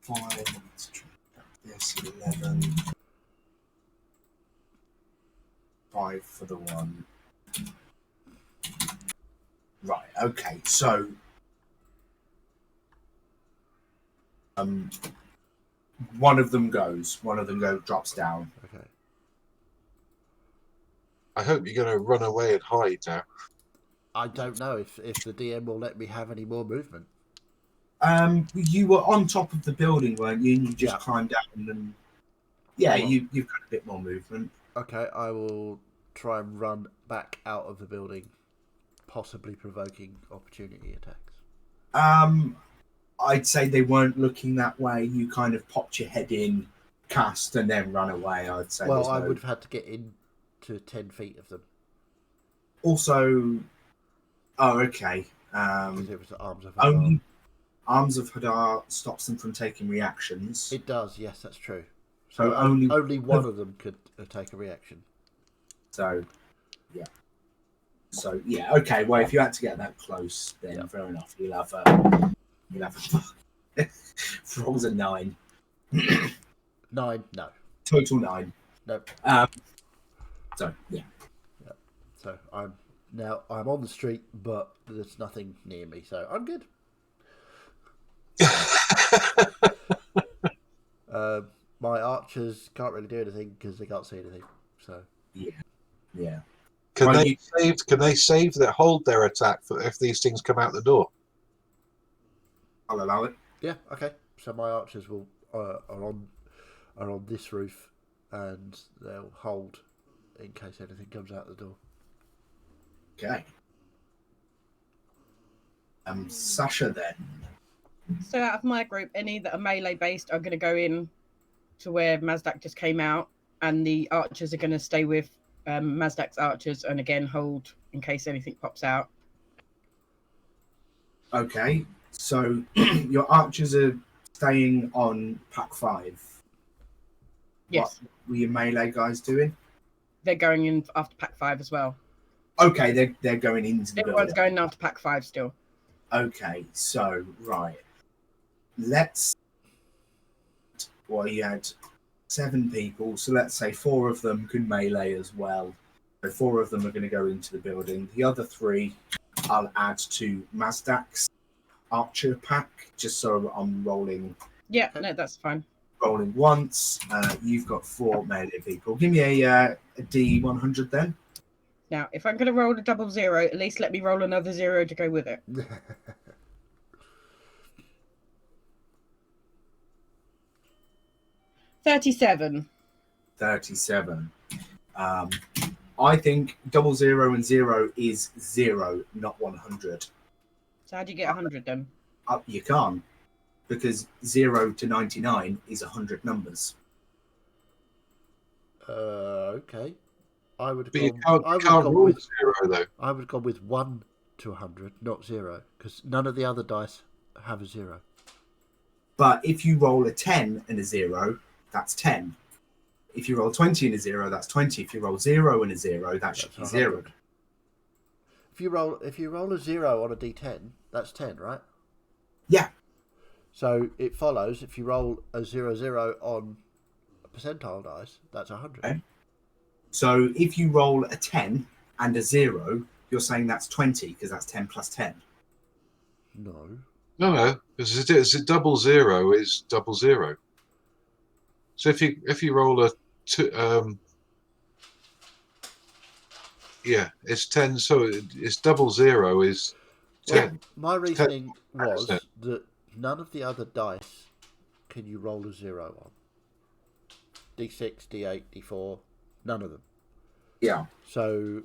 B: 5, let's try this, 11. 5 for the one. Right, okay, so one of them goes, drops down.
A: Okay.
C: I hope you're going to run away and hide now.
A: I don't know if the DM will let me have any more movement.
B: You were on top of the building, weren't you? And you just climbed down and you've got a bit more movement.
A: Okay, I will try and run back out of the building, possibly provoking opportunity attacks.
B: I'd say they weren't looking that way. You kind of popped your head in, cast, and then run away. I'd say.
A: Well, I would have had to get into 10 feet of them.
B: Also, oh, okay.
A: Because it was the Arms of
B: Only Arms of Hadar stops them from taking reactions.
A: It does, yes, that's true.
B: So
A: only one of them could take a reaction.
B: So, yeah. So, yeah, okay. Well, if you had to get that close, then fair enough. You'll have a rolls a 9.
A: 9, no.
B: Total 9.
A: Nope.
B: So, yeah.
A: So I'm on the street, but there's nothing near me, so I'm good. My archers can't really do anything because they can't see anything. So
B: yeah.
C: Can they save that hold their attack for if these things come out the door?
B: I'll allow it.
A: Yeah, okay. So my archers are on this roof, and they'll hold in case anything comes out the door.
B: Okay. Sasha then.
D: So out of my group, any that are melee based are going to go in to where Mazdak just came out, and the archers are going to stay with Mazdak's archers and again hold in case anything pops out.
B: Okay. So your archers are staying on pack 5.
D: Yes.
B: What were your melee guys doing?
D: They're going in after pack 5 as well.
B: Okay, they're going into the
D: Everyone's
B: building.
D: going after pack 5 still.
B: Okay, so right. You had 7 people, so let's say 4 of them can melee as well. So 4 of them are going to go into the building. The other 3 I'll add to Mazdak's archer pack, just so I'm rolling.
D: Yeah, no, that's fine.
B: Rolling once. You've got 4 melee people. Give me a D100 then.
D: Now, if I'm going to roll a 00, at least let me roll another 0 to go with it. 37.
B: 37. I think 00 and 0 is 0, not 100.
D: So how do you get 100 then?
B: You can't, because 0 to 99 is 100 numbers.
A: Okay. I would.
C: But you can't roll 0 though.
A: I would go with 1 to 100, not 0, because none of the other dice have a 0.
B: But if you roll a 10 and a 0, that's 10. If you roll 20 and a 0, that's 20. If you roll 0 and a 0, that should be 0.
A: If you roll a 0 on a d10, that's 10, right?
B: Yeah.
A: So it follows if you roll a 00 on a percentile dice, that's 100.
B: Okay. So if you roll a 10 and a 0, you're saying that's 20 because that's 10 plus 10.
A: No.
C: Because it's a 00 is 00. So if you roll a it's 10. So it's 00 is 10.
A: Well, my reasoning was that none of the other dice can you roll a 0 on. D6, D8, D4, none of them.
B: Yeah.
A: So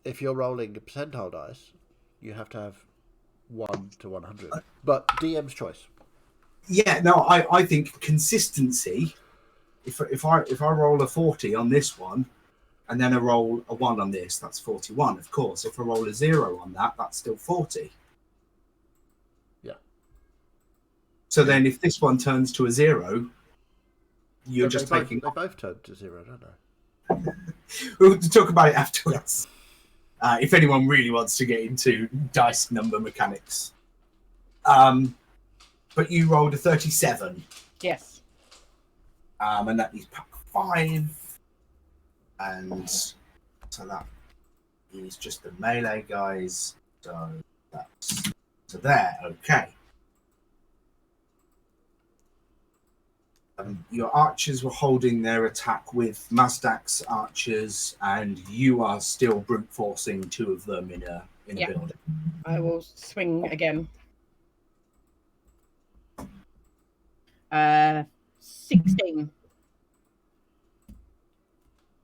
A: if you're rolling a percentile dice, you have to have 1 to 100. But DM's choice.
B: Yeah, no, I think consistency. If I roll a 40 on this one, and then I roll a 1 on this, that's 41. Of course, if I roll a 0 on that, that's still 40.
A: Yeah.
B: So then, if this one turns to a 0, you're just taking.
A: They both turn to 0, don't they?
B: We'll talk about it afterwards. If anyone really wants to get into dice number mechanics. But you rolled a 37.
D: Yes.
B: And that is pack 5. And so that is just the melee guys. So that's there. Okay. Your archers were holding their attack with Mazdak's archers, and you are still brute forcing 2 of them in a building.
D: I will swing again. 16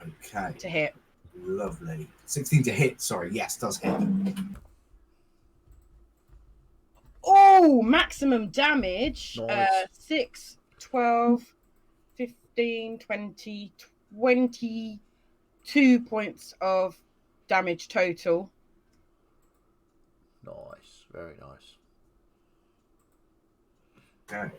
B: Okay.
D: to hit.
B: Lovely. 16 to hit. Sorry. Yes, does hit.
D: Oh, maximum damage.
A: Nice.
D: 6, 12, 15, 20, 22 points of damage total.
A: Nice. Very nice.
B: Okay.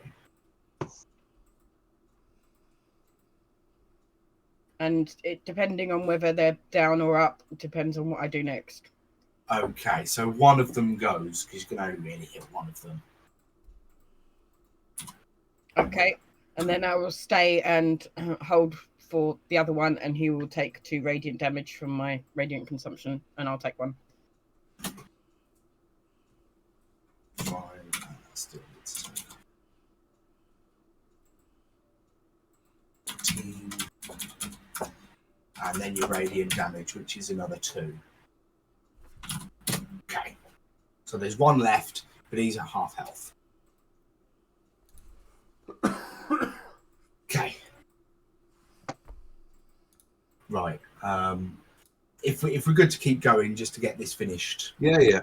D: And it depending on whether they're down or up, depends on what I do next.
B: Okay, so one of them goes, because you can only really hit one of them.
D: Okay. And then I will stay and hold for the other one, and he will take 2 radiant damage from my radiant consumption, and I'll take 1.
B: 5, still needs to take 15. And then your radiant damage, which is another 2. Okay. So there's 1 left, but he's at half health. Okay. Right. If we're good to keep going, just to get this finished.
C: Yeah.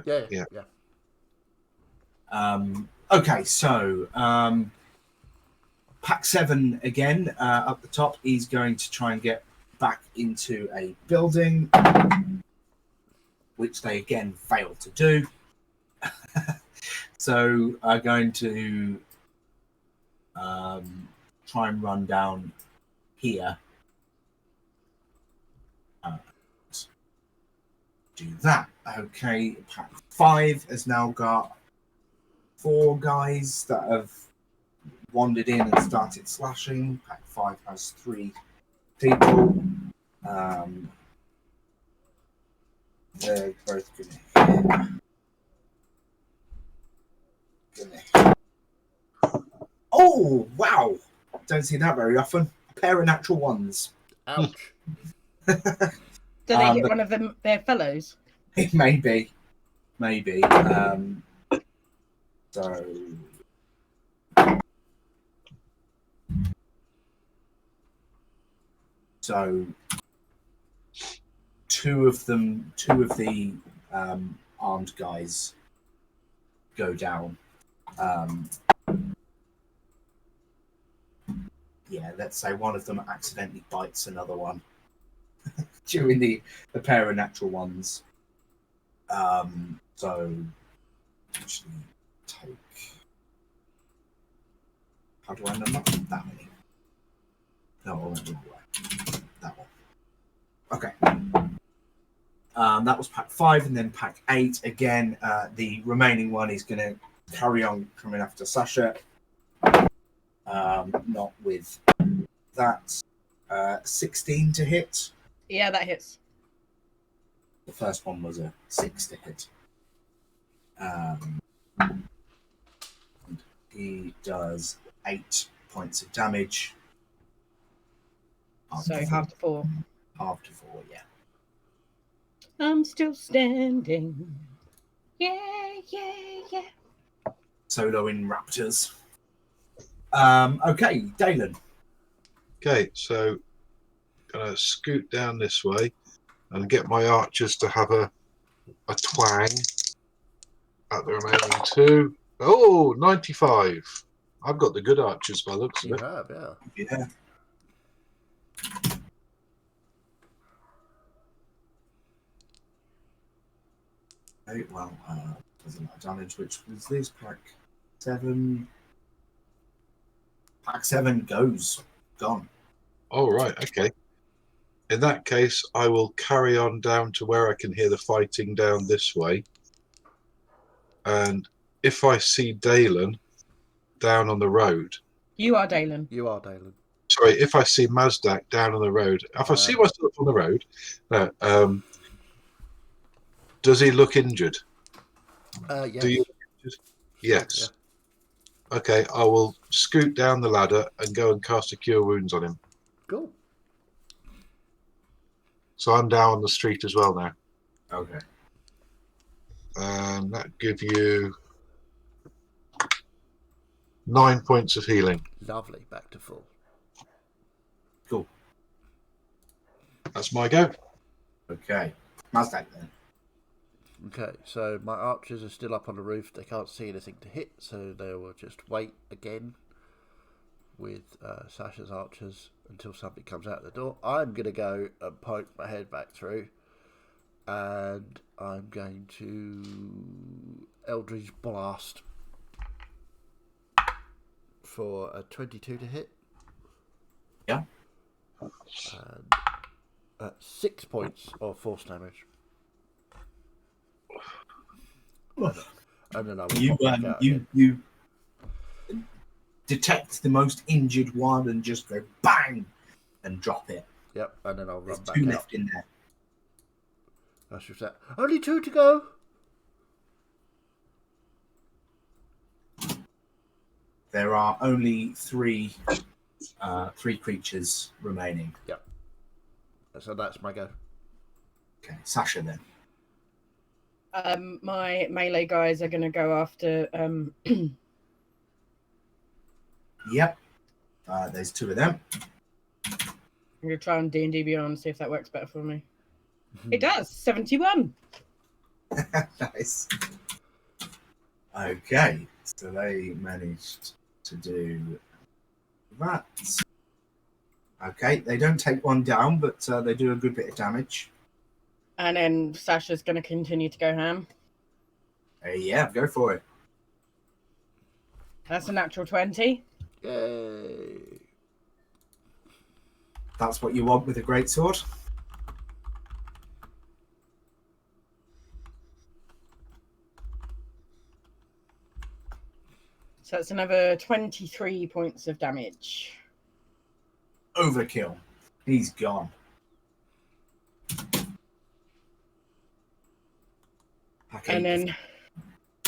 B: Okay, so Pack 7 again up the top. He's going to try and get back into a building, which they again fail to do. So are going to try and run down here. Do that. Okay, Pack 5 has now got 4 guys that have wandered in and started slashing. Pack 5 has 3 people. They're both gonna hit. Oh wow! Don't see that very often. A pair of natural ones.
A: Ouch.
D: Do they hit one of them, their fellows?
B: Maybe. So two of the armed guys go down. Yeah, let's say one of them accidentally bites another one during the pair of natural ones. So actually take. How do I number that many? No, I went the wrong way. That one. Okay. That was pack 5, and then pack 8 again. The remaining one is going to carry on coming after Sasha. Not with that. 16 to hit.
D: Yeah, that hits.
B: The first one was a 6 to hit. He does 8 points of damage.
D: So half to 4.
B: Half to 4, yeah.
D: I'm still standing. Yeah.
B: Soloing raptors. Okay, Dalen.
C: Okay, so gonna scoot down this way and get my archers to have a twang at the remaining 2. Oh, 95. I've got the good archers by the looks of
A: You
C: it.
A: have, yeah.
B: Yeah. Okay, well, doesn't matter damage, which was this pack 7. Pack 7 goes. Gone.
C: Oh, right, okay. In that case, I will carry on down to where I can hear the fighting down this way. And if I see Dalen down on the road...
D: You are Dalen.
A: You are Dalen.
C: Sorry, if I see Mazdak down on the road... If I see myself on the road... does he look injured?
A: Yes.
C: Do you look injured? Yes.
A: Yeah.
C: Okay, I will scoot down the ladder and go and cast a Cure Wounds on him.
A: Cool.
C: So I'm down on the street as well now.
B: Okay.
C: And that give you 9 points of healing.
A: Lovely. Back to full.
B: Cool.
C: That's my go.
B: Okay. Mazdak then.
A: Okay, so my archers are still up on the roof. They can't see anything to hit, so they will just wait again with Sasha's archers until something comes out the door. I'm going to go and poke my head back through, and I'm going to Eldritch Blast. for a 22 to hit.
B: Yeah.
A: And 6 points of force damage. And then I will
B: You
A: pop back out
B: you
A: again.
B: you detect the most injured one and just go bang and drop it.
A: Yep, and then I'll
B: There's
A: run back
B: 2
A: out.
B: left in there.
A: That's just that. Only 2 to go.
B: There are only three creatures remaining.
A: Yep. So that's my go.
B: Okay, Sasha then.
D: My melee guys are going to go after.
B: Yep. There's 2 of them.
D: I'm going to try and D&D Beyond, see if that works better for me. It does. 71.
B: Nice. Okay, so they managed to do that. Okay, they don't take 1 down, but they do a good bit of damage.
D: And then Sasha's going to continue to go ham.
B: Yeah, go for it.
D: That's a natural 20.
A: Yay.
B: That's what you want with a greatsword.
D: So that's another 23 points of damage.
B: Overkill. He's gone. Okay.
D: And then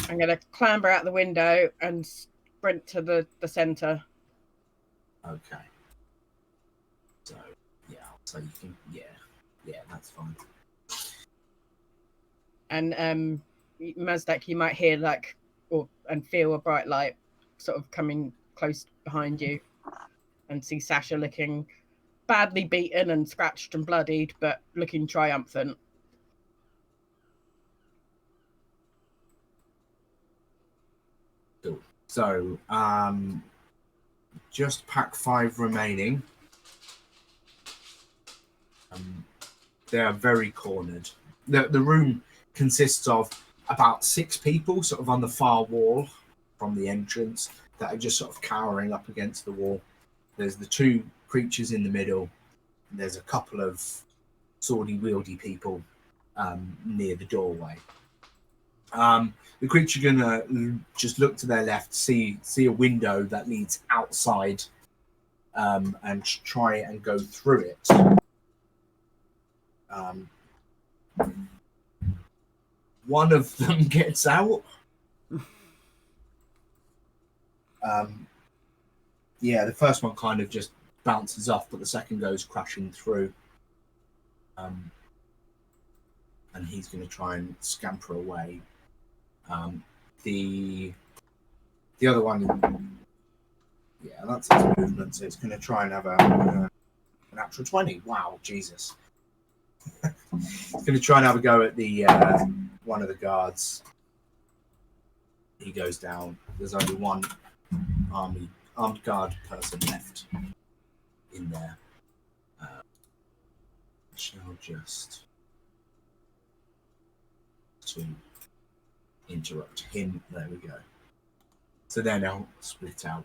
D: I'm going to clamber out the window and sprint to the centre.
B: Okay. So, yeah, so you can, yeah, that's fine.
D: And Mazdak, you might hear and feel a bright light sort of coming close behind you, and see Sasha looking badly beaten and scratched and bloodied, but looking triumphant.
B: Cool. So, just pack 5 remaining. They are very cornered. The room consists of about 6 people, sort of on the far wall from the entrance, that are just sort of cowering up against the wall. There's the 2 creatures in the middle. And there's a couple of swordy wieldy people near the doorway. The creature gonna just look to their left, see a window that leads outside, and try and go through it. One of them gets out. Yeah, the first one kind of just bounces off, but the second goes crashing through. And he's going to try and scamper away. The other one, yeah, that's its movement, so it's going to try and have a natural 20. Wow, Jesus. It's going to try and have a go at the one of the guards. He goes down. There's only one armed guard person left in there. Shall just to interrupt him. There we go. So they're now split out.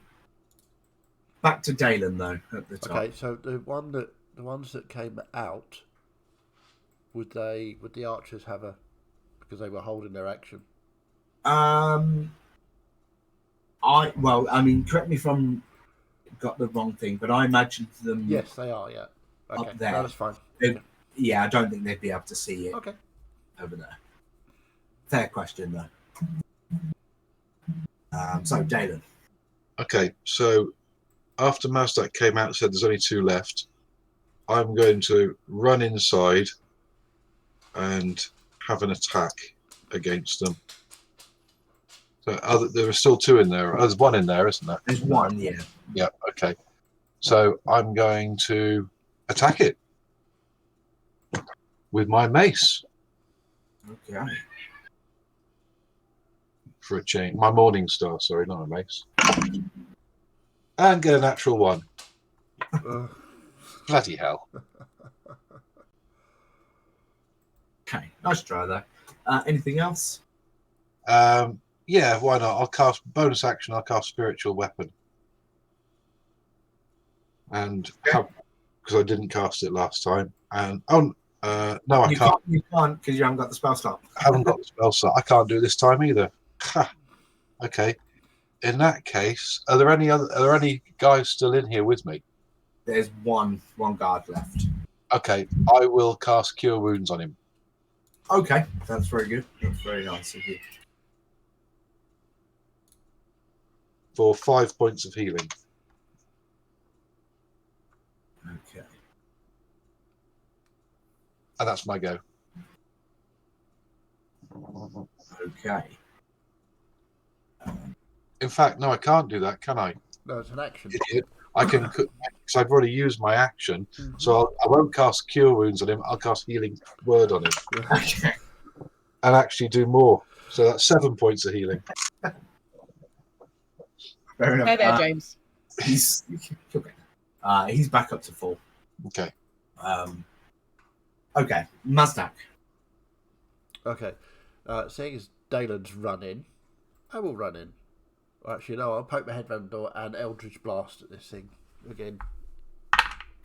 B: Back to Dalen though at the top.
A: Okay, so the ones that came out, would the archers have a, because they were holding their action?
B: I mean, correct me if I'm got the wrong thing, but I imagined them.
A: Yes, they are. Yeah. Okay,
B: Up there.
A: no, that's fine.
B: Yeah, I don't think they'd be able to see it
A: Okay.
B: over there. Fair question though. So Dalen.
C: Okay, so after Mazdak came out and said there's only 2 left, I'm going to run inside and have an attack against them. So there are still 2 in there. There's 1 in there, isn't there?
B: There's 1, yeah.
C: Yeah, okay. So I'm going to attack it with my mace.
B: Okay.
C: For a change. My Morning Star, sorry, not a mace. And get a natural 1. Bloody hell.
B: Okay, nice try though. Anything else?
C: Yeah, why not? I'll cast bonus action. I'll cast Spiritual Weapon. and because I didn't cast it last time. And no, I
B: You
C: can't.
B: You can't because you haven't got the spell slot.
C: I haven't got the spell slot. I can't do it this time either. Okay. In that case, are there any guys still in here with me?
B: There's one guard left.
C: Okay, I will cast Cure Wounds on him.
B: Okay, that's very good. That's very nice of you.
C: For 5 points of healing.
B: Okay.
C: And that's my go.
B: Okay.
C: In fact, no, I can't do that, can I?
A: No, it's an action.
C: Idiot. I can, because I've already used my action, so I won't cast Cure Wounds on him. I'll cast Healing Word on him.
B: Okay.
C: And actually do more. So that's 7 points of healing.
B: Fair enough.
D: Hey there, James.
B: He's back up to full.
C: Okay.
B: Okay, Mazdak.
A: Okay. Seeing as Dalen's running, I will run in. Or actually, no, I'll poke my head round the door and Eldritch Blast at this thing again.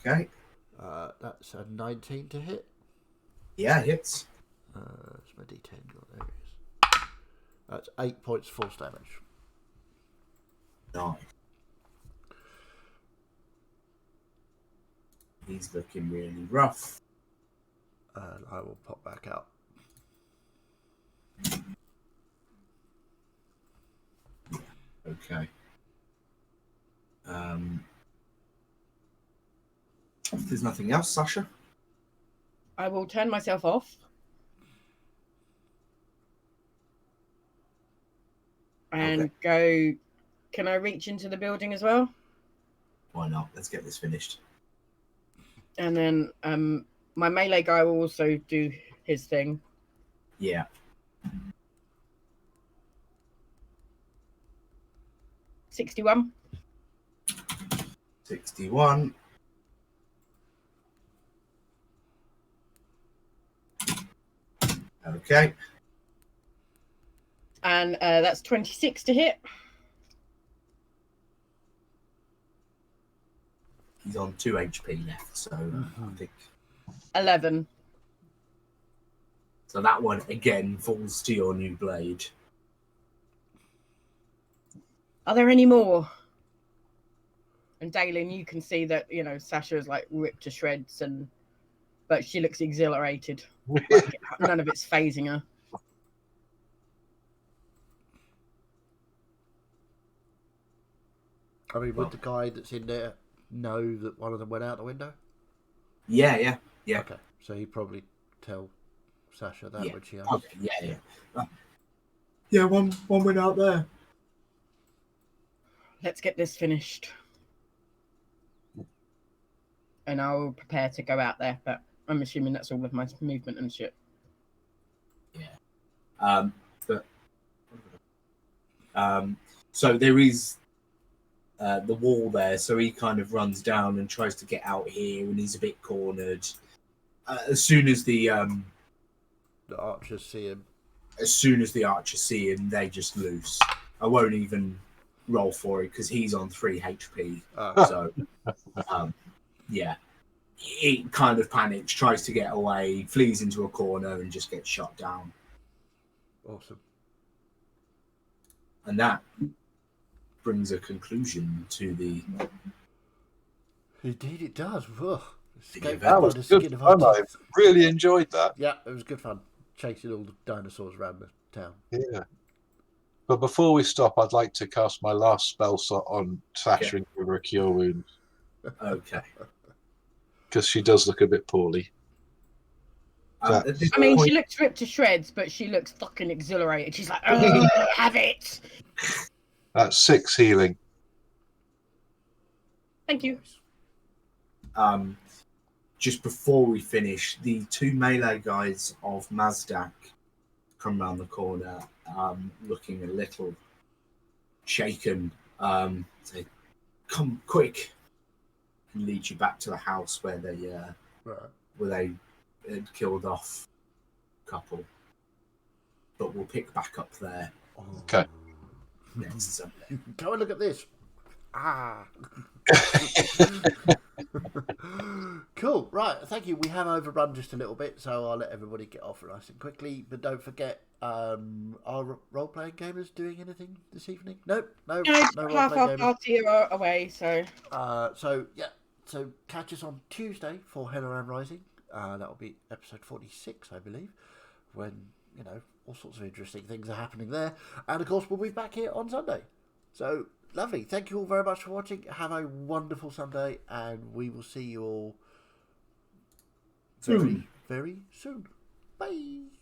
B: Okay.
A: That's a 19 to hit.
B: Yeah, hits.
A: It's my D10. There it is. That's 8 points force damage.
B: Nice. He's looking really rough.
A: And I will pop back out.
B: Okay. If there's nothing else, Sasha?
D: I will turn myself off. And go. Can I reach into the building as well?
B: Why not? Let's get this finished.
D: And then my melee guy will also do his thing.
B: Yeah.
D: 61.
B: 61. Okay.
D: And that's 26 to hit.
B: He's on 2 HP left, so I think
D: 11.
B: so. That one again falls to your new blade.
D: Are there any more? And Dalen, you can see that, Sasha's like ripped to shreds, but she looks exhilarated. Like, none of it's phasing her.
A: I mean, would the guy that's in there know that one of them went out the window?
B: Yeah.
A: Okay, so he'd probably tell Sasha that when she asked.
B: Okay, yeah, one went out there.
D: Let's get this finished. And I'll prepare to go out there, but I'm assuming that's all of my movement and shit.
B: Yeah. So there is the wall there, so he kind of runs down and tries to get out here, and he's a bit cornered. As soon as the
A: archers see him.
B: They just loose. I won't even roll for it because he's on 3 HP. So, yeah. He kind of panics, tries to get away, flees into a corner, and just gets shot down.
A: Awesome.
B: And that brings a conclusion to the...
A: Indeed it does. Ugh.
C: That was good fun. I really enjoyed that.
A: Yeah, it was good fun. Chasing all the dinosaurs around the town.
C: Yeah. But before we stop, I'd like to cast my last spell slot on Sasha and give her a Cure Wound.
B: Okay.
C: Because she does look a bit poorly.
D: She looks ripped to shreds, but she looks fucking exhilarated. She's like, oh, have it!
C: That's 6 healing.
D: Thank you.
B: Just before we finish, the 2 melee guys of Mazdak come round the corner, looking a little shaken. Say, "Come quick!" and lead you back to the house where they had killed off a couple. But we'll pick back up there.
C: Okay.
B: Next Sunday.
A: Go and look at this. Cool. Right. Thank you. We have overrun just a little bit, so I'll let everybody get off nice and quickly. But don't forget, are role-playing gamers doing anything this evening? Nope. No
D: half
A: role-playing
D: our
A: gamers.
D: party are away, so
A: So catch us on Tuesday for Hello Rising. That'll be episode 46, I believe, when all sorts of interesting things are happening there. And of course, we'll be back here on Sunday. So lovely. Thank you all very much for watching. Have a wonderful Sunday, and we will see you all very, very soon. Bye.